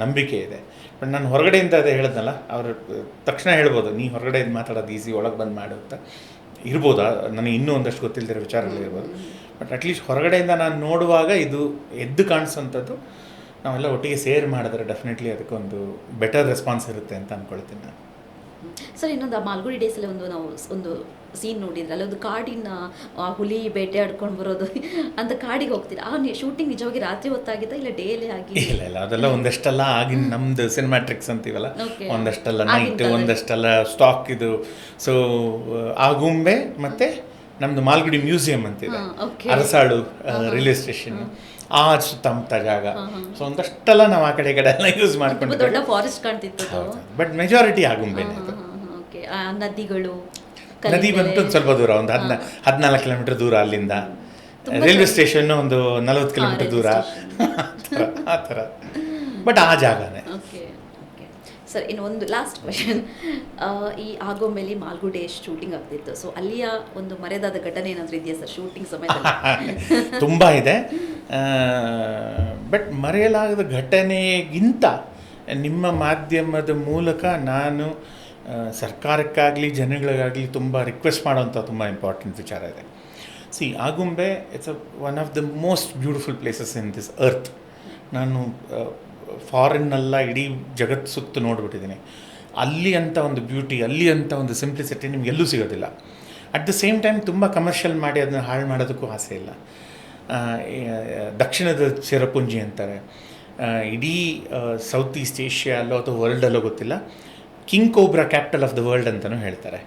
ನಂಬಿಕೆ ಇದೆ. ಬಟ್ ನಾನು ಹೊರಗಡೆಯಿಂದ ಅದೇ ಹೇಳಿದ್ನಲ್ಲ, ಅವರು ತಕ್ಷಣ ಹೇಳ್ಬೋದು ನೀ ಹೊರಗಡೆಯಿಂದ ಮಾತಾಡೋದು ಈಸಿ, ಒಳಗೆ ಬಂದು ಮಾಡು ಅಂತ ಇರ್ಬೋದು. ನನಗೆ ಇನ್ನೂ ಒಂದಷ್ಟು ಗೊತ್ತಿಲ್ಲದಿರೋ ವಿಚಾರಗಳಿರ್ಬೋದು. ಬಟ್ ಅಟ್ಲೀಸ್ಟ್ ಹೊರಗಡೆಯಿಂದ ನಾನು ನೋಡುವಾಗ ಇದು ಎದ್ದು ಕಾಣಿಸೋಂಥದ್ದು ನಾವೆಲ್ಲ ಒಟ್ಟಿಗೆ ಸೇರ್ ಮಾಡಿದ್ರೆ ಡೆಫಿನೆಟ್ಲಿ ಅದಕ್ಕೊಂದು ಬೆಟರ್ ರೆಸ್ಪಾನ್ಸ್ ಇರುತ್ತೆ ಅಂತ ಅಂದ್ಕೊಳ್ತೀನಿ ನಾನು. ಸರ್, ಇನ್ನೊಂದು ಮಾಲ್ಗುಡಿ ಡೇಸಲ್ಲಿ ನಾವು ಒಂದು ಸೀನ್ ನೋಡಿದ್ರೆ, ಅಲ್ಲಿ ಒಂದು ಕಾಡಿನ ಹುಲಿ ಬೇಟೆ ಆಡ್ಕೊಂಡು ಬರೋದು ಅಂತ ಕಾಡಿಗೆ ಹೋಗ್ತೀರಾ. ಶೂಟಿಂಗ್ ನಿಜವಾಗಿ ರಾತ್ರಿ ಹೊತ್ತಾಗಿದ್ದ ಇಲ್ಲ ಡೇಲಿ ಆಗಿ? ಇಲ್ಲ, ಅದೆಲ್ಲ ಒಂದಷ್ಟೆಲ್ಲ ಆಗಿನ ನಮ್ದು ಸಿನಿಮ್ಯಾಟ್ರಿಕ್ಸ್ ಅಂತೀವಲ್ಲ, ಒಂದಷ್ಟೆಲ್ಲ ನೈಟ್, ಒಂದಷ್ಟೆಲ್ಲ ಸ್ಟಾಕ್ ಇದು. ಸೊ ಆಗುಂಬೆ ಮತ್ತು ನಮ್ಮದು ಮಾಲ್ಗುಡಿ ಮ್ಯೂಸಿಯಂ ಅಂತಿದೆ, ಅರಸಾಳು ರೈಲ್ವೆ ಸ್ಟೇಷನ್, ಆ ಸುತ್ತಮುತ್ತ ಜಾಗ. ಸೊ ಒಂದಷ್ಟೆಲ್ಲ ನಾವು ಆ ಕಡೆ ಎಲ್ಲ ಯೂಸ್ ಮಾಡ್ಕೊಂಡು ದೊಡ್ಡ ಫಾರೆಸ್ಟ್ ಕಾಣ್ತಿತ್ತು. ಬಟ್ ಮೆಜಾರಿಟಿ ಆಗುಂಬೆನೆ. ನದಿ ಬಂತು ಸ್ವಲ್ಪ ದೂರ, ಒಂದು 14 ಕಿಲೋಮೀಟರ್ ದೂರ ಅಲ್ಲಿಂದ. ರೈಲ್ವೆ ಸ್ಟೇಷನ್ ಒಂದು 40 ಕಿಲೋಮೀಟರ್ ದೂರ, ಆ ಥರ. ಬಟ್ ಆ ಜಾಗನೇ. ಸರ್, ಇನ್ನು ಒಂದು ಲಾಸ್ಟ್ ಕ್ವೆಶನ್. ಈ ಆಗುಂಬೆಲಿ ಮಾಲ್ಗುಡಿ ಶೂಟಿಂಗ್ ಆಗ್ತಿತ್ತು. ಸೊ ಅಲ್ಲಿಯ ಒಂದು ಮರೆದಾದ ಘಟನೆ ಏನಾದರೂ ಇದೆಯಾ ಸರ್ ಶೂಟಿಂಗ್ ಸಮಯದಲ್ಲಿ? ತುಂಬ ಇದೆ. ಬಟ್ ಮರೆಯಲಾಗದ ಘಟನೆಗಿಂತ ನಿಮ್ಮ ಮಾಧ್ಯಮದ ಮೂಲಕ ನಾನು ಸರ್ಕಾರಕ್ಕಾಗಲಿ ಜನಗಳಿಗಾಗಲಿ ತುಂಬ ರಿಕ್ವೆಸ್ಟ್ ಮಾಡೋಂಥ ತುಂಬ ಇಂಪಾರ್ಟೆಂಟ್ ವಿಚಾರ ಇದೆ. Agumbe it's one of the most beautiful places in this earth. ನಾನು ಫಾರಿನ್ನೆಲ್ಲ ಇಡೀ ಜಗತ್ತು ಸುತ್ತು ನೋಡಿಬಿಟ್ಟಿದ್ದೀನಿ. ಅಲ್ಲಿ ಅಂತ ಒಂದು ಬ್ಯೂಟಿ, ಅಲ್ಲಿ ಅಂತ ಒಂದು ಸಿಂಪ್ಲಿಸಿಟಿ ನಿಮ್ಗೆ ಎಲ್ಲೂ ಸಿಗೋದಿಲ್ಲ. ಅಟ್ ದ ಸೇಮ್ ಟೈಮ್ ತುಂಬ ಕಮರ್ಷಿಯಲ್ ಮಾಡಿ ಅದನ್ನು ಹಾಳು ಮಾಡೋದಕ್ಕೂ ಆಸೆ ಇಲ್ಲ. ದಕ್ಷಿಣದ ಚಿರಪುಂಜಿ ಅಂತಾರೆ, ಇಡೀ ಸೌತ್ ಈಸ್ಟ್ ಏಷ್ಯಾಲ್ಲೋ ಅಥವಾ ವರ್ಲ್ಡಲ್ಲೋ ಗೊತ್ತಿಲ್ಲ, king cobra capital of the world ಅಂತಲೂ ಹೇಳ್ತಾರೆ.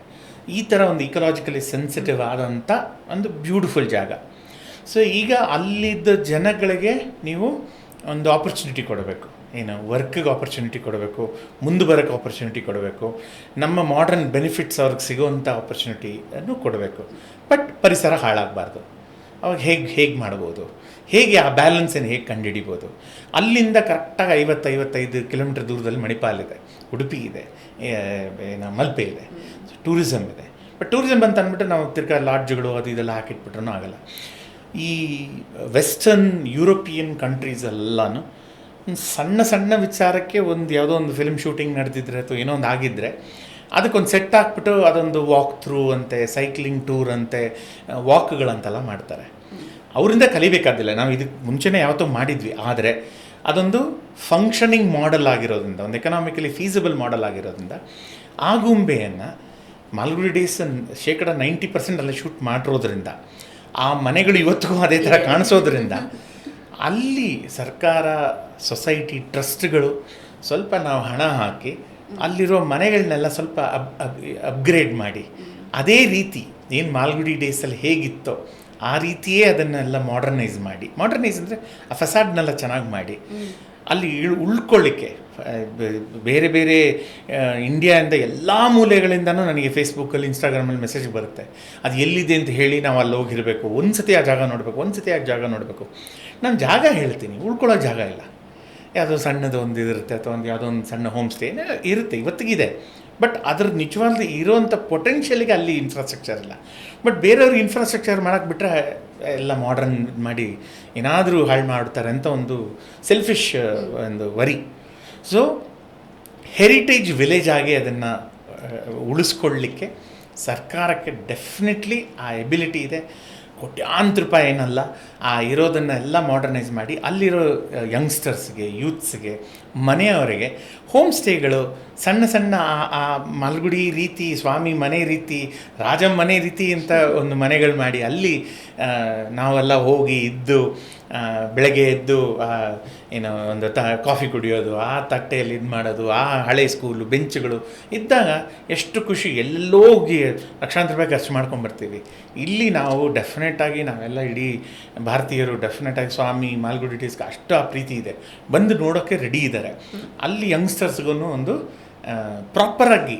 ಈ ಥರ ಒಂದು ಇಕಲಾಜಿಕಲಿ ಸೆನ್ಸಿಟಿವ್ ಆದಂಥ ಒಂದು ಬ್ಯೂಟಿಫುಲ್ ಜಾಗ. ಸೊ ಈಗ ಅಲ್ಲಿದ್ದ ಜನಗಳಿಗೆ ನೀವು ಒಂದು ಆಪರ್ಚುನಿಟಿ ಕೊಡಬೇಕು, ವರ್ಕಿಗೆ ಆಪರ್ಚುನಿಟಿ ಕೊಡಬೇಕು, ಮುಂದೆ ಬರೋಕ್ಕೆ ಆಪರ್ಚುನಿಟಿ ಕೊಡಬೇಕು, ನಮ್ಮ ಮಾಡ್ರನ್ ಬೆನಿಫಿಟ್ಸ್ ಅವ್ರಿಗೆ ಸಿಗೋವಂಥ ಆಪರ್ಚುನಿಟಿಯನ್ನು ಕೊಡಬೇಕು. ಬಟ್ ಪರಿಸರ ಹಾಳಾಗಬಾರ್ದು. ಅವಾಗ ಹೇಗೆ ಮಾಡ್ಬೋದು, ಹೇಗೆ ಆ ಬ್ಯಾಲೆನ್ಸನ್ನು ಹೇಗೆ ಕಂಡುಹಿಡಿಬೋದು? ಅಲ್ಲಿಂದ ಕರೆಕ್ಟಾಗಿ 50-55 ಕಿಲೋಮೀಟರ್ ದೂರದಲ್ಲಿ ಮಣಿಪಾಲ್ ಇದೆ, ಉಡುಪಿ ಇದೆ, ಮಲ್ಪೆ ಇದೆ, ಟೂರಿಸಮ್ ಇದೆ. ಬಟ್ ಟೂರಿಸಮ್ ಅಂತ ಅಂದ್ಬಿಟ್ಟು ನಾವು ತಿರ್ಗಾ ಲಾಡ್ಜ್ಗಳು ಅದು ಇದೆಲ್ಲ ಹಾಕಿಟ್ಬಿಟ್ರೂ ಆಗಲ್ಲ. ಈ ವೆಸ್ಟರ್ನ್ ಯುರೋಪಿಯನ್ ಕಂಟ್ರೀಸೆಲ್ಲನೂ ಸಣ್ಣ ವಿಚಾರಕ್ಕೆ ಯಾವುದೋ ಒಂದು ಫಿಲ್ಮ್ ಶೂಟಿಂಗ್ ನಡೆದಿದ್ರೆ ಅಥವಾ ಏನೋ ಒಂದು ಆಗಿದ್ದರೆ ಅದಕ್ಕೊಂದು ಸೆಟ್ ಹಾಕ್ಬಿಟ್ಟು ಅದೊಂದು ವಾಕ್ ಥ್ರೂ ಅಂತೆ, ಸೈಕ್ಲಿಂಗ್ ಟೂರ್ ಅಂತೆ, ವಾಕ್ಗಳಂತೆಲ್ಲ ಮಾಡ್ತಾರೆ. ಅವರಿಂದ ಕಲಿಬೇಕಾದಿಲ್ಲ, ನಾವು ಇದಕ್ಕೆ ಮುಂಚೆನೇ ಯಾವತ್ತೋ ಮಾಡಿದ್ವಿ. ಆದರೆ ಅದೊಂದು ಫಂಕ್ಷನಿಂಗ್ ಮಾಡೆಲ್ ಆಗಿರೋದ್ರಿಂದ, ಒಂದು ಎಕನಾಮಿಕಲಿ ಫೀಸಿಬಲ್ ಮಾಡೆಲ್ ಆಗಿರೋದ್ರಿಂದ ಆಗುಂಬೆಯನ್ನು ಮಾಲ್ಗುಡಿ ಡೇಸ್ 90% ಅಲ್ಲಿ ಶೂಟ್ ಮಾಡಿರೋದ್ರಿಂದ, ಆ ಮನೆಗಳು ಇವತ್ತಿಗೂ ಅದೇ ಥರ ಕಾಣಿಸೋದ್ರಿಂದ ಅಲ್ಲಿ ಸರ್ಕಾರ, ಸೊಸೈಟಿ, ಟ್ರಸ್ಟ್ಗಳು ಸ್ವಲ್ಪ ನಾವು ಹಣ ಹಾಕಿ ಅಲ್ಲಿರೋ ಮನೆಗಳನ್ನೆಲ್ಲ ಸ್ವಲ್ಪ ಅಪ್ಗ್ರೇಡ್ ಮಾಡಿ, ಅದೇ ರೀತಿ ಏನು ಮಾಲ್ಗುಡಿ ಡೇಸಲ್ಲಿ ಹೇಗಿತ್ತೋ ಆ ರೀತಿಯೇ ಅದನ್ನೆಲ್ಲ ಮಾಡರ್ನೈಸ್ ಅಂದರೆ ಆ ಫಸಾಡ್ನೆಲ್ಲ ಚೆನ್ನಾಗಿ ಮಾಡಿ ಅಲ್ಲಿ ಉಳ್ಕೊಳ್ಳಿಕ್ಕೆ ಬೇರೆ ಬೇರೆ ಇಂಡಿಯಾದಿಂದ ಎಲ್ಲ ಮೂಲೆಗಳಿಂದನೂ ನನಗೆ ಫೇಸ್ಬುಕ್ಕಲ್ಲಿ, ಇನ್ಸ್ಟಾಗ್ರಾಮಲ್ಲಿ ಮೆಸೇಜ್ ಬರುತ್ತೆ. ಅದು ಎಲ್ಲಿದೆ ಅಂತ ಹೇಳಿ ನಾವು ಅಲ್ಲಿ ಹೋಗಿರಬೇಕು, ಒಂದು ಸತಿ ಆ ಜಾಗ ನೋಡಬೇಕು. ನಾನು ಜಾಗ ಹೇಳ್ತೀನಿ, ಉಳ್ಕೊಳ್ಳೋ ಜಾಗ ಇಲ್ಲ. ಯಾವುದೋ ಸಣ್ಣದು ಒಂದು ಇದಿರುತ್ತೆ, ಅಥವಾ ಯಾವುದೋ ಒಂದು ಸಣ್ಣ ಹೋಮ್ ಸ್ಟೇ ಇರುತ್ತೆ, ಇವತ್ತಿಗಿದೆ. ಬಟ್ ಅದ್ರ ನಿಜವಾಗ್ಲೂ ಇರೋವಂಥ ಪೊಟೆನ್ಷಿಯಲಿಗೆ ಅಲ್ಲಿ ಇನ್ಫ್ರಾಸ್ಟ್ರಕ್ಚರ್ ಇಲ್ಲ. ಬಟ್ ಬೇರೆಯವ್ರು ಇನ್ಫ್ರಾಸ್ಟ್ರಕ್ಚರ್ ಮಾಡೋಕ್ಕೆ ಬಿಟ್ಟರೆ ಎಲ್ಲ ಮಾಡರ್ನ್ ಮಾಡಿ ಏನಾದರೂ ಹಾಳು ಮಾಡ್ತಾರೆ ಅಂತ ಒಂದು ಸೆಲ್ಫಿಶ್ ಒಂದು ವರಿ. ಸೊ ಹೆರಿಟೇಜ್ ವಿಲೇಜ್ ಆಗಿ ಅದನ್ನು ಉಳಿಸ್ಕೊಳ್ಳಿಕ್ಕೆ ಸರ್ಕಾರಕ್ಕೆ ಡೆಫಿನೆಟ್ಲಿ ಆ ಎಬಿಲಿಟಿ ಇದೆ. ಕೋಟ್ಯಾಂತರ ರೂಪಾಯಿ ಏನಲ್ಲ, ಆ ಇರೋದನ್ನೆಲ್ಲ ಮಾಡರ್ನೈಸ್ ಮಾಡಿ ಅಲ್ಲಿರೋ ಯಂಗ್ಸ್ಟರ್ಸ್ಗೆ, ಯೂತ್ಸ್ಗೆ, ಮನೆಯವರಿಗೆ ಹೋಮ್ ಸ್ಟೇಗಳು, ಸಣ್ಣ ಸಣ್ಣ ಆ ಮಾಲ್ಗುಡಿ ರೀತಿ, ಸ್ವಾಮಿ ಮನೆ ರೀತಿ, ರಾಜಂ ಮನೆ ರೀತಿ ಅಂತ ಒಂದು ಮನೆಗಳು ಮಾಡಿ ಅಲ್ಲಿ ನಾವೆಲ್ಲ ಹೋಗಿ ಇದ್ದು, ಬೆಳಗ್ಗೆ ಎದ್ದು ಏನೋ ಒಂದು ಕಾಫಿ ಕುಡಿಯೋದು, ಆ ತಟ್ಟೆಯಲ್ಲಿ ಇದು ಮಾಡೋದು, ಆ ಹಳೆ ಸ್ಕೂಲು ಬೆಂಚುಗಳು ಇದ್ದಾಗ ಎಷ್ಟು ಖುಷಿ. ಎಲ್ಲೋ ಹೋಗಿ ಲಕ್ಷಾಂತರ ರೂಪಾಯಿ ಖರ್ಚು ಮಾಡ್ಕೊಂಬರ್ತೀವಿ. ಇಲ್ಲಿ ನಾವು ಡೆಫಿನೆಟಾಗಿ ನಾವೆಲ್ಲ ಇಡೀ ಭಾರತೀಯರು ಡೆಫಿನೆಟಾಗಿ ಸ್ವಾಮಿ ಮಾಲ್ಗುಡಿ ಡೇಸ್ಗೆ ಅಷ್ಟು ಆ ಪ್ರೀತಿ ಇದೆ, ಬಂದು ನೋಡೋಕ್ಕೆ ರೆಡಿ ಇದ್ದಾರೆ. ಅಲ್ಲಿ ಯಂಗ್ಸ್ಟರ್ಸ್ಗೂ ಒಂದು ಪ್ರಾಪರಾಗಿ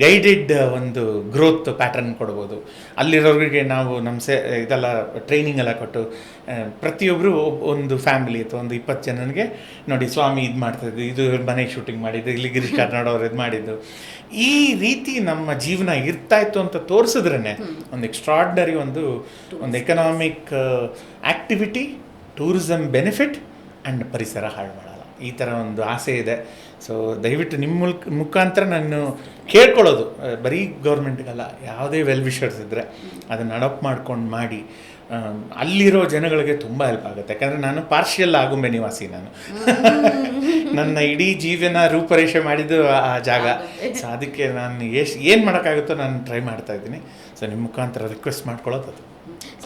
ಗೈಡೆಡ್ ಒಂದು ಗ್ರೋತ್ ಪ್ಯಾಟರ್ನ್ ಕೊಡ್ಬೋದು. ಅಲ್ಲಿರೋರಿಗೆ ನಾವು ನಮ್ಮ ಇದೆಲ್ಲ ಟ್ರೈನಿಂಗ್ ಎಲ್ಲ ಕೊಟ್ಟು ಪ್ರತಿಯೊಬ್ಬರು ಒಂದು ಫ್ಯಾಮಿಲಿ ಅಥವಾ ಒಂದು 20 ಜನನಿಗೆ ನೋಡಿ ಸ್ವಾಮಿ ಇದು ಮಾಡ್ತಾಯಿದ್ದು, ಇದು ಮನೆ ಶೂಟಿಂಗ್ ಮಾಡಿದ್ದು, ಇಲ್ಲಿ ಗಿರೀಶ್ ಕಾರ್ನಾಡ್ ಅವ್ರು ಇದು ಮಾಡಿದ್ದು, ಈ ರೀತಿ ನಮ್ಮ ಜೀವನ ಇರ್ತಾಯಿತ್ತು ಅಂತ ತೋರಿಸಿದ್ರೇ ಒಂದು ಎಕ್ಸ್ಟ್ರಾರ್ಡಿನರಿ ಒಂದು economic activity, tourism benefit and ಪರಿಸರ ಹಾಳು ಮಾಡಲ್ಲ. ಈ ಥರ ಒಂದು ಆಸೆ ಇದೆ. ಸೊ ದಯವಿಟ್ಟು ನಿಮ್ಮ ಮುಖಾಂತರ ನಾನು ಕೇಳ್ಕೊಳ್ಳೋದು, ಬರೀ ಗೌರ್ಮೆಂಟ್ಗಲ್ಲ, ಯಾವುದೇ ವೆಲ್ ವಿಷರ್ಸ್ ಇದ್ದರೆ ಅದನ್ನು ಅಡಾಪ್ಟ್ ಮಾಡ್ಕೊಂಡು ಮಾಡಿ ಅಲ್ಲಿರೋ ಜನಗಳಿಗೆ ತುಂಬ ಹೆಲ್ಪ್ ಆಗುತ್ತೆ. ಯಾಕಂದರೆ ನಾನು ಪಾರ್ಷಿಯಲ್ ಆಗುಂಬೆ ನಿವಾಸಿ. ನಾನು ನನ್ನ ಇಡೀ ಜೀವನ ರೂಪರೇಷೆ ಮಾಡಿದ್ದು ಆ ಜಾಗ. ಸೊ ಅದಕ್ಕೆ ನಾನು ಏನು ಮಾಡೋಕ್ಕಾಗುತ್ತೋ ನಾನು ಟ್ರೈ ಮಾಡ್ತಾಯಿದ್ದೀನಿ. ಸೊ ನಿಮ್ಮ ಮುಖಾಂತರ ರಿಕ್ವೆಸ್ಟ್ ಮಾಡ್ಕೊಳ್ಳೋದು ಅದು.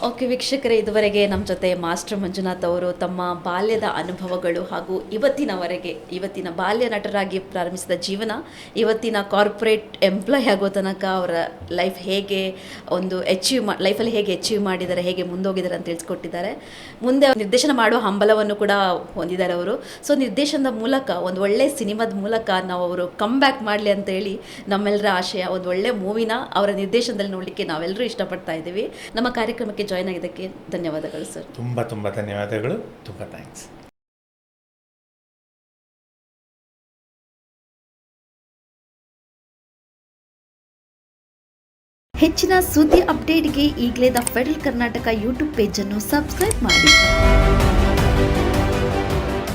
ಓಕೆ ವೀಕ್ಷಕರೇ, ಇದುವರೆಗೆ ನಮ್ಮ ಜೊತೆ ಮಾಸ್ಟರ್ ಮಂಜುನಾಥ್ ಅವರು ತಮ್ಮ ಬಾಲ್ಯದ ಅನುಭವಗಳು ಹಾಗೂ ಇವತ್ತಿನ ಬಾಲ್ಯ ನಟರಾಗಿ ಪ್ರಾರಂಭಿಸಿದ ಜೀವನ, ಇವತ್ತಿನ ಕಾರ್ಪೊರೇಟ್ ಎಂಪ್ಲಾಯ್ ಆಗೋ ತನಕ ಅವರ ಲೈಫ್ ಹೇಗೆ ಒಂದು ಲೈಫಲ್ಲಿ ಹೇಗೆ ಅಚೀವ್ ಮಾಡಿದ್ದಾರೆ, ಹೇಗೆ ಮುಂದೋಗಿದ್ದಾರೆ ಅಂತ ತಿಳಿಸ್ಕೊಟ್ಟಿದ್ದಾರೆ. ಮುಂದೆ ನಿರ್ದೇಶನ ಮಾಡುವ ಹಂಬಲವನ್ನು ಕೂಡ ಹೊಂದಿದ್ದಾರೆ ಅವರು. ಸೊ ನಿರ್ದೇಶನದ ಮೂಲಕ, ಒಂದು ಒಳ್ಳೆ ಸಿನಿಮಾದ ಮೂಲಕ ನಾವು ಅವರು ಕಮ್ ಬ್ಯಾಕ್ ಮಾಡಲಿ ಅಂತೇಳಿ ನಮ್ಮೆಲ್ಲರ ಆಶಯ. ಒಂದು ಒಳ್ಳೆ ಮೂವಿನ ಅವರ ನಿರ್ದೇಶನದಲ್ಲಿ ನೋಡಲಿಕ್ಕೆ ನಾವೆಲ್ಲರೂ ಇಷ್ಟಪಡ್ತಾ ಇದ್ದೀವಿ. ನಮ್ಮ ಕಾರ್ಯಕ್ರಮಕ್ಕೆ ಜಾಯ್ನ್ ಆಗಿದ್ದಕ್ಕೆ ಧನ್ಯವಾದಗಳು ಸರ್. ತುಂಬ ಧನ್ಯವಾದಗಳು. ತುಂಬ ಥ್ಯಾಂಕ್ಸ್. ಹೆಚ್ಚಿನ ಸುದ್ದಿ ಅಪ್ಡೇಟ್ಗೆ ಈಗಲೇ ದ ಫೆಡರಲ್ ಕರ್ನಾಟಕ ಯೂಟ್ಯೂಬ್ ಪೇಜನ್ನು ಸಬ್ಸ್ಕ್ರೈಬ್ ಮಾಡಿ.